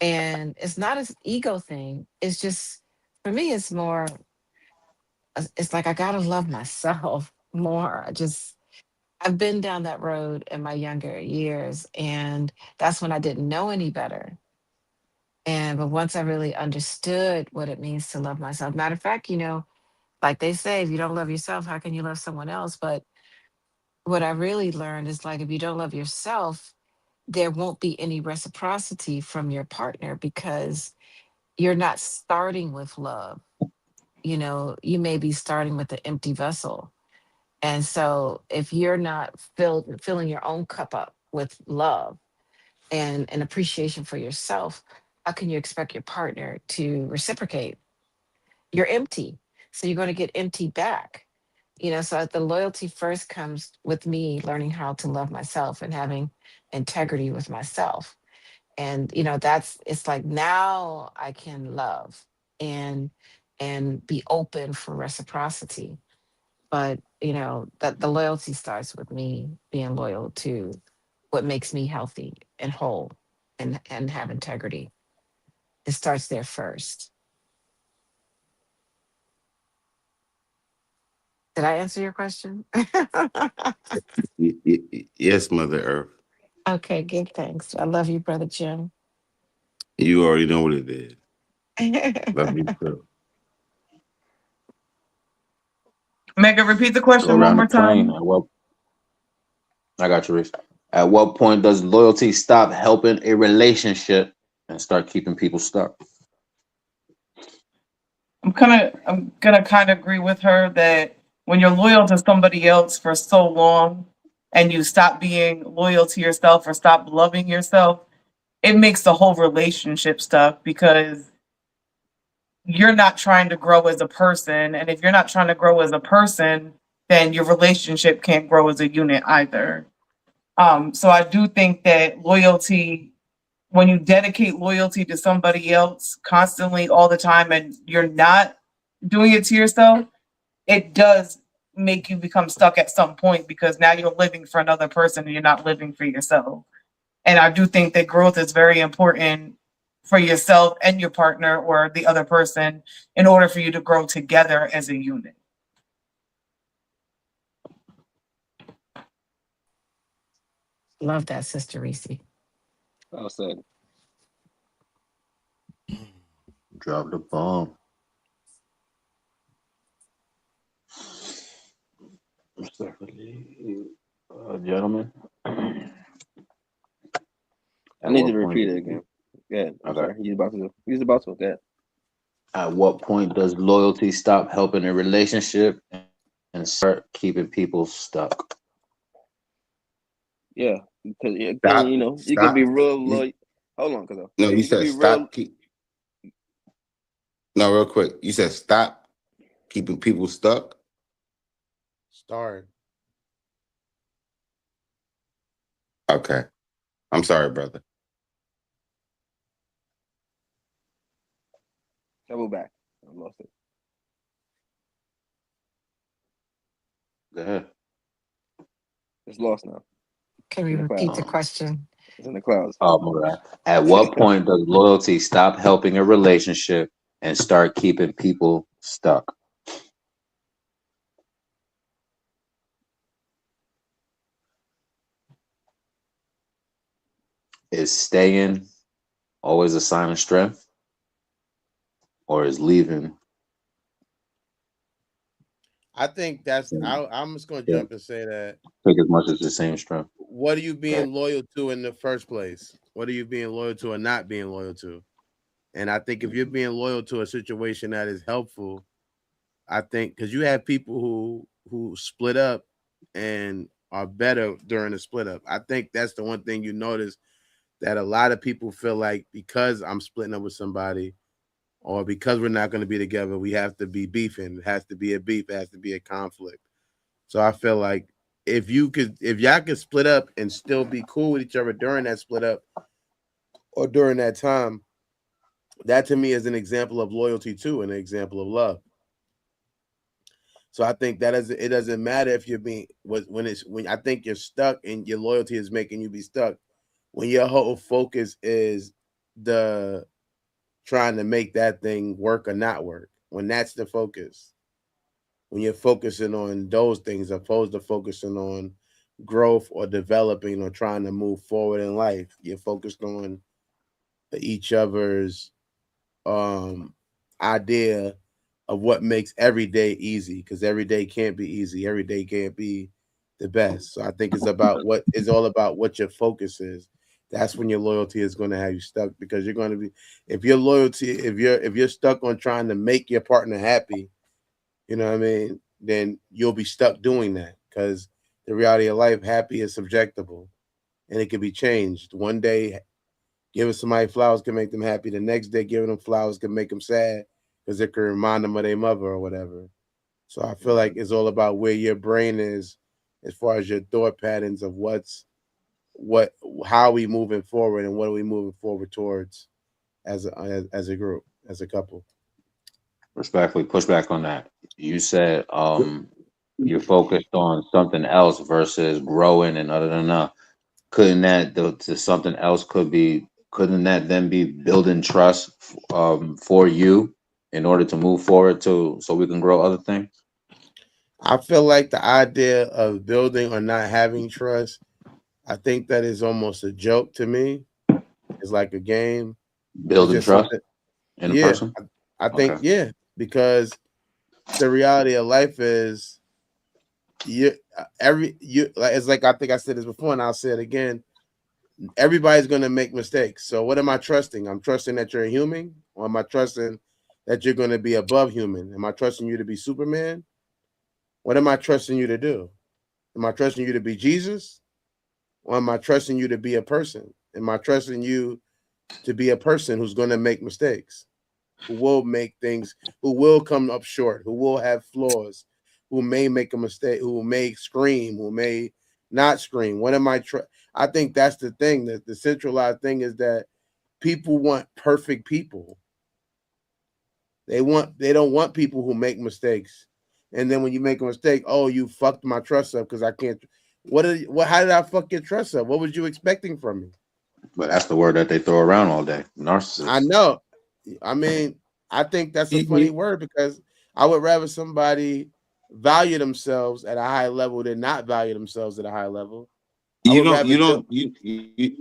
And it's not an ego thing. It's just, for me, it's more, it's like I got to love myself more. I've been down that road in my younger years. And that's when I didn't know any better. But once I really understood what it means to love myself, matter of fact, like they say, if you don't love yourself, how can you love someone else? But what I really learned is like, if you don't love yourself, there won't be any reciprocity from your partner because you're not starting with love. You may be starting with an empty vessel. And so if you're not filling your own cup up with love and an appreciation for yourself, how can you expect your partner to reciprocate? You're empty. So you're going to get empty back. So the loyalty first comes with me learning how to love myself and having integrity with myself. And that's it's like now I can love and be open for reciprocity. But that the loyalty starts with me being loyal to what makes me healthy and whole and have integrity. It starts there first. Did I answer your question? Yes, Mother Earth. Okay, good. Thanks. I love you, brother Jim. You already know what it is. Love you too. Megan, repeat the Go question one around the more plane. time. At what? I got you, Reese. At what point does loyalty stop helping a relationship and start keeping people stuck? I'm gonna kind of agree with her that when you're loyal to somebody else for so long and you stop being loyal to yourself or stop loving yourself, it makes the whole relationship stuck because you're not trying to grow as a person. And if you're not trying to grow as a person, then your relationship can't grow as a unit either. So I do think that loyalty, when you dedicate loyalty to somebody else constantly all the time and you're not doing it to yourself, it does make you become stuck at some point because now you're living for another person and you're not living for yourself. And I do think that growth is very important for yourself and your partner or the other person in order for you to grow together as a unit. Love that, Sister Reese. I said, Drop the bomb. Separately, gentlemen. I At need to what point? repeat it again. Yeah, I'm Okay. sorry. He's about to. He's about to. Go ahead. At what point does loyalty stop helping a relationship and start keeping people stuck? Yeah. Because Stop. you know you could Stop. be real You, loyal. Hold on, cause no, you you could said be real. stop. No, real quick. You said stop keeping people stuck. Start. Okay. I'm sorry, brother. Double back. I lost it. Go ahead. It's lost now. Can It's we in the repeat clouds. the Um, question? It's in the clouds. all right. At what point does loyalty stop helping a relationship and start keeping people stuck? Is staying always a sign of strength, or is leaving? I think that's. Yeah, I'm just gonna jump and say that. take as much as the same strength. What are you being loyal to in the first place? What are you being loyal to or not being loyal to? And I think if you're being loyal to a situation that is helpful, I think because you have people who split up and are better during the split up. I think that's the one thing you notice, that a lot of people feel like because I'm splitting up with somebody or because we're not going to be together, we have to be beefing. It has to be a beef. It has to be a conflict. So I feel like if y'all could split up and still be cool with each other during that split up or during that time, that to me is an example of loyalty too, and an example of love. So I think that is, it doesn't matter if you're being when I think you're stuck and your loyalty is making you be stuck. When your whole focus is the trying to make that thing work or not work, when that's the focus, when you're focusing on those things opposed to focusing on growth or developing or trying to move forward in life, you're focused on each other's um idea of what makes every day easy, because every day can't be easy, every day can't be the best. So I think it's about what is all about what your focus is. That's when your loyalty is going to have you stuck, because you're going to be, if your loyalty, if you're stuck on trying to make your partner happy, you know what I mean, then you'll be stuck doing that, because the reality of life, happy is subjectable and it can be changed. One day giving somebody flowers can make them happy. The next day, giving them flowers can make them sad because it can remind them of their mother or whatever. So I feel like it's all about where your brain is as far as your thought patterns of what how we moving forward and what are we moving forward towards as a group, as a couple. Respectfully, push back on that. You said you're focused on something else versus growing and other than that. Couldn't that the something else couldn't that then be building trust for you in order to move forward to so we can grow other things? I feel like the idea of building or not having trust, I think that is almost a joke to me. It's like a game. It's Building just trust something. in a Yeah, person? I think Okay. yeah, because the reality of life is you every you like, it's like I think I said this before and I'll say it again. Everybody's gonna make mistakes. So what am I trusting? I'm trusting that you're a human, or am I trusting that you're gonna be above human? Am I trusting you to be Superman? What am I trusting you to do? Am I trusting you to be Jesus? Or am I trusting you to be a person? Am I trusting you to be a person who's gonna make mistakes? Who will make things, who will come up short, who will have flaws, who may make a mistake, who may scream, who may not scream. What am I I think that's the thing, that the centralized thing is that people want perfect people. They don't want people who make mistakes. And then when you make a mistake, oh, you fucked my trust up because I can't. What how did I fuck your trust up? What was you expecting from me? But that's the word that they throw around all day. I Narcissist. know. I mean, I think that's a You, funny you, word, because I would rather somebody value themselves at a high level than not value themselves at a high level. I you would don't rather you deal. don't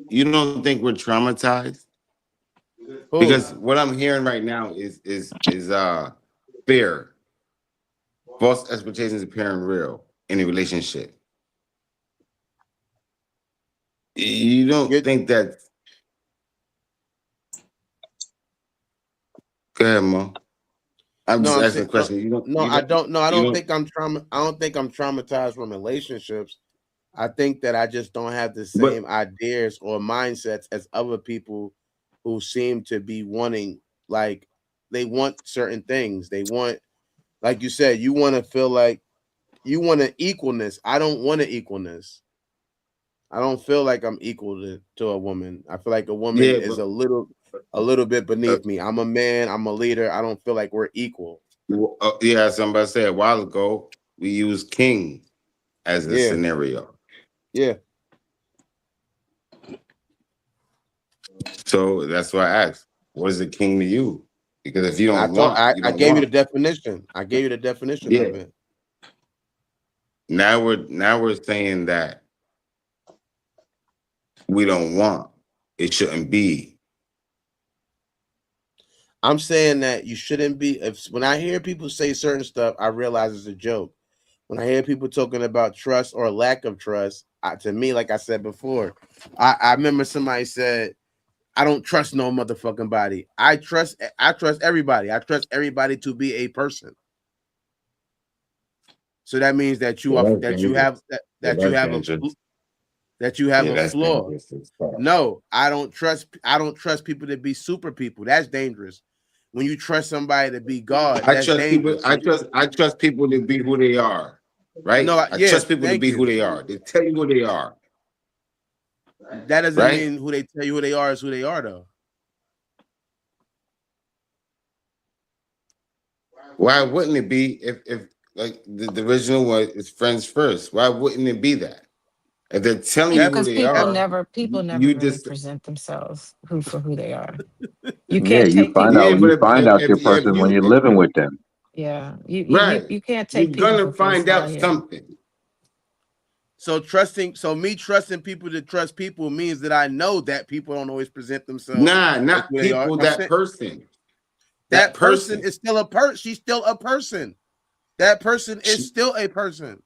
you don't think we're traumatized? Who? Because what I'm hearing right now is fear, false expectations appearing real in a relationship. You don't You think that? Go ahead, Mo. I'm no, just I'm asking saying a no, question. no. I don't. No, I You don't don't. think I'm trauma. I don't think I'm traumatized from relationships. I think that I just don't have the But same ideas or mindsets as other people who seem to be wanting, like, they want certain things. They want, like you said, you want to feel like you want an equalness. I don't want an equalness. I don't feel like I'm equal to a woman. I feel like a woman yeah, is but a little bit uh, beneath me. I'm a man. I'm a leader. I don't feel like we're equal. yeah, somebody said a while ago we use king as a Yeah, scenario. yeah. So that's why I asked, what is a king to you? Because if you I don't thought want, you I don't gave you the want. definition. I gave you the definition Yeah. of it. Now we're saying that we don't want. It shouldn't be. I'm saying that you shouldn't be. If when I hear people say certain stuff, I realize it's a joke. When I hear people talking about trust or lack of trust, to me, like I said before, I remember somebody said, "I don't trust no motherfucking body. I trust everybody. I trust everybody to be a person." So that means that you Yeah, are that's that you dangerous. have that, Yeah, that you that's have dangerous. that you have Yeah, a that's flaw. dangerous as fuck. No, I don't trust people to be super people. That's dangerous. When you trust somebody to be God, I that's trust people. dangerous. I trust people to be who they are. Right. No, I yeah, trust people to thank be who you. they are. They tell you who they are. That doesn't Right. mean who they tell you who they are is who they are, though. Why wouldn't it be if like the original was is friends first? Why wouldn't it be that? If they're telling you That who Because they that are, people never you really just present themselves for who they are. You Yeah, can't you take find people. yeah. out But you if find if out if, your if person when you you're living with them. Yeah, right, you can't you're take people gonna for face find out value. something. so me trusting people to trust people means that I know that people don't always present themselves Nah, as not who they are. people. I'm That saying person. That that person person. is still a person. She's still a person. That person is She- still a person.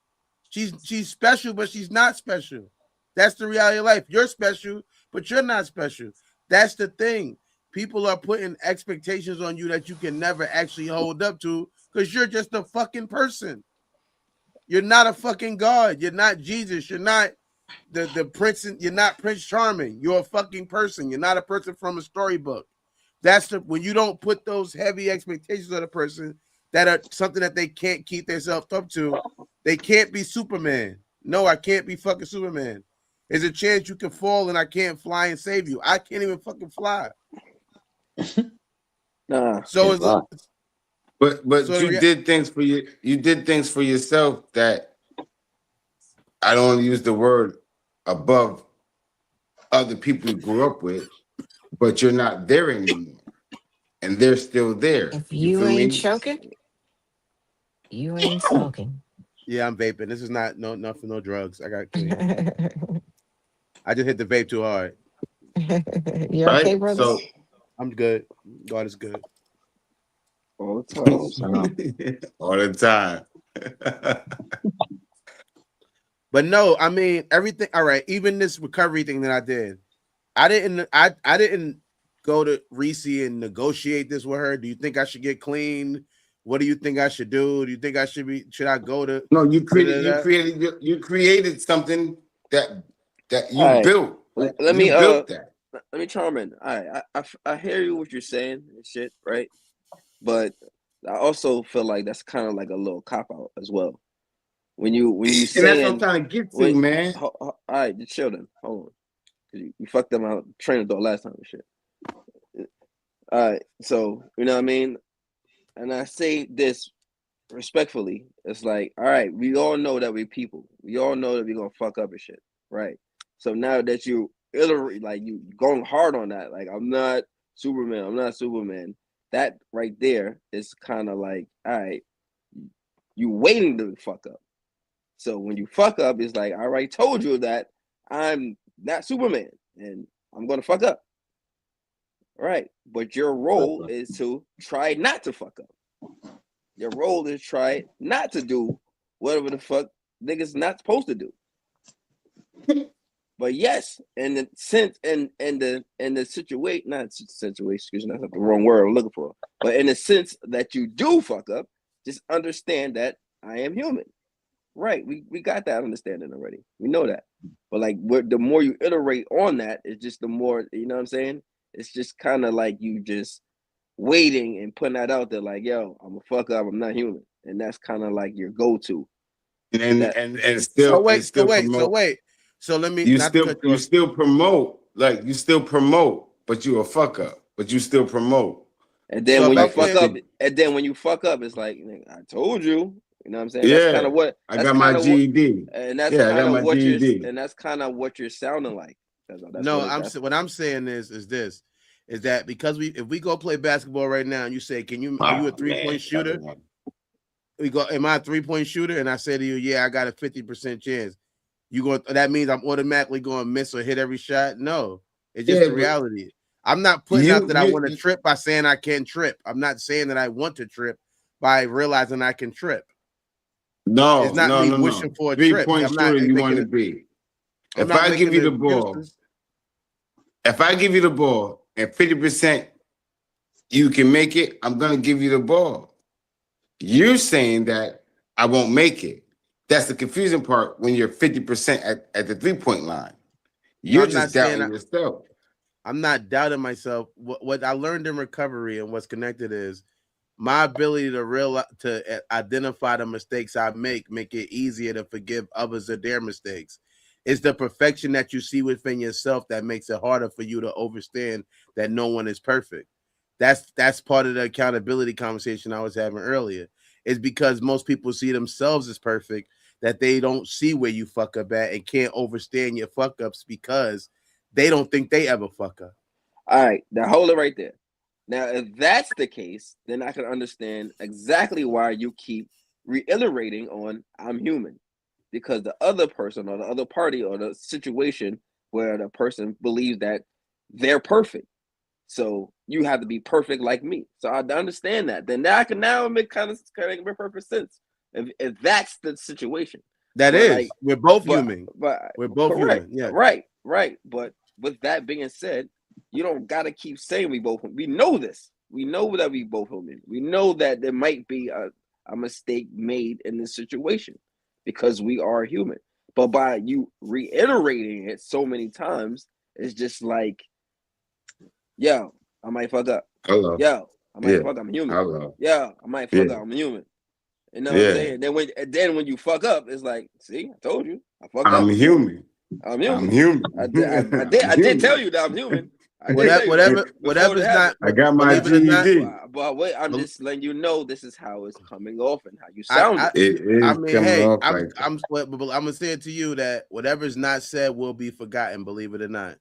She's special, but she's not special. That's the reality of life. You're special, but you're not special. That's the thing. People are putting expectations on you that you can never actually hold up to because you're just a fucking person. You're not a fucking God. You're not Jesus. You're not the prince. You're not Prince Charming. You're a fucking person. You're not a person from a storybook. That's when you don't put those heavy expectations on a person that are something that they can't keep themselves up to. They can't be Superman. No, I can't be fucking Superman. There's a chance you can fall and I can't fly and save you. I can't even fucking fly. Nah, So Can't is lie. but so you did things for you. You did things for yourself that I don't use the word above other people you grew up with, but you're not there anymore, and they're still there. If You you feel ain't me? choking, you ain't smoking. yeah, I'm vaping. This is not for no drugs. I got clean. I just hit the vape too hard. You okay, Right. brother? So I'm good. God is good. all the time. All the time. all the time. But no, I mean everything. All right, even this recovery thing that I did, I didn't go to Reese and negotiate this with her. Do you think I should get clean? What do you think I should do? Do you think should I go to No, you da, created da, you da? created you created something that All you right, built. Like let you me built that. let me chime in. All right, I hear you what you're saying and shit, right? But I also feel like that's kind of like a little cop out as well. When you And that's what I'm saying trying to get to, when man. all right, just chill then. Hold on, you fucked them out train of thought last time and shit. All right, so you know what I mean, and I say this respectfully. It's like, all right, we all know that we're people. We all know that we're gonna fuck up and shit, right? So now that you like you going hard on that, like I'm not Superman, I'm not Superman. That right there is kind of like, all right, you waiting to fuck up. So when you fuck up, it's like I already told you that I'm not Superman and I'm gonna fuck up. Right. But your role is to try not to fuck up. Your role is try not to do whatever the fuck niggas not supposed to do. But yes, in the sense in the situation, not situation, excuse me, that's not the wrong word I'm looking for. But in the sense that you do fuck up, just understand that I am human. Right. We got that understanding already. We know that. But like the more you iterate on that, it's just the more, you know what I'm saying? It's just kind of like you just waiting and putting that out there like, yo, I'm a fuck up, I'm not human. And that's kind of like your go-to. and That and So and wait, so still wait, so promote. wait. So let me You not to cut you off. still promote, like you still promote, but you a fuck up, but you still promote. and then So if when you I'm Like fuck saying, up, and then when you fuck up, it's like, I told you. You know what I'm saying? yeah, I That's got my kind of what GED. and that's Yeah, I kind got of my what you're GED. and that's kind of what you're sounding like. That's no, what it that's what I'm saying is this, is that because if we go play basketball right now and you say, are you a Oh 3-point man, shooter? We go, am I a 3-point shooter? And I say to you, yeah, I got a 50% chance. That means I'm automatically going to miss or hit every shot? No, it's just yeah, the but reality. I'm not putting out that I want to trip by saying I can trip. I'm not saying that I want to trip by realizing I can trip. It's not me wishing for a trip. 3-point I'm not shooter you want making to it. be. I'm If not I give making you the the ball, excuses. if I give you the ball and 50% you can make it, I'm gonna give you the ball. You're saying that I won't make it. That's the confusing part when you're 50% at the 3-point line. No, You're I'm not just saying doubting yourself. I'm not doubting myself. What I learned in recovery and what's connected is my ability to identify the mistakes I make it easier to forgive others of their mistakes. It's the perfection that you see within yourself that makes it harder for you to understand that no one is perfect. That's part of the accountability conversation I was having earlier. Is because most people see themselves as perfect that they don't see where you fuck up at and can't understand your fuck ups because they don't think they ever fuck up. All right, now hold it right there. Now, if that's the case, then I can understand exactly why you keep reiterating on I'm human. Because the other person or the other party or the situation where the person believes that they're perfect. So you have to be perfect like me. So I understand that. Then now I can now make kind of make perfect sense. If that's the situation. That But is, like we're both but human. but We're both correct. human. Yeah. Right. But with that being said, you don't gotta keep saying we know this. We know that we both human. We know that there might be a mistake made in this situation because we are human. But by you reiterating it so many times, it's just like, yo, I might fuck up. Hello. Yo, I might Yeah. fuck up. I'm human. Hello. Yo, I might fuck Yeah. up. I'm human. You know what I'm Yeah. saying? Then when you fuck up, it's like, see, I told you, I fucked I'm up. human. I'm I'm human. human. I did tell you that I'm human. I did tell you that before it Whatever's not. happened. I got my Believe it or not, GED. But wait, I'm just letting you know this is how it's coming off and how you I, sounded. I, It I is mean, coming hey, off like that. I'm gonna say it to you that whatever's not said will be forgotten. Believe it or not.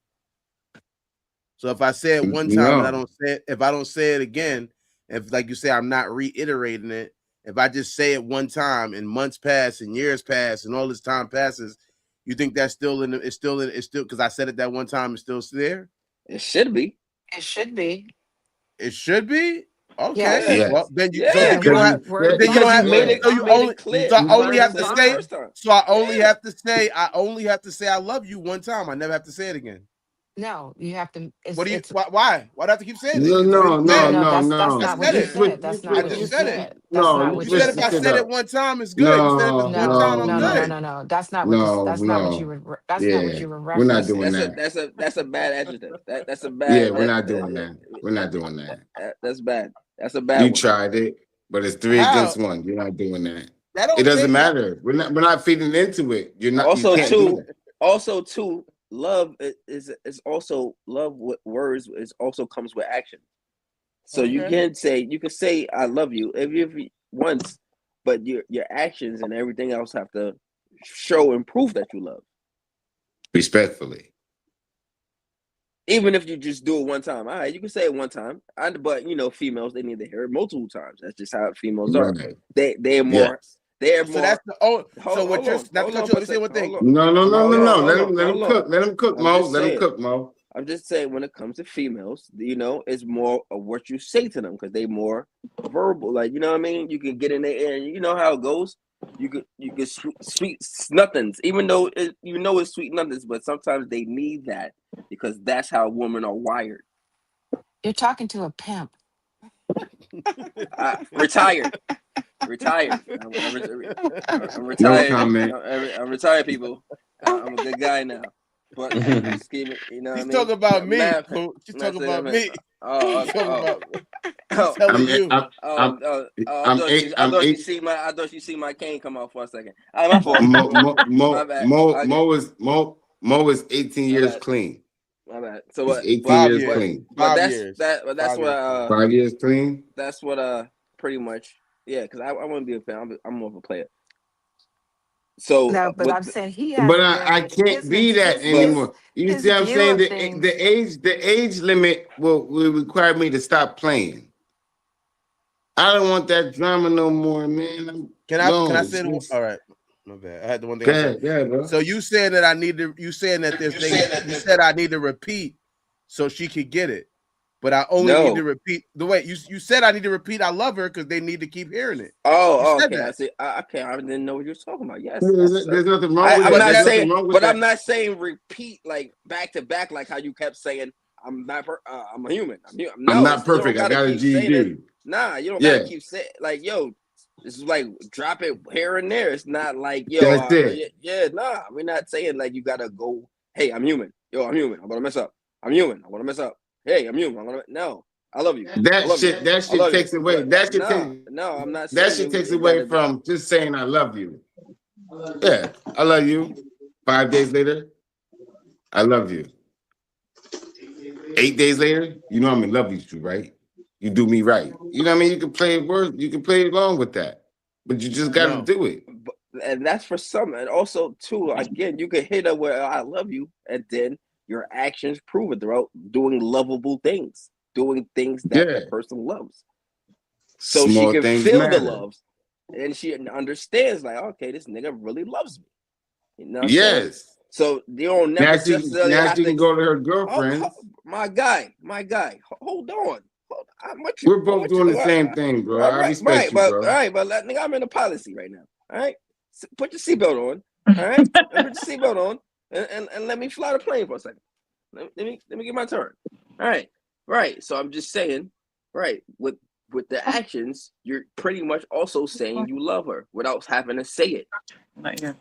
So if I say it one time and No. if I don't say it again, if like you say, I'm not reiterating it. If I just say it one time and months pass and years pass and all this time passes, you think that's still it's still because I said it that one time, it's still there? It should be. It should be. It should be. Okay. Yes. Yeah. Well, Yes. then you so Yeah. then you Because don't you have Word said then you don't Because have yeah. so you made only it clear. so I You only already have to said it the say first time. so Yeah. I only have to say I love you one time. I never have to say it again. No, you have to. What do you It's why do I have to keep saying it? No, It's already no, no, no, said. no. no, That's I no. not what said you it. said. That's I not what you just said it. said. That's No, not you what You you said if listen I to said. said it that. one time, it's good. You said if it's No, one No, time, no, I'm no, no, no, no. good. no, no. That's not what this. No, That's not what you no. were. That's not what Yeah. you were We're not doing referencing. that. That's a bad adjective. That's a Yeah, bad we're not doing that. We're not doing that. that's bad. That's a bad You one. tried it, but it's 3 against How? 1. You're not doing that. That It don't doesn't take that. matter. We're not feeding into it. You Also, can't do too, that. love is also love with words is also comes with action. So Okay. you can say I love you if you once, but your actions and everything else have to show and prove that you love. Respectfully. Even if you just do it one time, all right, you can say it one time. But females they need to hear it multiple times. That's just how females are. Right. They're more Yes. they're So that's more. the oh so Hold, what hold you're on, not to hold cut on you, for let a me say sec. one thing. No, no, no, no, no. Let him Hold on. cook. Let him cook, I'm Mo. just Let him saying. cook, Mo. I'm just saying when it comes to females, it's more of what you say to them because they more verbal. Like you know what I mean. You can get in there and you know how it goes. You could sweet nothings, even though it's sweet nothings, but sometimes they need that because that's how women are wired. You're talking to a pimp. Retired. Retired. I'm No retired. comment. I'm retired, people. I'm a good guy now. But just keep it, you know what I She's mean? talking about me, Math. Coach. She's Math talking say that, about man. me. Oh, She's talking oh, about. She's oh, telling you. I'm I I'm thought eight. I I'm thought you eight. see my cane come out for a second. My fault. My bad. Okay, Mo is 18 my years bad. clean. My bad. So He's what? 18 5 years years. clean. But 5 years. that's 5 what years. 5 years clean. that's what pretty much, yeah, because I want to be a fan. I'm more of a player. So No, but I'm with saying he has But a I very can't be that but anymore. You his see what I'm view saying? of The age limit will require me to stop playing. I don't want that drama no more, man. Can I No. say the one? All right. My bad. I had the one thing Go I said. ahead, go ahead, bro. So you saying that I need to? You saying that there's things? You said I need to repeat so she could get it, but I only need to no. repeat the way you said I need to repeat. I love her because they need to keep hearing it. You Oh, said okay. I that. see. Okay, I didn't know what you were talking about. Yes, There's nothing wrong with I'm that. not There's saying, nothing wrong with but I'm that. not saying repeat like back to back like how you kept saying. I'm a human. I'm No, not you don't perfect. I gotta got a keep saying it. GED. Nah, you don't gotta Yeah, keep saying like, yo, this is like drop it here and there. It's not like, yo, that's it. yeah, nah. We're not saying like you gotta go. Hey, I'm human. Yo, I'm human. I'm gonna mess up. I'm human. I'm gonna mess up. Hey, I'm human. No, I love you. I That love you. shit, that I shit love you. takes away. That shit takes No, I'm not that saying shit takes you away gotta. from just saying I love you. Yeah, I love you. 5 days later, I love you. 8 days later, you know I'm in love with you, right? You do me right. You know what I mean? You can play words, you can play along with that. But you just gotta No. do it. And that's for some. And also, too, again, you can hit her where I love you, and then your actions prove it throughout doing lovable things, doing things that Yeah. the person loves. So she Small can things feel the matter. loves, and she understands, like, okay, this nigga really loves me. You know what I'm saying? Yes. So you don't never necessarily have She to. can go to her Oh, girlfriends. my guy, hold on. I'm with you. We're both doing the same thing, bro. I respect you, But bro. all right, but nigga, I'm in a policy right now. All right, put your seatbelt on. All right, and put your seatbelt on, and let me fly the plane for a second. Let me get my turn. All right. So I'm just saying, right, with the actions, you're pretty much also saying you love her without having to say it. Not yet.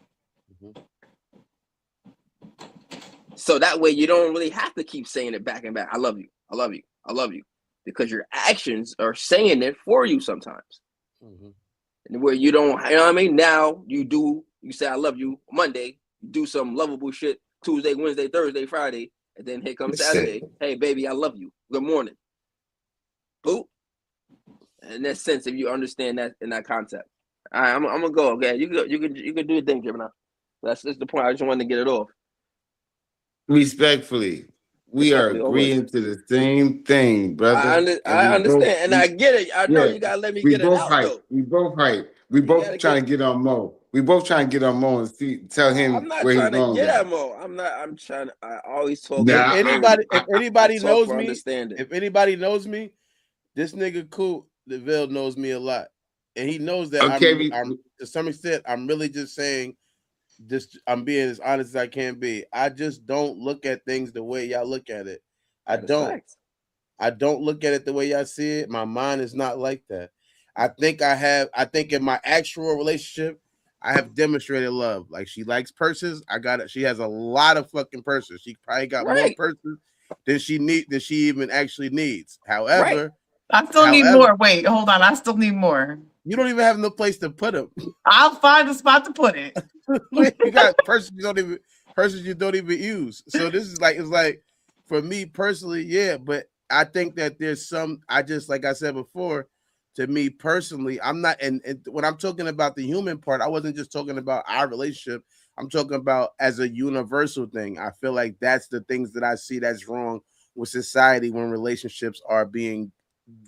So that way you don't really have to keep saying it back and back. I love you. I love you. I love you. Because your actions are saying it for you sometimes. And where you don't, you know what I mean? Now you say I love you Monday, you do some lovable shit Tuesday, Wednesday, Thursday, Friday, and then here comes Saturday. Hey baby, I love you. Good morning. Boop. In that sense, if you understand that in that concept. All right, I'm gonna go. Okay, you can do your thing, Gemini. That's the point. I just wanted to get it off. Respectfully, we are Always. agreeing to the same thing, brother. I understand, and I get it. I know yeah, you gotta let me we get it both out hype. though. We both hype. We both trying to get on Mo. We both trying to get on Mo and tell him I'm not where he's trying to wrong get at. at Mo. I'm trying. I always talk. Nah, If anybody talk knows for me, understanding. if anybody knows me, this nigga Cool DeVille knows me a lot, and he knows that okay, I'm to some extent I'm really just saying this. I'm being as honest as I can be. I just don't look at things the way y'all look at it. I don't. I don't look at it the way y'all see it. My mind is not like that. I think in my actual relationship, I have demonstrated love. Like she likes purses. I got it. She has a lot of fucking purses. She probably got more purses than she even actually needs. However, I still need more. Wait, hold on. I still need more. You don't even have no place to put them. I'll find a spot to put it. You got purses you don't even use. So this is like, it's like for me personally, yeah. But I think that there's some. I just, like I said before, to me personally, I'm not. And when I'm talking about the human part, I wasn't just talking about our relationship. I'm talking about as a universal thing. I feel like that's the things that I see that's wrong with society when relationships are being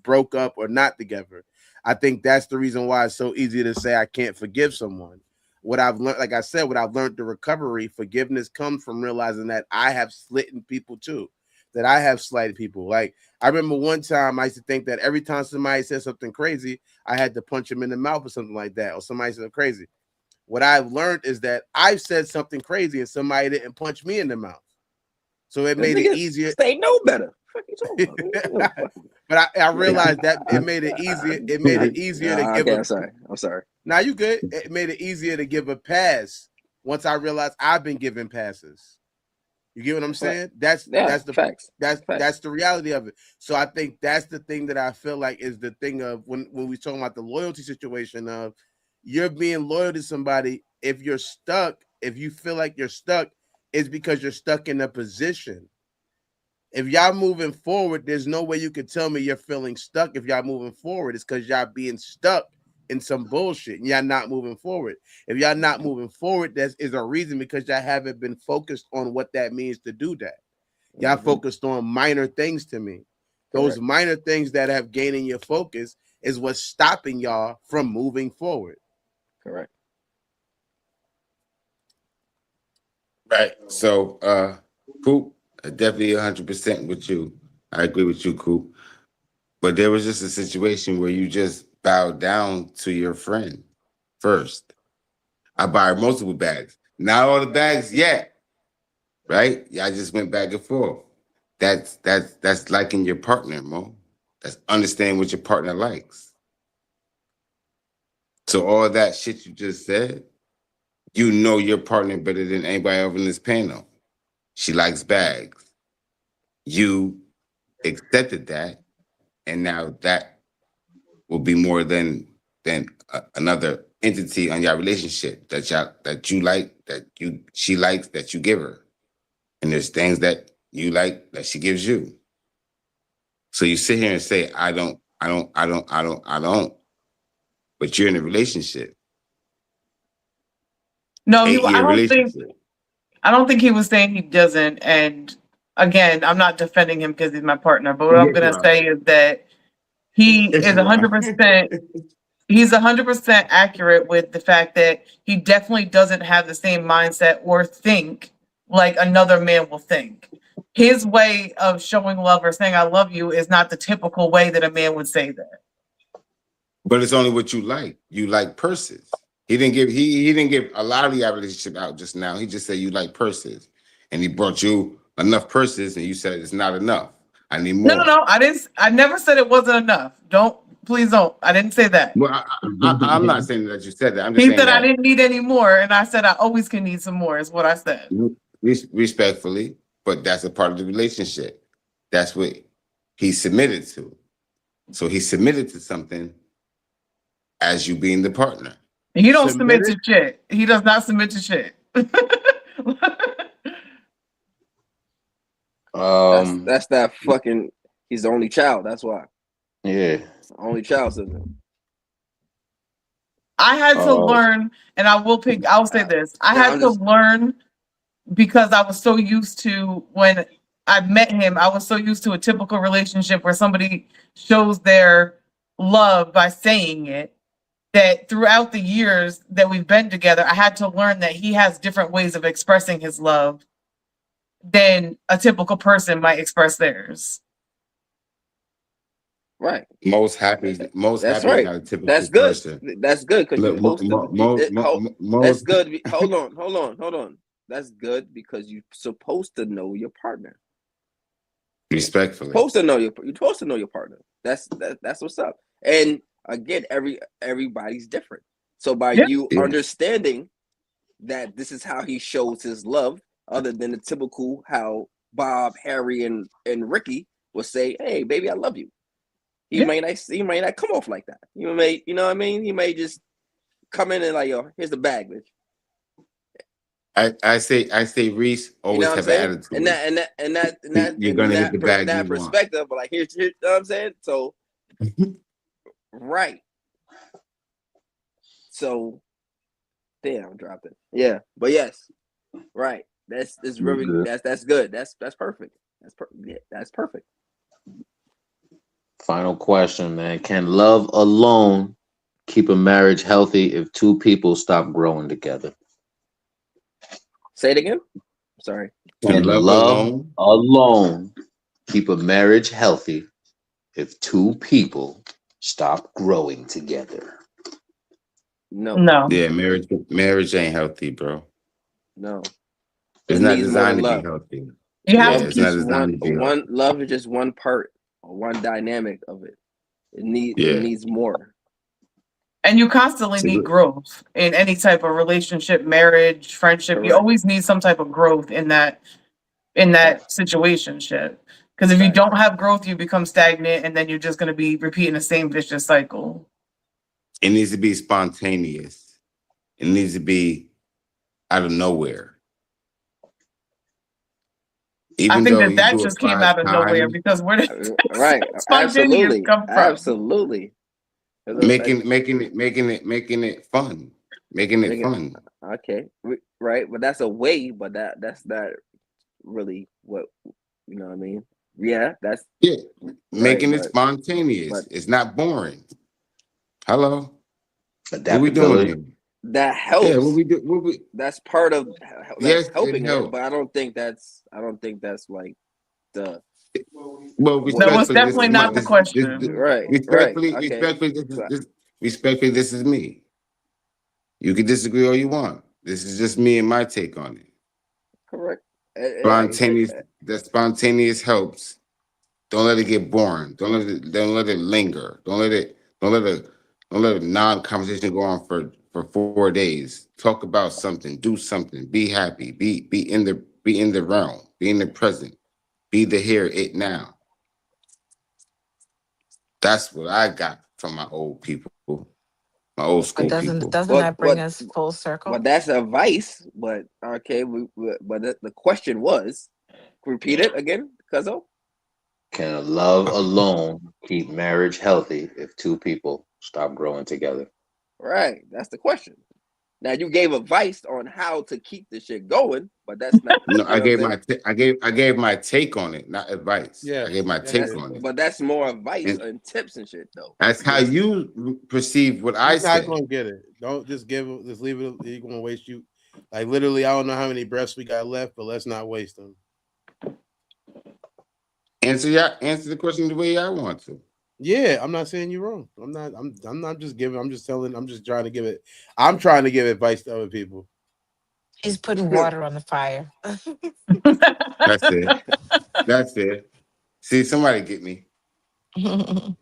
broke up or not together. I think that's the reason why it's so easy to say I can't forgive someone. What I've learned, like I said, what I've learned the recovery, forgiveness comes from realizing that I have slitten people too, that I have slighted people. Like I remember one time I used to think that every time somebody said something crazy, I had to punch him in the mouth or something like that, or somebody said crazy. What I've learned is that I've said something crazy and somebody didn't punch me in the mouth. So it made it easier. They know better. fuck you talking about? But I realized that it made it easier. It made it easier to give okay, a. I'm sorry. Now you good. It made it easier to give a pass once I realized I've been giving passes. You get what I'm saying? That's the facts. That's the reality of it. So I think that's the thing that I feel like is the thing of when we talking about the loyalty situation of you're being loyal to somebody. If you're stuck, if you feel like you're stuck, it's because you're stuck in a position. If y'all moving forward, there's no way you could tell me you're feeling stuck if y'all moving forward. It's because y'all being stuck in some bullshit and y'all not moving forward. If y'all not moving forward, that is a reason because y'all haven't been focused on what that means to do that. Y'all focused on minor things to me. Those minor things that have gaining your focus is what's stopping y'all from moving forward. Correct. Right. So, Coop, definitely 100% with you. I agree with you, Coop. But there was just a situation where you just bowed down to your friend first. I buy multiple bags. Not all the bags yet. Right? Y'all just went back and forth. That's liking your partner, Mo. That's understanding what your partner likes. So all that shit you just said, you know your partner better than anybody over in this panel. She likes bags. You accepted that, and now that will be more than another entity on your relationship that you like, she likes, that you give her, and there's things that you like that she gives you. So you sit here and say, I don't, but you're in a relationship. No, 8-year relationship. I don't think he was saying he doesn't. And again, I'm not defending him because he's my partner. But what I'm Yes, you gonna are. say is that he Yes, is you are. 100%. He's 100% accurate with the fact that he definitely doesn't have the same mindset or think like another man will think. His way of showing love or saying "I love you" is not the typical way that a man would say that. But it's only what you like. You like purses. He didn't give a lot of the relationship out just now. He just said you like purses, and he brought you enough purses, and you said it's not enough. I need more. No. I didn't. I never said it wasn't enough. Please don't. I didn't say that. Well, I'm not saying that you said that. I'm just He saying said I that didn't need any more, and I said I always can need some more. Is what I said. respectfully, but that's a part of the relationship. That's what he submitted to. So he submitted to something as you being the partner. He don't submit to shit. He does not submit to shit. That's that fucking. He's the only child. That's why. Yeah. Only child syndrome. I had to learn, and I'll say this. I had to learn because I was so used to when I met him, I was so used to a typical relationship where somebody shows their love by saying it, that throughout the years that we've been together, I had to learn that he has different ways of expressing his love than a typical person might express theirs. Right. Most happy That's is not a typical That's good. person. That's good because you supposed to. That's good. Hold on. That's good because you're supposed to know your partner. Respectfully. You're supposed to know your partner. That's what's up. And again, everybody's different. So by you understanding that this is how he shows his love, other than the typical how Bob, Harry, and Ricky will say, "Hey, baby, I love you." He might not come off like that. You know what I mean? He may just come in and like, "Yo, here's the bag, bitch." I say Reese always have an attitude. And that you're gonna get the bag that you perspective, want. but like here's you know what I'm saying? So right. So damn, dropped it. Yeah, but yes, right. That's really that's good. That's perfect. That's perfect. Final question, man. Can love alone keep a marriage healthy if two people stop growing together? Say it again. Sorry. Can love alone keep a marriage healthy if two people stop growing together? No. Yeah, marriage ain't healthy, bro. No. It's not designed to be healthy. You have Yeah, to Love it's keep. not just designed to be. love is just one part or one dynamic of it. It Yeah. needs more. And you constantly See, need growth in any type of relationship, marriage, friendship. You Correct. always need some type of growth in that Facts. situationship. Because if you Facts. don't have growth, you become stagnant, and then you're just going to be repeating the same vicious cycle. it needs to be spontaneous. It needs to be out of nowhere. I Even think though that you that do it just came 5 out of nowhere times, because where did Right. spontaneous Absolutely. come from? Absolutely. 'Cause making it fun. Making it make it fun. okay. Right. But that's a way, but that's not really what you know what I mean? Yeah, that's Yeah. right, Making it but spontaneous. It's not boring. Hello. What we doing Adaptability. here? that Yeah, what helps. we do? What we? That's part of that's Yes, it helping it, but helps. I don't think that's like the Well, what No, it's respectfully, this is definitely my not the question. right. Okay. respectfully, this is me. You can disagree all you want. This is just me and my take on it. Correct. Spontaneous, the spontaneous helps. Don't let it get boring. Don't let it linger. Don't let a non-conversation go on for 4 days. Talk about something, do something, be happy, be in the realm, be in the present, be the here, it now. That's what I got from my old people, my old But school people. doesn't What that bring us full circle? that's advice, but okay, but the question was repeat it again, Cuzzo. Can love alone keep marriage healthy if two people stop growing together? Right. That's the question. Now you gave advice on how to keep the shit going, but that's not No, you know what I'm saying? I gave my take on it, not advice. I Yes, gave my yes, take That's on it. but that's more advice And and tips and shit though. that's how Just you perceive what I he's not said. gonna get it. Don't just give it. Just leave it. He's gonna waste you. Like literally, I don't know how many breaths we got left, but let's not waste them. Answer the question the way I want to. Yeah, I'm not saying you're wrong. I'm not. I'm not just giving. I'm just telling. I'm just trying to give it. I'm trying to give advice to other people. He's putting water on the fire. That's it. That's it. See, somebody get me. Okay,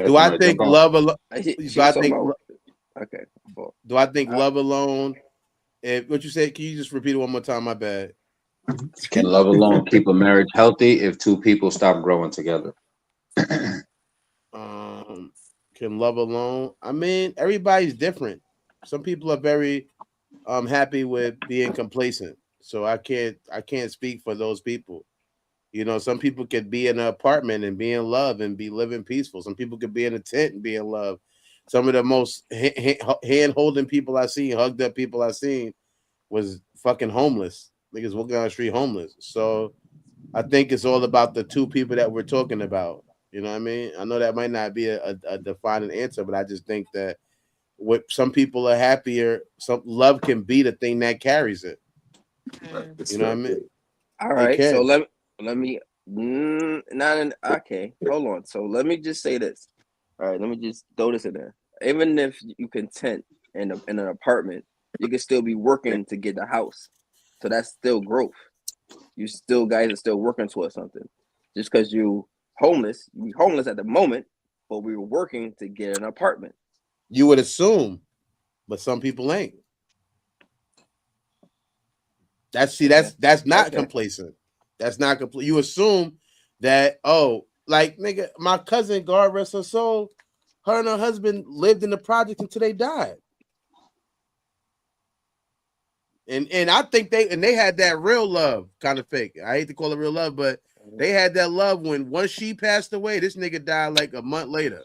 Do I somebody think jump on. love alone? she Do I was talking think? about okay. Well, Do I think I, love alone? If what you said, can you just repeat it one more time? My bad. Can love alone keep a marriage healthy if two people stop growing together? Um, can love alone? I mean, everybody's different. Some people are very happy with being complacent. So I can't speak for those people. You know, some people could be in an apartment and be in love and be living peaceful. Some people could be in a tent and be in love. Some of the most hand holding people I seen, hugged up people I seen, was fucking homeless. Niggas walking down the street homeless. So I think it's all about the two people that we're talking about. You know what I mean? I know that might not be a defining answer, but I just think that what some people are happier, some love can be the thing that carries it. You know what I Respect mean? it. all It right. So can. let me not in okay. Hold on. So let me just say this. All right. Let me just throw this in there. Even if you content in an apartment, you can still be working to get the house. So that's still growth. You still guys are still working towards something. Just because you homeless at the moment, but we were working to get an apartment. You would assume, but some people ain't. Okay. That's not Okay. complacent. That's not complete. You assume that like nigga, my cousin, God rest her soul, her and her husband lived in the project until they died. And I think they had that real love, kind of fake. I hate to call it real love, but they had that love when once she passed away, this nigga died like a month later.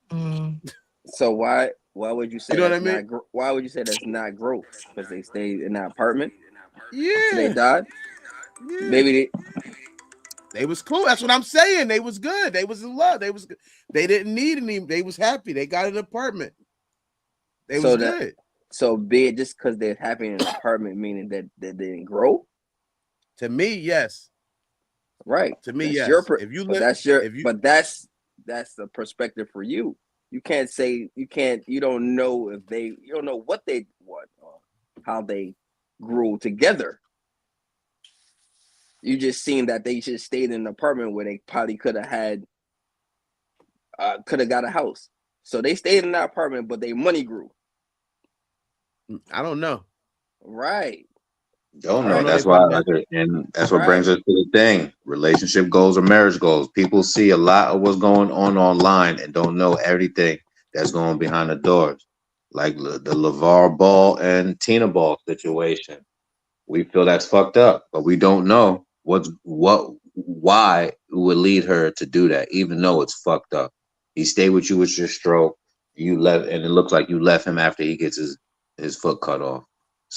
Mm. So why would you You say know what I that's mean? not why would you say that's not growth? Because they stayed in that apartment till they Yeah, died. yeah. Maybe They was cool. That's what I'm saying. They was good. They was in love. They was good. They didn't need any. They was happy. They got an apartment. They was so that good. so be it just because they're happy in an apartment, meaning that they didn't grow. To me, yes. Right. To me, That's yes. If you live, if you, but that's the perspective for you. You can't say you don't know if they you don't know what they what or how they grew together. You just seen that they just stayed in an apartment where they probably could have got a house. So they stayed in that apartment, but their money grew. I don't know. Right. Don't I don't know. know That's if why, I'm that. and that's what brings Right. us to the thing: relationship goals or marriage goals. People see a lot of what's going on online and don't know everything that's going behind the doors, like the LeVar Ball and Tina Ball situation. We feel that's fucked up, but we don't know why it would lead her to do that, even though it's fucked up. He stayed with you with your stroke. You left, and it looks like you left him after he gets his foot cut off.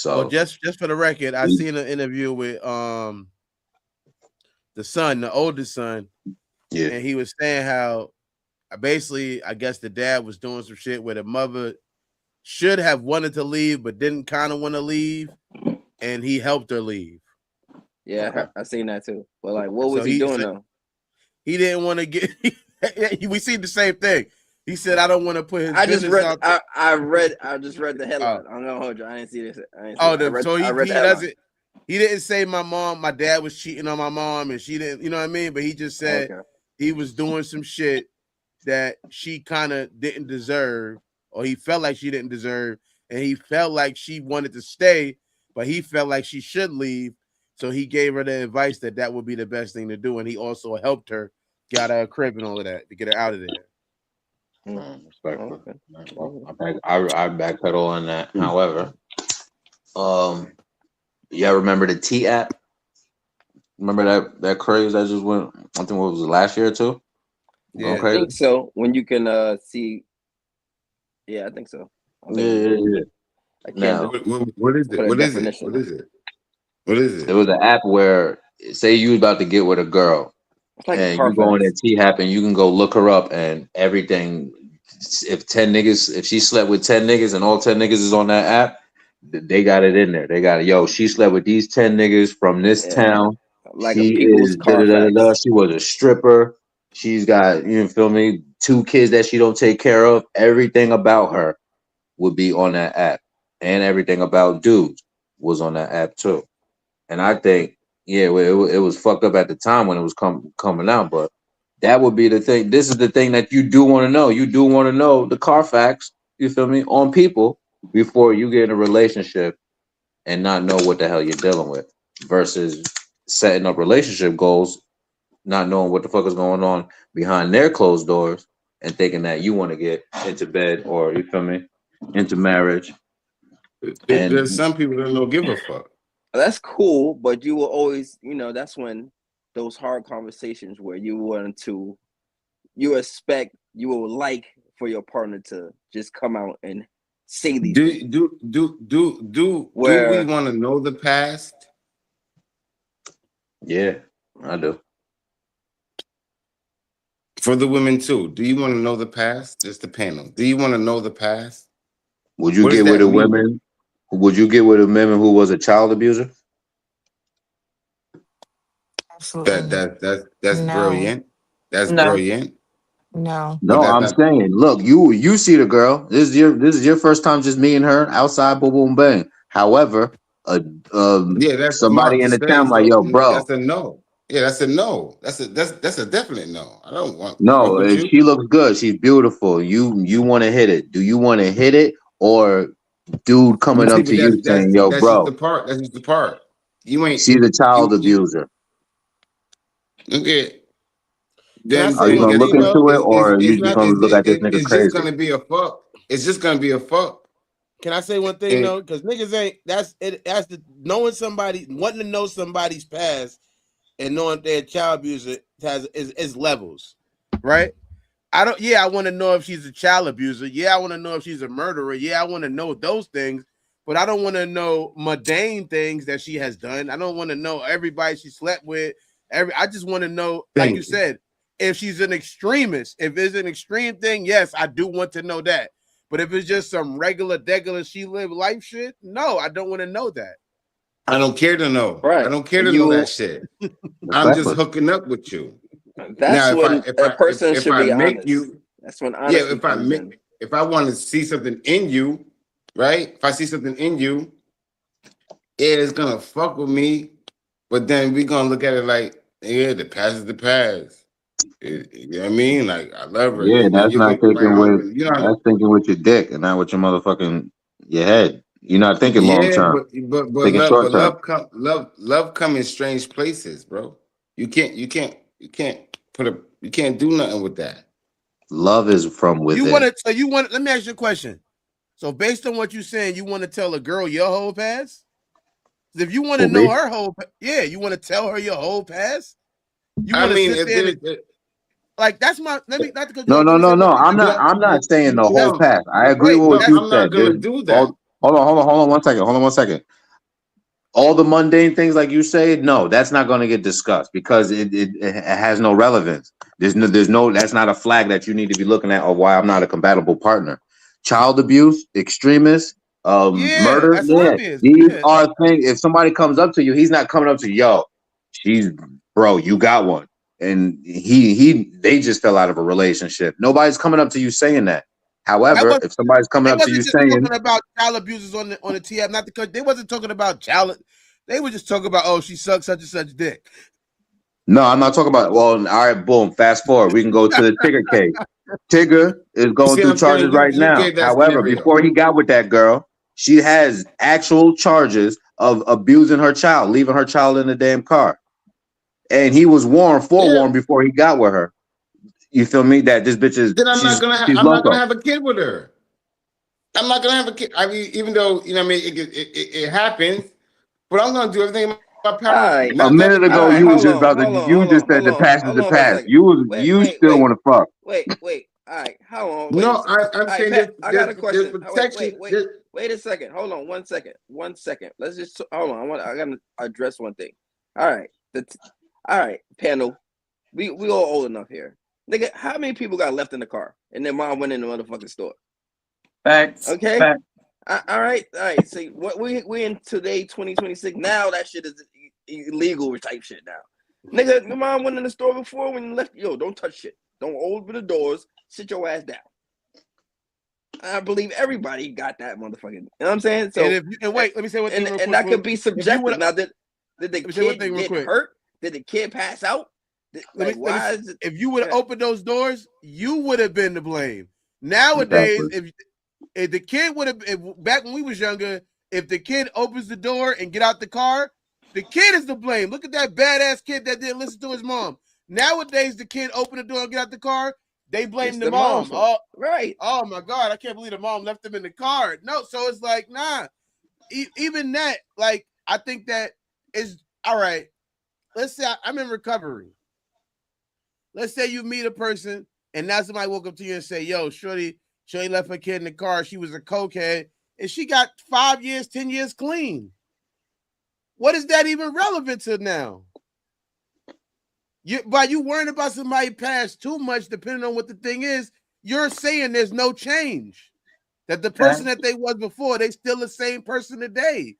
Well, So just for the record, I we- seen an interview with the son, the oldest son, yeah, and he was saying how basically, I guess the dad was doing some shit where the mother should have wanted to leave but didn't kind of want to leave, and he helped her leave. Yeah, okay. I seen that too. But like, what So was he doing though? he didn't want to get. We see the same thing. He said, "I don't want to put his I just business read. out there." I just read the headline. I'm gonna hold you. I didn't see this. I didn't see it. So I read he the headline. doesn't. He didn't say my dad was cheating on my mom, and she didn't. You know what I mean? But he just said Okay. he was doing some shit that she kind of didn't deserve, or he felt like she didn't deserve, and he felt like she wanted to stay, but he felt like she should leave. So he gave her the advice that would be the best thing to do, and he also helped her get out of her crib and all of that to get her out of there. Respectful. Okay. Well, I backpedal on that. However, yeah, remember the T app? Remember that craze that just went? I think what was it, last year or two? Going Yeah. I crazy. think so. When you can see. Yeah, I think so. I think Yeah. I can't Now, What is it? put a What is it? definition. What is it? What is it it? was an app where, say, you was about to get with a girl, It's like a and you go in Carfax. that T app, and you can go look her up, and everything. If she slept with 10 niggas, and all 10 niggas is on that app, they got it in there. They got it. Yo, she slept with these 10 niggas from this Yeah, town. like a She people's is da da da da da. Carfax. She was a stripper. She's got, you feel me, 2 kids that she don't take care of. Everything about her would be on that app, and everything about dudes was on that app too. And I think, yeah, well, it was fucked up at the time when it was coming out, but that would be the thing. This is the thing that you do want to know. You do want to know the Carfax, you feel me, on people before you get in a relationship and not know what the hell you're dealing with, versus setting up relationship goals, not knowing what the fuck is going on behind their closed doors and thinking that you want to get into bed, or you feel me, into marriage. There's And some people that don't give a fuck. That's cool, but you will always, that's when those hard conversations where you will like for your partner to just come out and say these things. Do we Where want to know the past? yeah, I do. For the women too. Do you want to know the past? Just the panel. Do you want to know the past? Would you What does get with that a mean? woman? Would you get with a woman who was a child abuser? Absolutely. That's No. brilliant. That's No. brilliant. No. But No, that's I'm not. saying, look, you see the girl. This is your first time just meeting her outside. Boom, boom, bang. However, Yeah, that's smart somebody to in the say. town like, So yo, bro, that's a no. Yeah, that's a no. That's a definite no. I don't want to fuck no, with you. she looks good. She's beautiful. You want to hit it? Do you want to hit it, or dude coming But see, up to but you saying, yo, that's just the bro, part. That's just the part. You ain't she's a child you abuser? okay. Can I Are say you Then one gonna guess look thing what? though? into it, or are you It's just not. gonna look at this nigga It's just crazy? gonna be a fuck. It's just gonna be a fuck. Can I say one thing And though? Because niggas ain't that's it. As to knowing somebody, wanting to know somebody's past, and knowing they're a child abuser is levels, right? I want to know if she's a child abuser. Yeah, I want to know if she's a murderer. Yeah, I want to know those things, but I don't want to know mundane things that she has done. I don't want to know everybody she slept with. I just want to know, like you thank you. said, if she's an extremist. If it's an extreme thing, yes, I do want to know that. But if it's just some regular, she live life shit, no, I don't want to know that. I don't care to know. I right, don't care to know that you shit. I'm just Respectfully. hooking up with you. that's Now, when a person if should I be make honest. you, That's when yeah, honesty comes in. if I want to see something in you, right? If I see something in you, it is gonna fuck with me, But then we gonna look at it like, yeah, the past is the past. You know what I mean? Like I love her. Yeah, Then that's you not could like, thinking with you know, that's thinking with your dick and not with your motherfucking your head. You're not thinking long yeah, term. but Thinking love, short term. love come in strange places, bro. You can't do nothing with that. Love is from You within. want to? So you want? Let me ask you a question. So based on what you're saying, you want to tell a girl your whole past? If you want to Who know me? her whole, yeah, you want to tell her your whole past. You I want to mean, sit if there and there's like that's my. Let me not to cut you No, off. no, Let me no, say no. one thing. I'm not. I'm not saying the whole no, past. I agree Wait, with no, what that's you I'm not said. gonna There's do that. all. Hold on 1 second. Hold on 1 second. All the mundane things like you say, no, that's not going to get discussed because it has no relevance. There's no that's not a flag that you need to be looking at or why I'm not a compatible partner. Child abuse, extremists, yeah, murder, that's yeah, obvious. these Yeah, are things. If somebody comes up to you, he's not coming up to you, yo, she's bro, you got one, and they just fell out of a relationship. Nobody's coming up to you saying that. that However, was if somebody's coming they up to you wasn't just saying, talking about child abusers on the TF. Not because they wasn't talking about child. They were just talking about she sucks such and such dick. no, I'm not talking about. Well, all right, boom. Fast forward. We can go to the Tigger case. Tigger is You going see what through I'm saying? charges right You now. gave that However, scenario. before he got with that girl, she has actual charges of abusing her child, leaving her child in the damn car. And he was Yeah. forewarned before he got with her. You feel me? That this bitch is Then she's I'm not gonna loco. have a kid with her. I'm not gonna have a kid. I mean, even though you know, what I mean, it happens, but I'm gonna do everything in my All power right, A not to have a minute kid all ago, with right. you her. was Hold just on, about to. hold on, You hold just on, said hold the on, past is hold the on for a past. second. You still want to fuck. Wait. All right, hold on. Wait a No, second. I'm All right, saying Pat, I got a there's question. protection. Wait a second. Hold on, 1 second. 1 second. Let's just hold on. I gotta address one thing. All right, all right, panel. We all old enough here, nigga. How many people got left in the car and their mom went in the motherfucking store? Facts. Okay. Facts. All right. See, what we in today, 2026. Now that shit is illegal type shit now. Nigga, your mom went in the store before when you left. Yo, don't touch shit. Don't open the doors. Sit your ass down. I believe everybody got that motherfucking. You know what I'm saying? So, And wait, let me say one thing real and quick. that could be If you would, subjective. Now, did the let me say one thing kid real get quick. hurt? Did the kid pass out? Why is it? If you would have opened those doors, you would have been to blame. Exactly. Nowadays, if the kid would have, back when we was younger, if the kid opens the door and get out the car, the kid is to blame. Look at that badass kid that didn't listen to his mom. Nowadays, the kid open the door and get out the car, they blame It's the the mom's mom. fault. Right. Oh my God, I can't believe the mom left him in the car. No, so it's like, nah. Even that, like, I think that is all right. Let's say I'm in recovery. Let's say you meet a person and now somebody woke up to you and say, yo, Shorty left her kid in the car. She was a cokehead and she got 5 years, 10 years clean. What is that even relevant to now? By you worrying about somebody past too much, depending on what the thing is, you're saying there's no change. That the person that they was before, they still the same person today.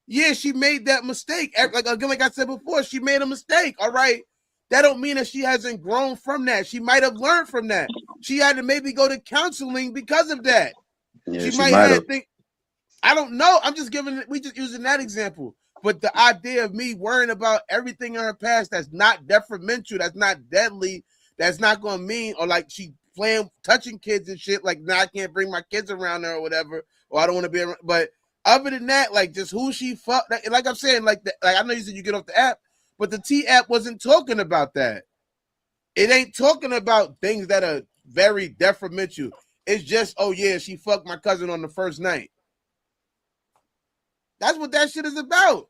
Yeah, she made that mistake. Like I said before, she made a mistake. All right. That don't mean that she hasn't grown from that. She might have learned from that. She had to maybe go to counseling because of that. Yeah, She she might might have. have think. I don't know. We just using that example. But the idea of me worrying about everything in her past that's not detrimental, that's not deadly, that's not gonna mean, or like she touching kids and shit, like now I can't bring my kids around her or whatever, or I don't want to be around. But other than that, like just who she fucked, like I'm saying, like I know you said you get off the app, but the T app wasn't talking about that. It ain't talking about things that are very detrimental. It's just, oh yeah, she fucked my cousin on the first night. That's what that shit is about.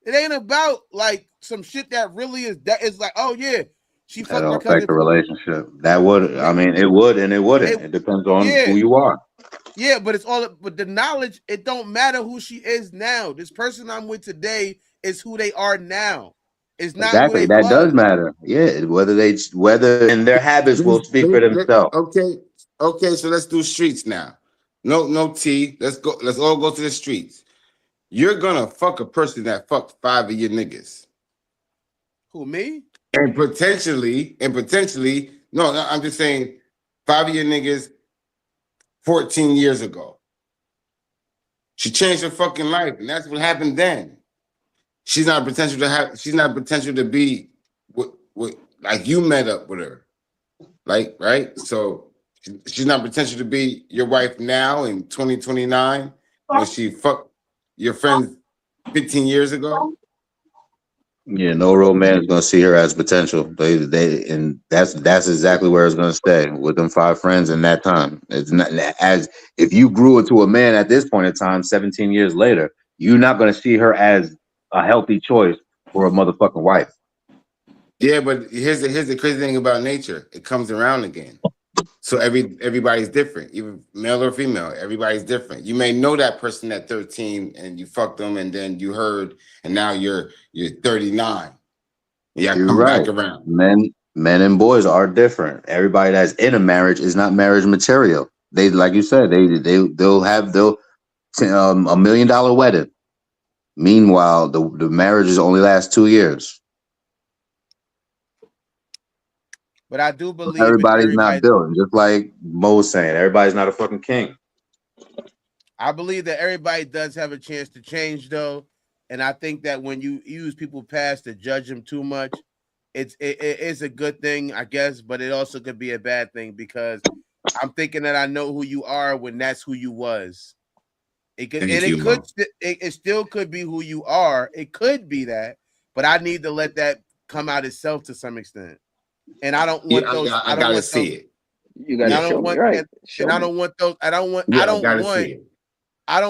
It ain't about like some shit that really is that is like, oh yeah, she That fucked my don't affect cousin. the relationship. That would. I mean, it would and it wouldn't. It depends on Yeah, who you are. yeah, but but the knowledge, it don't matter who she is now. This person I'm with today is who they are now. It's not who Exactly. they That does was. matter. Yeah. Whether and their habits will speak for themselves. Okay, so let's do streets now. No T. Let's go. Let's all go to the streets. You're gonna fuck a person that fucked 5 of your niggas. Who, me? And potentially, no, I'm just saying 5 of your niggas 14 years ago. She changed her fucking life, and that's what happened then. she's not potential to have. She's not potential to be what like you met up with her, like right. So she's not potential to be your wife now in 2029 when she fucked your friends 15 years ago. Yeah, no real man is gonna see her as potential. They and that's exactly where it's gonna stay with them 5 friends in that time. It's not as if you grew into a man at this point in time, 17 years later, you're not gonna see her as a healthy choice for a motherfucking wife. Yeah, but here's the crazy thing about nature. It comes around again. So everybody's different, even male or female. Everybody's different. You may know that person at 13 and you fucked them, and then you heard, and now you're 39. Yeah, You're come right. back around. Men and boys are different. Everybody that's in a marriage is not marriage material. They, like you said, they'll have $1 million wedding. Meanwhile, the marriages only last 2 years. But I do believe Everybody's not built. Just like Mo was saying, everybody's not a fucking king. I believe that everybody does have a chance to change, though, and I think that when you use people past to judge them too much, it is a good thing, I guess, but it also could be a bad thing because I'm thinking that I know who you are when that's who you was. It could, it still could be who you are. It could be that, but I need to let that come out itself to some extent. And I don't want those. I gotta see it. You gotta show me, right? And I don't want those. I don't want those. I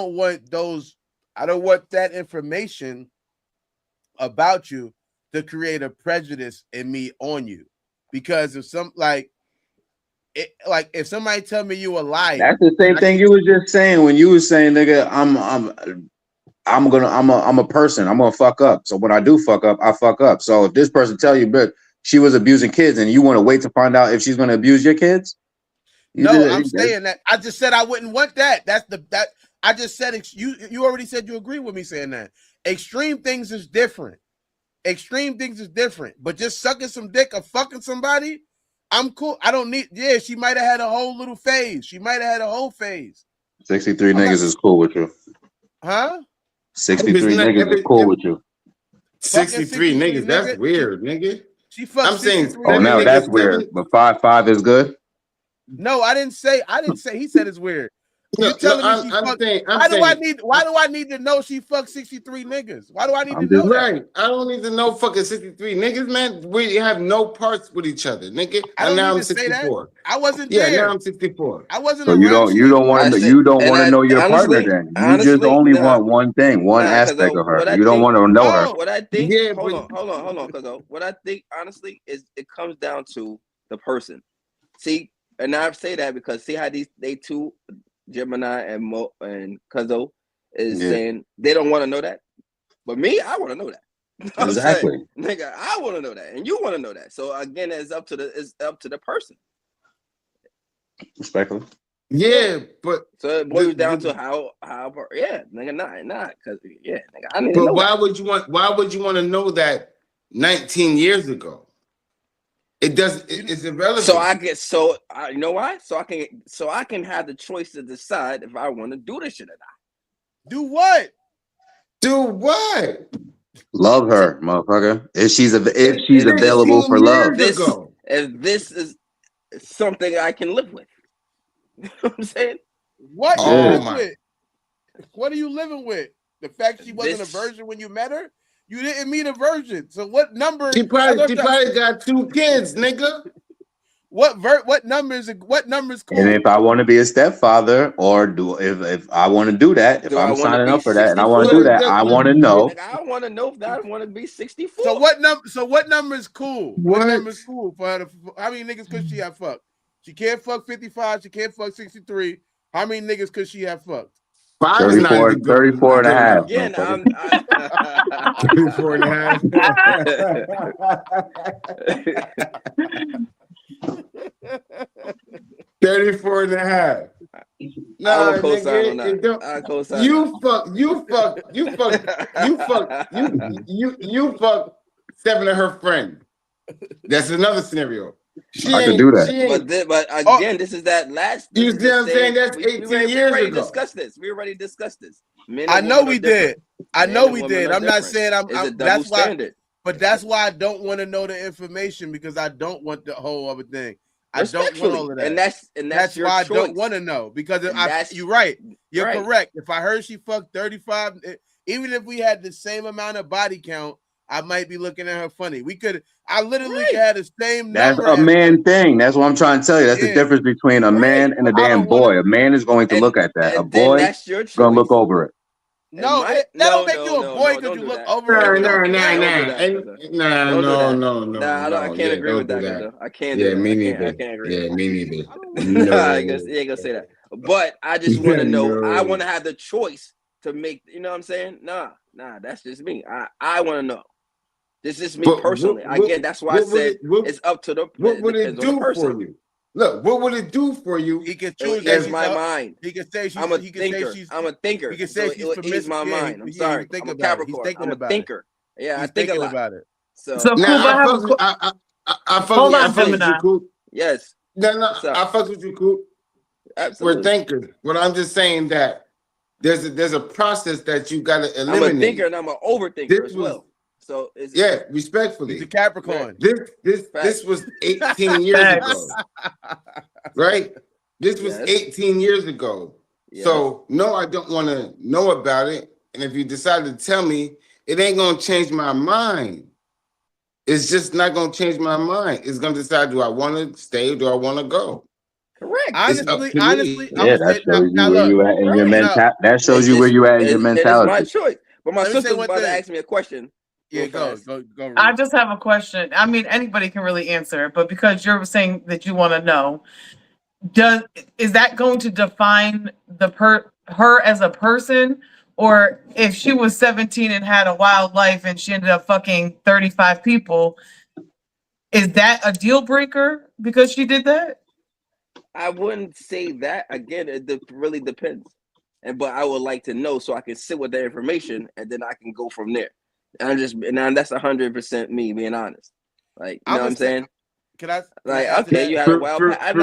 don't want that information about you to create a prejudice in me on you, because if if somebody tell me you a liar, that's the same thing you was just saying when you was saying, nigga, I'm a person. I'm gonna fuck up. So when I do fuck up, I fuck up. So if this person tell you, but she was abusing kids, and you want to wait to find out if she's gonna abuse your kids? I'm saying that. I just said I wouldn't want that. I just said you already said you agree with me saying that. Extreme things is different. But just sucking some dick or fucking somebody, I'm cool. I don't need. Yeah, she might have had a whole little phase. 63 niggas is cool with you. Huh? 63 niggas is cool with you. 63 niggas, that's weird, nigga. She fucked. I'm saying, oh no, that's weird. But 5 is good. No, I didn't say. He said it's weird. You telling me she fucked? Why do I need to know she fucked 63 niggas? Why do I need to know that? I don't need to know fucking 63 niggas, man. We have no parts with each other, nigga. And now I'm 64. I wasn't there. Yeah, now I'm 64. I wasn't. So you don't want to know your partner then. You just only want one thing, one aspect of her. You don't want to know her. What I think. Yeah, hold on, because what I think honestly is it comes down to the person. See, and I say that because see how they two. Gemini and Mo and Cuzzo is saying they don't want to know that, but me, I want to know that. Exactly, nigga, I want to know that, and you want to know that. So again, it's up to the person. Respectfully, yeah, but so it boils down to how nigga, not because nigga, I need to know. But why would you want to know that 19 years ago? It does. It's irrelevant. So you know why? So I can have the choice to decide if I want to do this shit or not. Do what? Do what? Love her, motherfucker. If she's available for love. If this is something I can live with. You know what I'm saying? What? What are you living with? The fact she wasn't a virgin when you met her? You didn't meet a virgin. So what number? She probably got 2 kids, nigga. What numbers cool? And if I want to be a stepfather, or if I want to do that, if I'm signing up for that and I want to do that, I want to know. I want to know if I want to be 64. So what number is cool? What number is cool for her to, how many niggas could she have fucked? She can't fuck 55. She can't fuck 63. How many niggas could she have fucked? 34 and a half. Again, 34 and a half. 34 and a half. Nah, nigga, you fuck 7 of her friends. That's another scenario. I could do that. But again, this is that last. You see what I'm saying? That's 18 years ago. We already discussed this. Men I and know women are we different. did. I Men know and we women did. are I'm not different. saying It's a double that's why, standard. but that's why I don't want to know the information because I don't want the whole other thing. I don't want all Respectfully, of that. and That's your why I choice. don't want to know because if And that's you're right. You're right. correct. If I heard she fucked 35, even if we had the same amount of body count, I might be looking at her funny. I literally Right. could have the same That's number a as man thing. That's what I'm trying to tell you. That's the Yeah. difference between a man Right. and a I damn don't want boy. A man is going to look at that. A And then boy that's your choice. gonna look over it. No, that don't make you a boy because you look over it. Nah, Don't do no, that. I can't agree with don't do that. that. I can't Yeah, do that. me I neither. can't agree. Yeah, me neither. Nah, you ain't gonna say that. But I just want to know. I No. want to have the choice to make. You know what I'm saying? Nah. That's just me. I want to know. This is me But personally. Again, that's why I said it's up to the. What would it depends on the do person. for you? Look, what would it do for you? He can It would choose that ease she's my up. mind. He can say she's. I'm a he can thinker. say she's. I'm a thinker. He can say So she's it would ease my mind. I'm sorry. Think I'm a about it. He's Capricorn. thinking I'm a about thinker. Yeah, I He's think a thinking lot. about it. So Now, Coop, I have I fuck hold with on, you, Gemini. Coop. Yes. No, What's up? I fuck with you, Coop. Absolutely. We're thinkers. But I'm just saying that there's a process that you got to eliminate. I'm a thinker and I'm an overthinker as well. So respectfully. He's a Capricorn. This was 18 years ago. Right? This was 18 years ago. Yes. So no, I don't want to know about it. And if you decide to tell me, it ain't gonna change my mind. It's just not gonna change my mind. It's gonna decide, do I want to stay or do I want to go? Correct. Honestly, yeah, that shows you where you at in your mentality. That shows you where you at in your mentality. It is my choice. But my Let me say sister's one about to thing. ask me a question. Yeah, go. I just have a question. I mean, anybody can really answer, but because you're saying that you want to know, is that going to define her as a person? Or if she was 17 and had a wild life and she ended up fucking 35 people, is that a deal breaker because she did that? I wouldn't say that. Again, it really depends. But I would like to know so I can sit with that information and then I can go from there. And that's 100% me being honest. Like, you know what I'm saying? Can I? Okay, you had a wild. I'm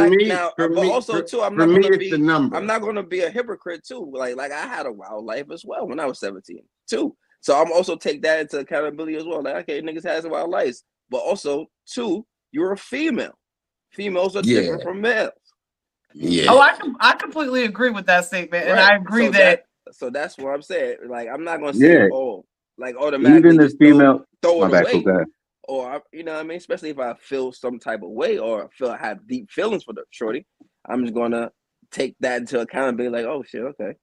not going to be a hypocrite too. Like I had a wild life as well when I was 17 too. So I'm also take that into accountability as well. Like, okay, niggas has a wild life, but also too, you're a female. Females are different from males. Yeah. Oh, I completely agree with that statement, and I agree so that's what I'm saying. Like, I'm not going to say automatically even the female throw it away. Okay. Or, you know what I mean? Especially if I feel some type of way or I have deep feelings for the shorty, I'm just going to take that into account and be like, oh, shit, okay.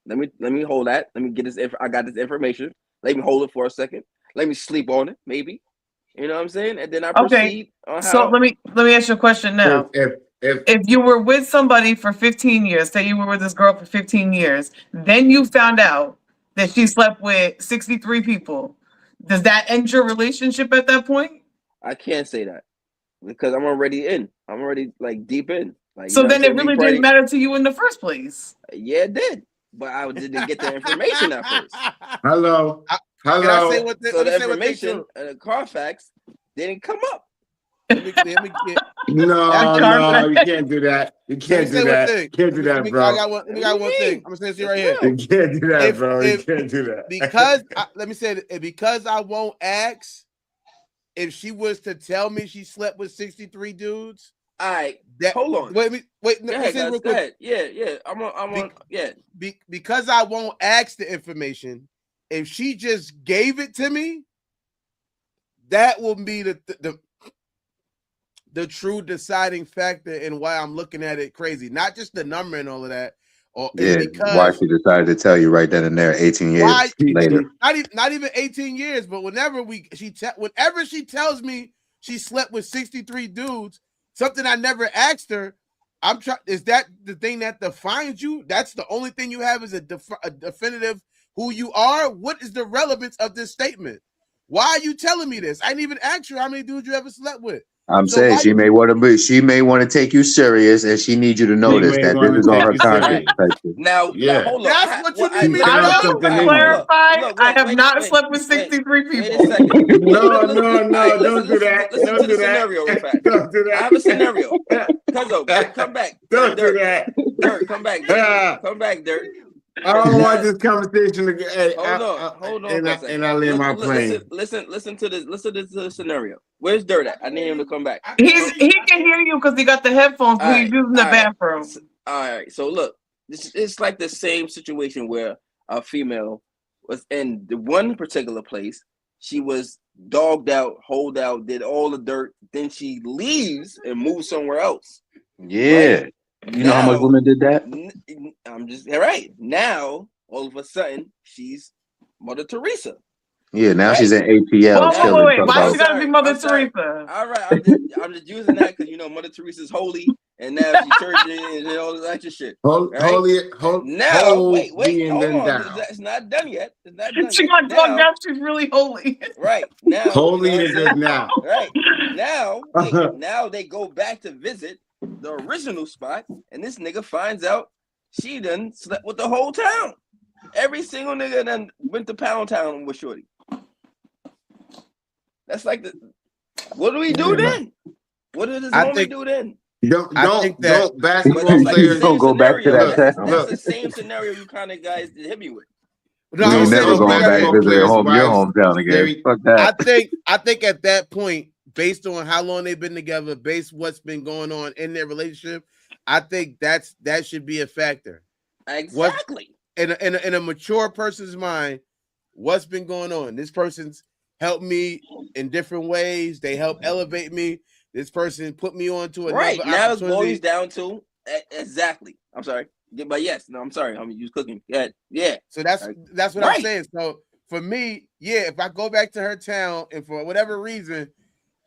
Let me hold that. Let me get this. I got this information. Let me hold it for a second. Let me sleep on it, maybe. You know what I'm saying? And then I proceed on how. So let me ask you a question now. If you were with somebody for 15 years, say you were with this girl for 15 years, then you found out that she slept with 63 people, does that end your relationship at that point? I can't say that because I'm already in. I'm already like deep in. Like, so then it really didn't matter to you in the first place. Yeah, it did. But I didn't get the information at first. Hello. Can I say what so the information and the Carfax didn't come up. No, you can't do that. You can't do that. Can't do that, bro. I got one thing. I'm gonna say this right here. You can't do that, bro. You can't do that. Because let me say it. Because I won't ask if she was to tell me she slept with 63 dudes. All right. Hold on. Wait. Go ahead. Yeah. I'm on. Because I won't ask the information. If she just gave it to me, that will be the true deciding factor in why I'm looking at it crazy. Not just the number and all of that. Why she decided to tell you right then and there 18 years later. Not even 18 years, but whenever she tells me she slept with 63 dudes, something I never asked her, is that the thing that defines you? That's the only thing you have is a definitive who you are? What is the relevance of this statement? Why are you telling me this? I didn't even ask you how many dudes you ever slept with. I'm saying she may want to take you serious, and she needs you to notice that this is on her conscience. Now, hold on. That's what you need me to know. Clarify. I have not slept with 63 people. Wait a second. No, don't do that. Listen to the scenario real fast. Don't do that. I have a scenario. Cuzzo, come back. Don't do Dirt. that. Dirt, come back, Dirt. Come back, Dirt. I don't Now- want this conversation to get. Hey, Hold on and for a second. I land my plane. Listen to this. Listen to this scenario. Where's Dirt at? I need him to come back. He can hear you because he got the headphones, but he's using the bathroom. All right. So look, it's like the same situation where a female was in the one particular place. She was dogged out, holed out, did all the dirt. Then she leaves and moves somewhere else. Yeah. Right? You know how much women did that? I'm just all right. Now, all of a sudden, she's Mother Teresa. Yeah, now she's in ATL. Wait. Why she gotta be Mother Teresa? All right, I'm just using that because Mother Teresa's holy, and now she's churching and all this extra shit. Holy. Now, wait, hold on. Down. It's not done yet. It's not done she yet. got dogged out. She's really holy. Right now, holy is it now. Right now, now they go back to visit the original spot, and this nigga finds out she done slept with the whole town. Every single nigga done went to Pound Town with Shorty. That's like what do we do then? What does this homie do then? Don't basketball players don't go back to that. That's the same scenario you kind of guys hit me with. No, you never going back to visit your hometown again. Fuck that. I think at that point, based on how long they've been together, based what's been going on in their relationship, I think that should be a factor. Exactly. In a mature person's mind, what's been going on? This person's helped me in different ways. They help elevate me. This person put me on to another right now. It opportunity. boils down to exactly. I'm sorry, but yes, no, I'm sorry. I'm just cooking. Yeah. So that's what I'm saying. So for me, yeah, if I go back to her town and for whatever reason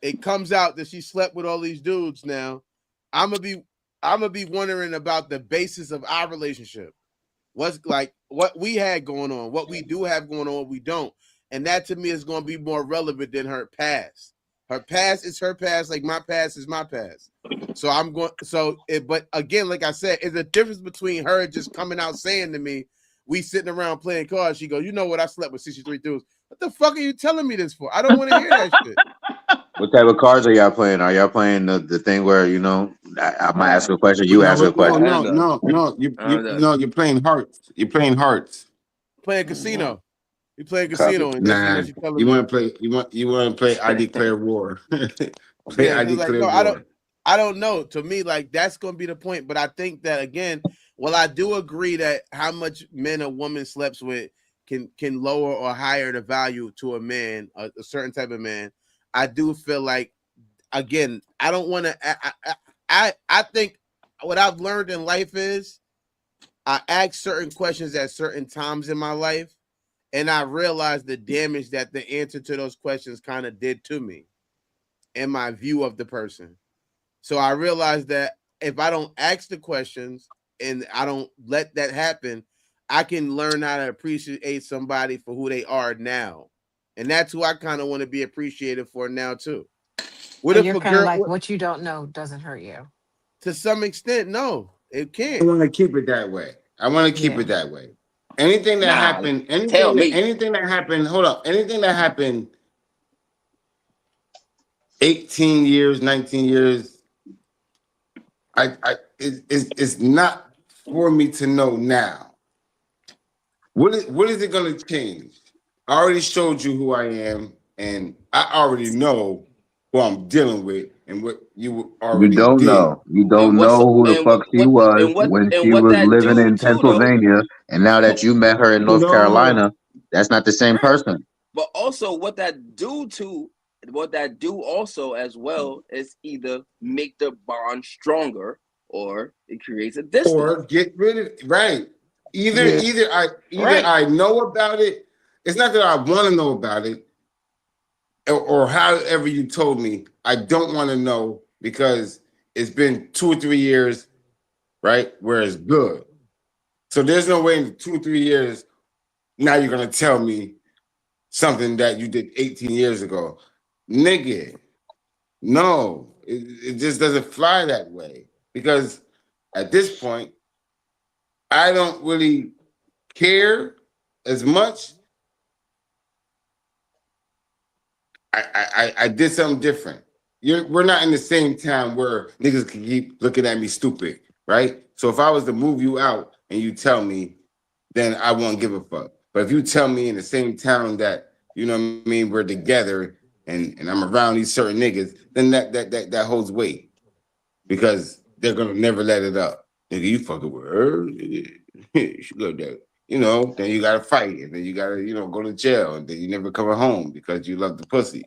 it comes out that she slept with all these dudes, now I'm gonna be wondering about the basis of our relationship. What's like what we had going on, what we do have going on, what we don't. And that to me is going to be more relevant than her past. Her past is her past, like my past is my past. So but again, like I said, it's a difference between her just coming out saying to me, we sitting around playing cards. She goes, you know what? I slept with 63 dudes. What the fuck are you telling me this for? I don't want to hear that shit. What type of cards are y'all playing? Are y'all playing the thing where I might ask a question, you ask a question? No. You're playing hearts. You're playing hearts. Playing casino. You play casino, and that's you want to play. You want to play. I declare war. I declare war. I don't know. To me, like that's going to be the point. But I think that again, well, I do agree that how much men a woman sleeps with can lower or higher the value to a man, a certain type of man. I do feel like, again, I don't want to. I think what I've learned in life is I ask certain questions at certain times in my life. And I realized the damage that the answer to those questions kind of did to me and my view of the person. So I realized that if I don't ask the questions and I don't let that happen, I can learn how to appreciate somebody for who they are now. And that's who I kind of want to be appreciated for now, too. What if you're kind of like, what you don't know doesn't hurt you? To some extent, no, it can't. I want to keep it that way. Anything that happened, anything that happened, hold up, anything that happened 18 years, 19 years, it's not for me to know now. What is it going to change? I already showed you who I am, and I already know who I'm dealing with and what you already You don't did. know. You don't know who the fuck she was when she was living in Pennsylvania, and now that you met her in North Carolina, that's not the same person. But also, what that do also as well is either make the bond stronger or it creates a distance. Or get rid of it. Right. Either I know about it. It's not that I want to know about it, or however you told me. I don't want to know because it's been 2 or 3 years, right? Where it's good. So there's no way in 2 or 3 years now you're gonna tell me something that you did 18 years ago. Nigga, no, it just doesn't fly that way. Because at this point, I don't really care as much. I did something different. we're not in the same town where niggas can keep looking at me stupid, right? So if I was to move you out and you tell me, then I won't give a fuck. But if you tell me in the same town that, you know what I mean, we're together and I'm around these certain niggas, then that holds weight because they're gonna never let it up. Nigga, you fucking with her, she go there. You know, then you gotta fight, and then you gotta, go to jail, and then you never coming home because you love the pussy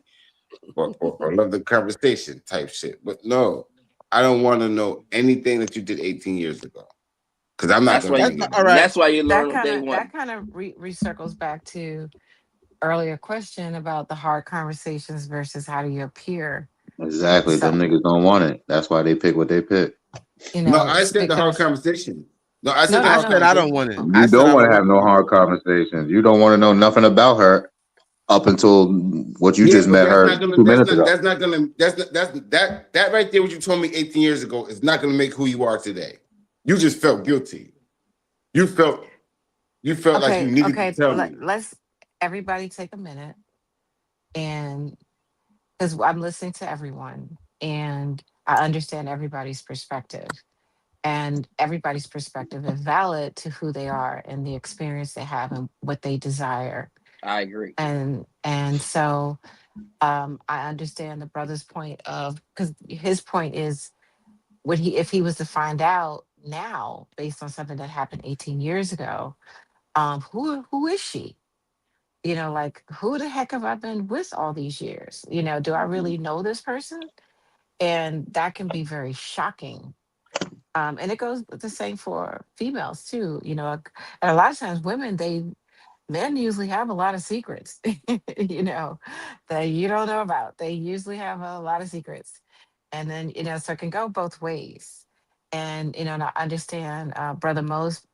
or love the conversation type shit. But no, I don't want to know anything that you did 18 years ago because I'm not That's gonna why That's you. forget all it. right. That's why you learn That on kind day of one. recircles back to earlier question about the hard conversations versus how do you appear. Exactly. So Them niggas don't want it. That's why they pick what they pick. No, I it's said the hard because conversation. No, I no, said the no, I hard said no. I don't conversation. want it. I You said don't I want don't to have want no it. hard conversations. You don't want to know nothing about her up until what you Yeah, just but met that's her not gonna. 2 minutes ago. That's not gonna. That right there. What you told me 18 years ago is not gonna make who you are today. You just felt guilty. You felt. You felt like you Okay, needed to okay. tell me. Let's everybody take a minute and because I'm listening to everyone and I understand everybody's perspective. And everybody's perspective is valid to who they are and the experience they have and what they desire. I agree. And so I understand the brother's point of because his point is would he if he was to find out now based on something that happened 18 years ago, who is she? Like who the heck have I been with all these years? Do I really know this person? And that can be very shocking. And it goes the same for females too. And a lot of times men usually have a lot of secrets, that you don't know about. They usually have a lot of secrets. And then, so it can go both ways. And I understand Brother Mo's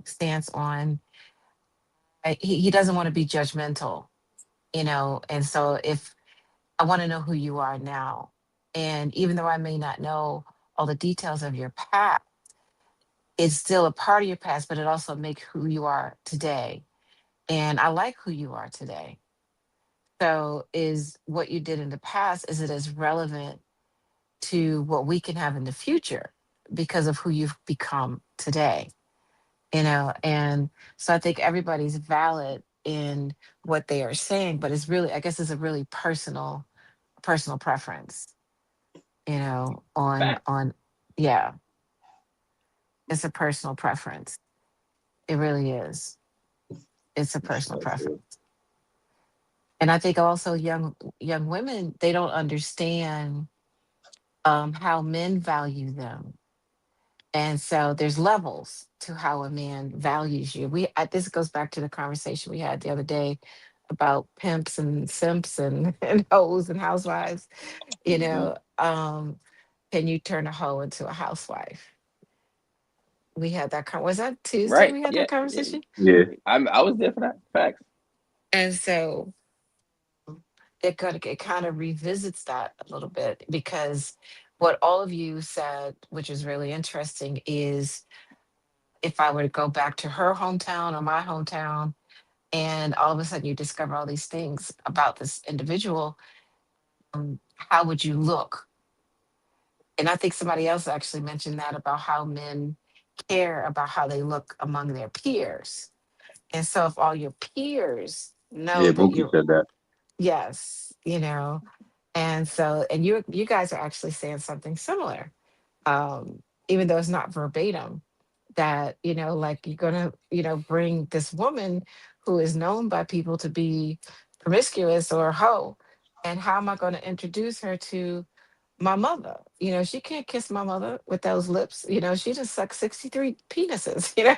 stance on he doesn't want to be judgmental, and so if I want to know who you are now. And even though I may not know all the details of your past, it's still a part of your past, but it also makes who you are today. And I like who you are today. So is what you did in the past, is it as relevant to what we can have in the future because of who you've become today? And so I think everybody's valid in what they are saying, but it's really, I guess it's a really personal preference, Fact. on yeah, it's a personal preference. It really is. It's a personal That's preference. it. And I think also young women, they don't understand how men value them. And so there's levels to how a man values you. This goes back to the conversation we had the other day about pimps and simps and, and hoes and housewives. You Hmm. know, um, can you turn a hoe into a housewife? We had that. Was that Tuesday? Right. We had Yeah. that Yeah. conversation, Yeah. I was there for that. Facts. and so it kind of revisits that a little bit because what all of you said, which is really interesting, is if I were to go back to her hometown or my hometown, and all of a sudden you discover all these things about this individual, how would you look? And I think somebody else actually mentioned that about how men care about how they look among their peers. And so if all your peers know Yeah, that Mookie you're, said that. yes, and so, and you guys are actually saying something similar, even though it's not verbatim, that, like you're gonna, bring this woman who is known by people to be promiscuous or a hoe. And how am I going to introduce her to my mother? She can't kiss my mother with those lips. She just sucked 63 penises, you know.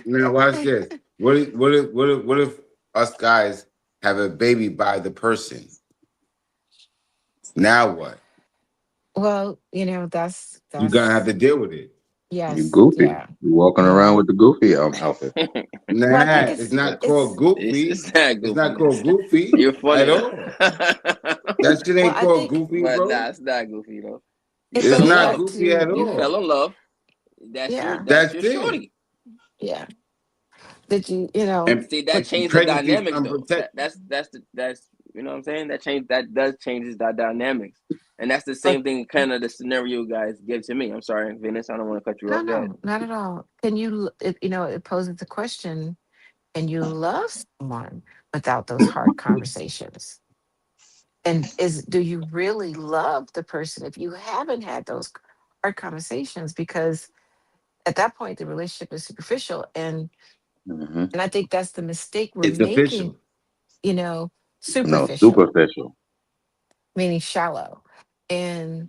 Now watch this. What if us guys have a baby by the person? Now what? Well, You're gonna have that's to deal with it. You yes, goofy. yeah, You walking around yeah. with the goofy outfit. Well, I think Nah, it's it's not called it's goofy. It's not It's not goofy. called goofy You're at funny though. all. That shit well, ain't I called think goofy, But bro. nah, it's not goofy though. You it It's fell goes in not back love. goofy at to, You fell all. in love. yeah, That's That's your it. shorty. yeah. Did you, And See, that but changed the pregnancy is dynamics though. unprotected. That's You know what I'm saying? That does changes that dynamics. And that's the But same thing kind of the scenario you guys give to me. I'm sorry, Venus, I don't want to cut you no, off. Go ahead. no, not at all. Can you, it poses the question, can you love someone without those hard conversations? And do you really love the person if you haven't had those hard conversations? Because at that point, the relationship is superficial. Hmm. And I think that's the mistake we're It's making, official. you know, No, superficial, superficial. meaning shallow. And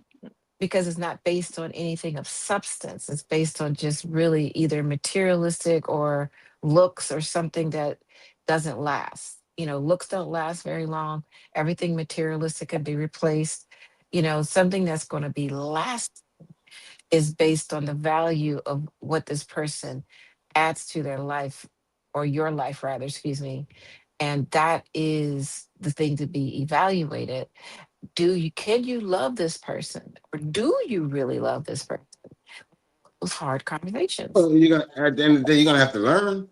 because it's not based on anything of substance. It's based on just really either materialistic or looks or something that doesn't last. Looks don't last very long. Everything materialistic can be replaced. Something that's going to be last is based on the value of what this person adds to their life or your life, rather, excuse me. And that is the thing to be evaluated. Can you love this person, or do you really love this person? Those hard conversations. Well, you're gonna at the end of the day, you're gonna have to learn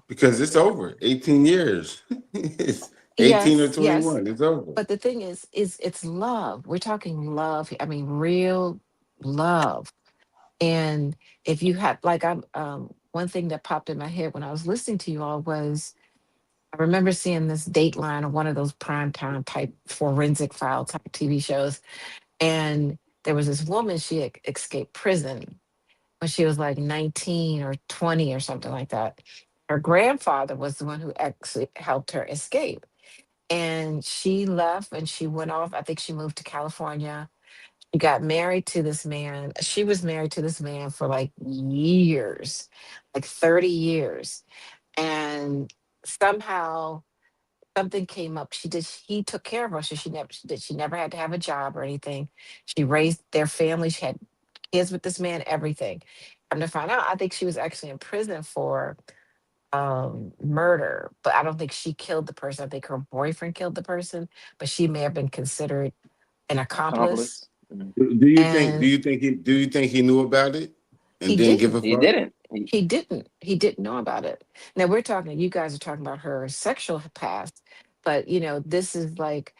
because it's over. 18 years. It's 18 or Yes, yes. 21. It's over. But the thing is it's love. We're talking love. I mean, real love. And if you have, like, I'm one thing that popped in my head when I was listening to you all was, I remember seeing this Dateline or one of those primetime type forensic file type TV shows. And there was this woman, she had escaped prison when she was like 19 or 20 or something like that. Her grandfather was the one who actually helped her escape. And she left and she went off. I think she moved to California. She got married to this man. She was married to this man for like years, like 30 years. And somehow something came up. He took care of her. So she never had to have a job or anything. She raised their family. She had kids with this man, everything. Come to find out, I think she was actually in prison for murder, but I don't think she killed the person. I think her boyfriend killed the person, but she may have been considered an accomplice. Accomplice. Mhm. Do you think? And Do you think he knew about it he and didn't give didn't. a He fuck? didn't. He didn't know about it. Now we're talking, you guys are talking about her sexual past, but this is like,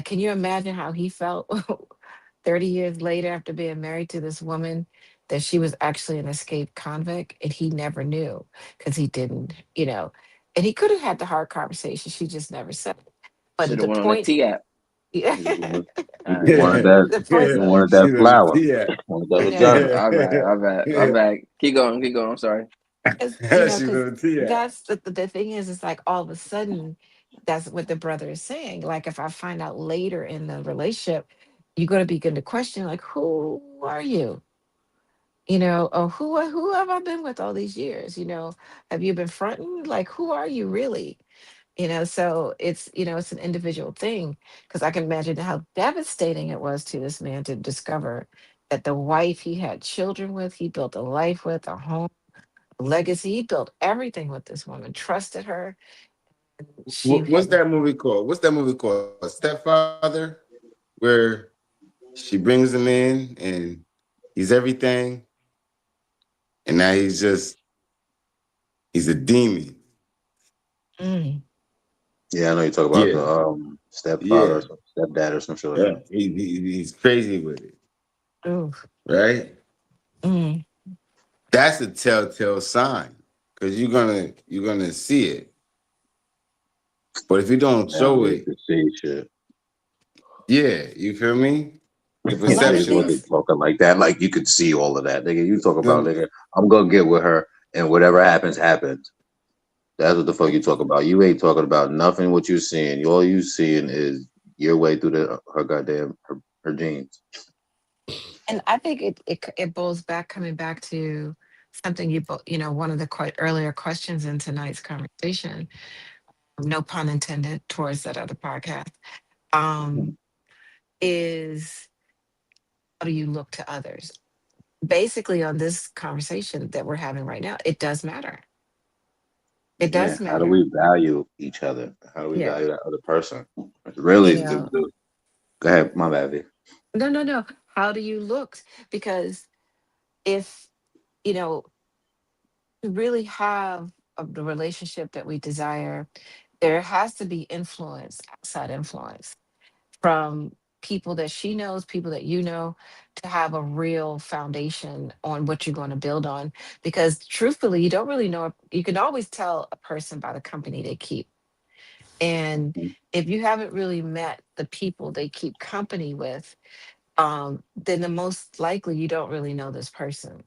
can you imagine how he felt 30 years later after being married to this woman, that she was actually an escaped convict and he never knew because he didn't. And he could have had the hard conversation. She just never said it. Should But have the went on a point, T app. yeah, He wanted, he All just right, go wanted ahead. that. the He point, wanted She that was a flower. yeah. Wanted that you know, vagina. All right, all right, all right. Keep going, keep going. I'm sorry. She because was a yeah. that's the thing is, it's like all of a sudden, that's what the brother is saying. Like, if I find out later in the relationship, you're going to begin to question, like, who are you? Or who have I been with all these years? Have you been fronting? Like, who are you really? So it's an individual thing, because I can imagine how devastating it was to this man to discover that the wife he had children with, he built a life with, a home, a legacy, he built everything with this woman, trusted her. She What's had that movie called? What's that movie called? Stepfather, where she brings him in and he's everything, and now he's a demon. mm, Yeah, I know you talk about Yeah, the stepfather or yeah, some stepdad or some shit like yeah. that. He's crazy with it, ooh, right? mm. That's a telltale sign because you're gonna see it. But if you don't I don't show need it, to see shit. yeah, you feel me? The A Nigga lot say of perception of wasn't things. talking like that. Like you could see all of that. Nigga, you talk about the nigga, I'm gonna get with her and whatever happens, happens. That's what the fuck you talk about. You ain't talking about nothing what you seeing. All you seeing is your way through her goddamn her genes. And I think it boils back, coming back to something one of the quite earlier questions in tonight's conversation, no pun intended, towards that other podcast, um, is, how do you look to others? Basically, on this conversation that we're having right now, it does matter. It Yeah. does How do matter. we value each other? How do we Yeah. value that other person? It's You really know, go ahead, my bad. V. no, no, no. How do you look? Because if, you know, to really have the relationship that we desire, there has to be influence, outside influence from people that she knows, people that you know, to have a real foundation on what you're going to build on. Because truthfully, you don't really know. You can always tell a person by the company they keep. And if you haven't really met the people they keep company with, then the most likely you don't really know this person.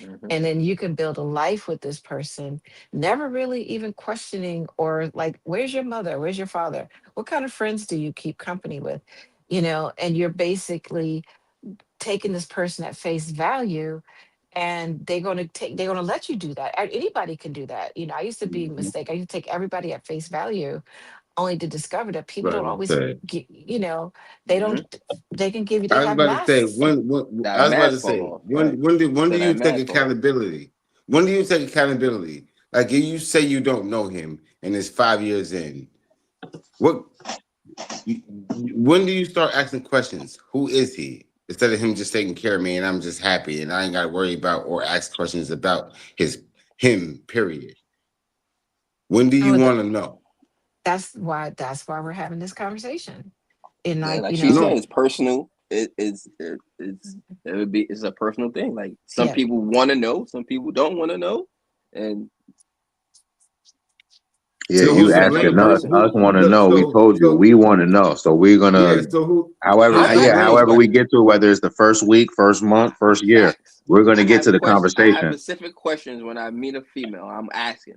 Mhm. And then you can build a life with this person, never really even questioning or like, where's your mother? Where's your father? What kind of friends do you keep company with? And you're basically taking this person at face value, and they're going to let you do that. Anybody can do that. I used to be mistake. I used to take everybody at face value, only to discover that people don't Right. always Say. get, they Mhm. don't, they can give you, they I was have about to say masks. when That I was about to mask fall say off, right? when do So you that take mask fall off. accountability? When do you take accountability? Like if you say you don't know him and it's 5 years in, what when do you start asking questions? Who is he? Instead of him just taking care of me and I'm just happy and I ain't got to worry about or ask questions about him. Period. When do you Oh, want to know? that's why we're having this conversation. And Yeah, like, like she said, No, it's personal. It's a personal thing. Like some yeah. people want to know, some people don't want to know, and Yeah, so you who's to that's the asking blame? us. person. Us want to So know. We so told you so we want to know. So we're yeah. gonna, So however, I who's to have those however blame? we questions. get to, whether it's the first week, first month, first year, Facts. we're gonna I get have to the questions. I have conversation. specific questions when I meet a female. I'm asking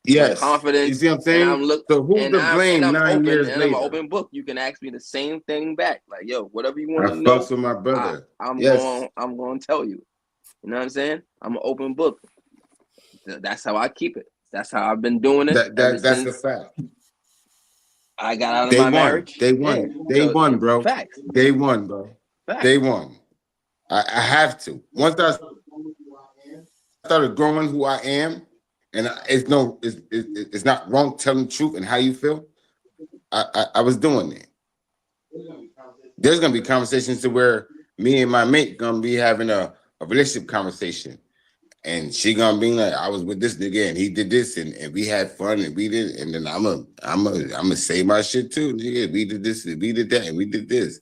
with Yes. You confidence, see what I'm and saying? So who's to and blame I'm 9 years open, and I'm an later? open book. You can ask me the same thing back. Like, yo, whatever you want I to know, fucks with my brother. I'm Yes. going to tell you. You know what I'm saying? I'm an open book. That's how I keep it. That's how I've been doing it ever That's a since fact. I got out of Day my one. marriage. Day Yeah. one. Day So one, bro. facts, Day one, bro. Day facts. one. I have to. Once I started growing who I am, and it's not wrong telling the truth and how you feel. I was doing it. There's gonna be conversations to where me and my mate gonna be having a relationship conversation. And she gonna be like, I was with this nigga and he did this and we had fun and we did, and then I'm a say my shit too, nigga. We did this and we did that and we did this.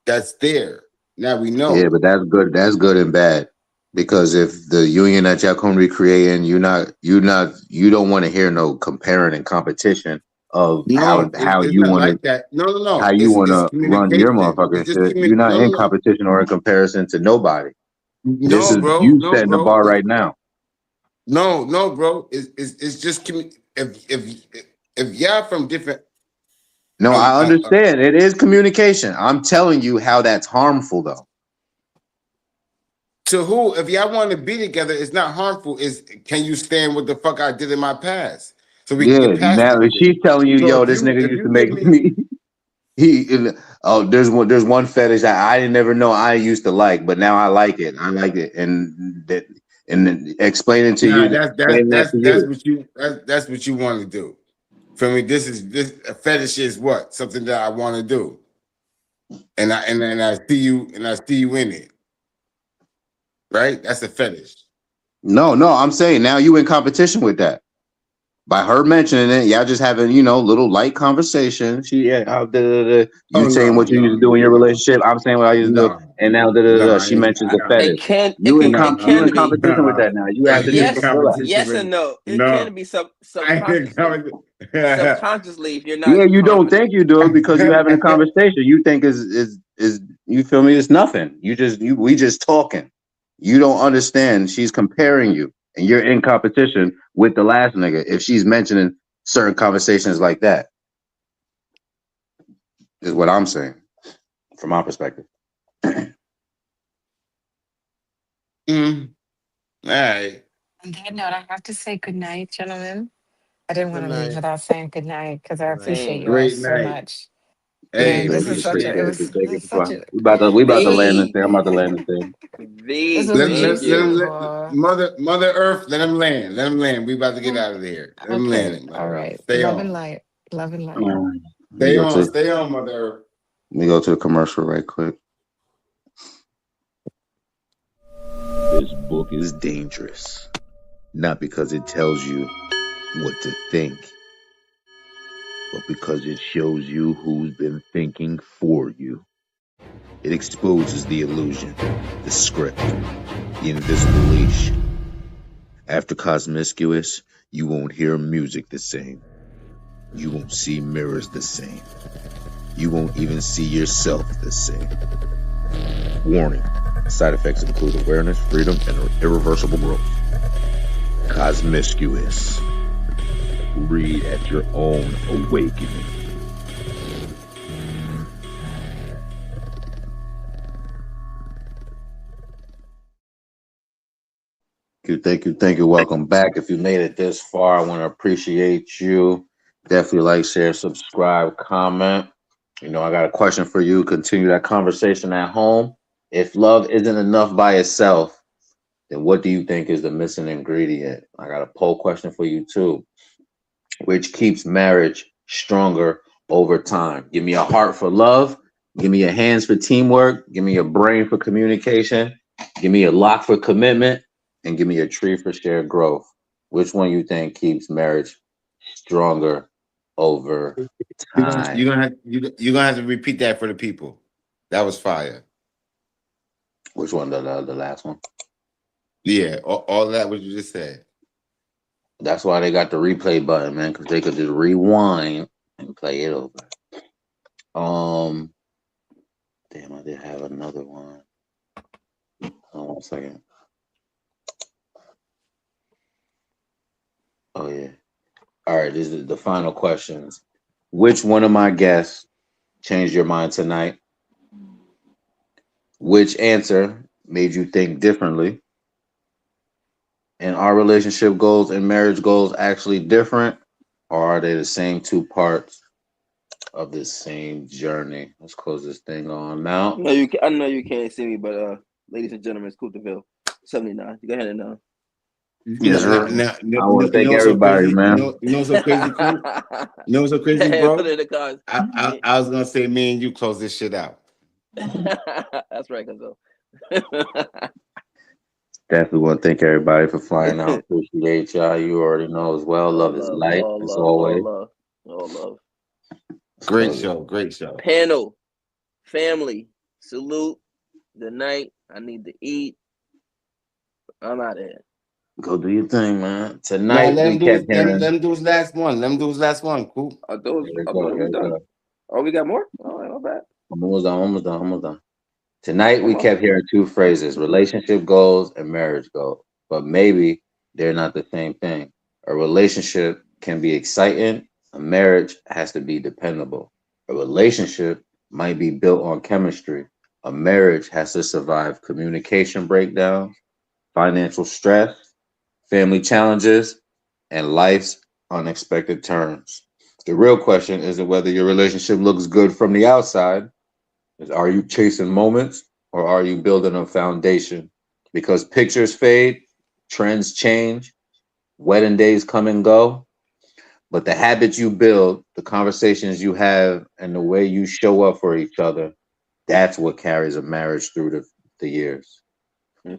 That's there. Now we Yeah, know. but that's good. That's good and bad. Because if the union that y'all come recreating, you don't want to hear no comparing and competition of No, it's not like that. No, no, how no. you want It's to run your communication. motherfucking It's just shit. You're not no, in no, no. competition or in comparison to nobody. This No, is bro. you No, setting the bro. bar right now. No, bro. It's just if y'all from different No, um I uh, uh, understand. It is communication. I'm telling you how that's harmful though. to who, if y'all want to be together, it's not harmful. Is can you stand what the fuck I did in my past? So we can Yeah, get past now this if shit. she's telling you, So yo, this nigga if used to you give make me me oh, there's one fetish that I didn't never know I used to like, but now I like it. I like it, and then explaining to nah, you, explaining that to that's you. what that's what you want to do. For me, this a fetish is what? Something that I want to do. And I see you in it. Right? That's a fetish. No, I'm saying now you in competition with that. By her mentioning it, y'all just having, little light conversation. She, yeah, you Oh saying no, what you used to do in your relationship. I'm saying what I used to do, and now no, she mentions the It fetish. can it You in can comp, it you in can be competition with that now. You I have to ain't just in yes, relax. competition yes with and it. no. It can No, be I ain't in subconsciously. competition. Subconsciously if you're Yeah, not you don't confident. think you do it because you having a conversation. You think is you feel me? It's nothing. We just talking. You don't understand. She's comparing you, and you're in competition with the last nigga. If she's mentioning certain conversations like that, is what I'm saying from my perspective. Mm, all right. On that note, I have to say good night, gentlemen. I didn't want Good to leave night. without saying good night because I appreciate Same. you all Great so night. much. Yes, Hey, And this baby, is appreciate appreciate it. you. this Take is it such far. a We about to land this V. thing. I'm about to land this thing. this V. was Thank you. Let beautiful. Mother Earth, let him land. Let him land. We about to get out of here. Let him Okay, land, all Mother Earth. right. Stay Love and on. light. Love and light. Let me go to Stay on, Mother Earth. let me go to the commercial right quick. This book is dangerous, not because it tells you what to think, but because it shows you who's been thinking for you. It exposes the illusion, the script, the invisible leash. After Cosmiscuous, you won't hear music the same. You won't see mirrors the same. You won't even see yourself the same. Warning, side effects include awareness, freedom, and irreversible growth. Cosmiscuous. Read at your own awakening. Thank you. Welcome back. If you made it this far, I want to appreciate you. Definitely like, share, subscribe, comment. I got a question for you. Continue that conversation at home. If love isn't enough by itself, then what do you think is the missing ingredient? I got a poll question for you too. Which keeps marriage stronger over time? Give me a heart for love. Give me your hands for teamwork. Give me your brain for communication. Give me a lock for commitment. And give me a tree for shared growth. Which one you think keeps marriage stronger over time? You're gonna have to repeat that for the people. That was fire. Which one? The last one? Yeah, all that what you just said. That's why they got the replay button, man, because they could just rewind and play it over. Damn, I did have another one. Hold on 1 second. Oh yeah. All right, this is the final questions. Which one of my guests changed your mind tonight? Which answer made you think differently? And are relationship goals and marriage goals actually different? Or are they the same two parts of this same journey? Let's close this thing on now. I know you can't see me, but ladies and gentlemen, it's Coulterville 79. You go ahead and Yes, sir. I want to thank what's so everybody, crazy? man. You know what's so crazy, cool? You know what's so crazy, bro? Put it in the cards. I was gonna say, me and you close this shit out. That's right, Gonzo. Definitely want to thank everybody for flying out. Appreciate y'all. You already know as well. Love is light, as always. All love. Great show. Panel, family, salute. Good night. I need to eat. I'm out of here. Go do your thing, man. Tonight let we kept hearing. them do his last one. Cool. We got more? Oh, not bad. Almost done. Tonight we kept hearing two phrases: relationship goals and marriage goals. But maybe they're not the same thing. A relationship can be exciting. A marriage has to be dependable. A relationship might be built on chemistry. A marriage has to survive communication breakdowns, financial stress, family challenges, and life's unexpected turns. The real question isn't whether your relationship looks good from the outside. Are you chasing moments or are you building a foundation? Because pictures fade, trends change, wedding days come and go. But the habits you build, the conversations you have, and the way you show up for each other, that's what carries a marriage through the years.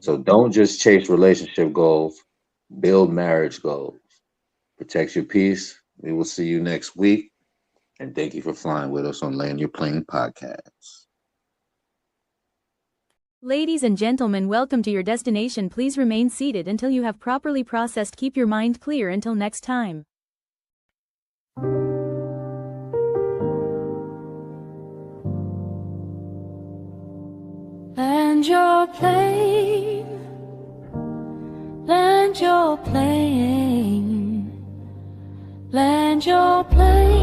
So don't just chase relationship goals, build marriage goals. Protect your peace. We will see you next week. And thank you for flying with us on Land Your Plane podcast. Ladies and gentlemen, welcome to your destination. Please remain seated until you have properly processed. Keep your mind clear until next time. Land your plane, land your plane, land your plane.